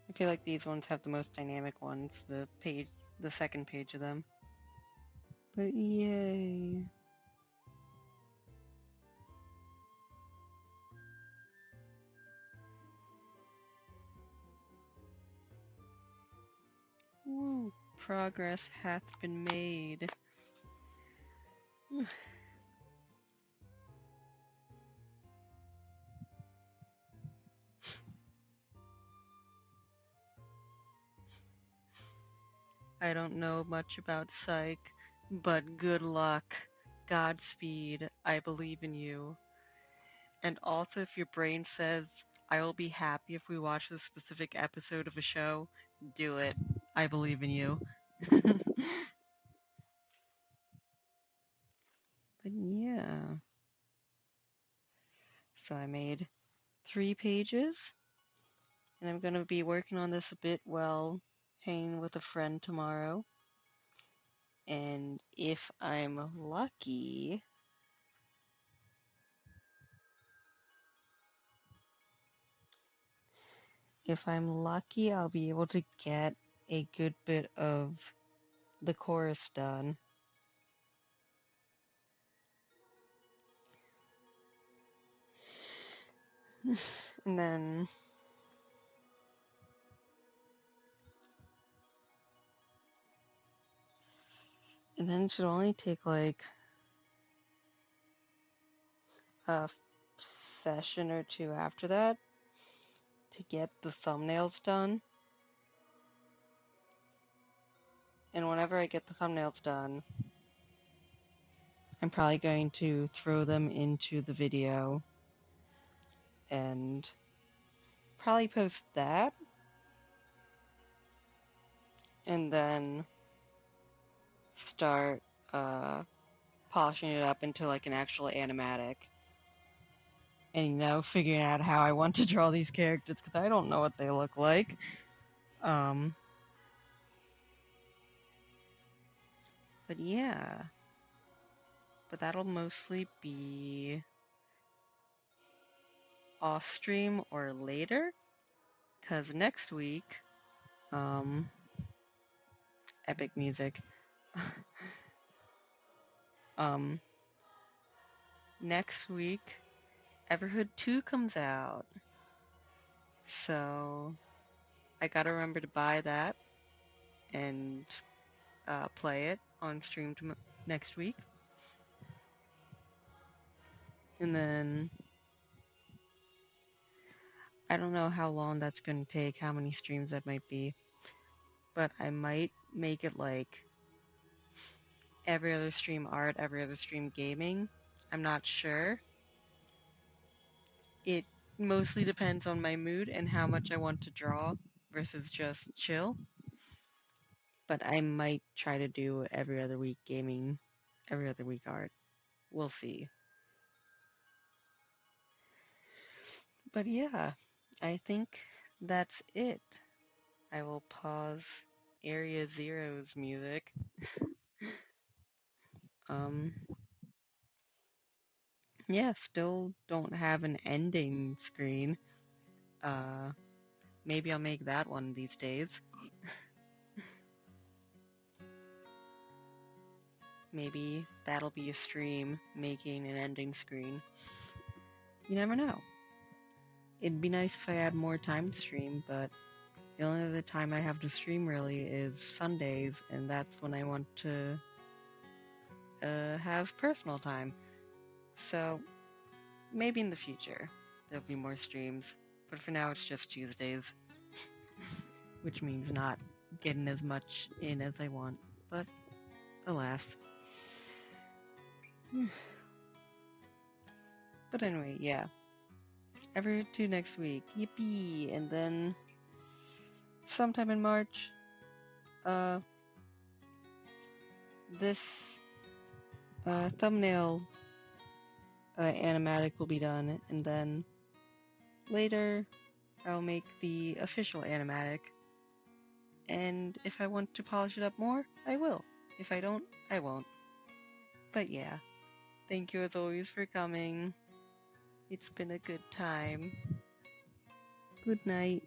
I feel like these ones have the most dynamic ones, the second page of them. But yay. Woo, progress hath been made. I don't know much about Psych, but good luck. Godspeed. I believe in you. And also, if your brain says, I will be happy if we watch this specific episode of a show, do it. I believe in you. But yeah. So I made 3 pages, and I'm going to be working on this a bit while hanging with a friend tomorrow. And if I'm lucky, I'll be able to get a good bit of the chorus done. And then it should only take like a session or 2 after that to get the thumbnails done. And whenever I get the thumbnails done, I'm probably going to throw them into the video and probably post that. And then start polishing it up into like an actual animatic. And figuring out how I want to draw these characters, because I don't know what they look like. But yeah. But that'll mostly be off stream or later, because next week, epic music. Next week, Everhood 2 comes out. So I gotta remember to buy that and play it on stream next week. And then I don't know how long that's going to take, how many streams that might be, but I might make it like every other stream art, every other stream gaming. I'm not sure. It mostly depends on my mood and how much I want to draw versus just chill. But I might try to do every other week gaming, every other week art. We'll see. But yeah, I think that's it. I will pause Area Zero's music. Um, yeah, still don't have an ending screen. Uh, maybe I'll make that one these days. Maybe that'll be a stream making an ending screen. You never know. It'd be nice if I had more time to stream, but the only other time I have to stream really is Sundays, and that's when I want to have personal time. So maybe in the future there'll be more streams, but for now it's just Tuesdays, which means not getting as much in as I want. But alas. But anyway, yeah. Ever to next week. Yippee! And then sometime in March, this thumbnail animatic will be done, and then later I'll make the official animatic. And if I want to polish it up more, I will. If I don't, I won't. But yeah, thank you as always for coming. It's been a good time. Good night.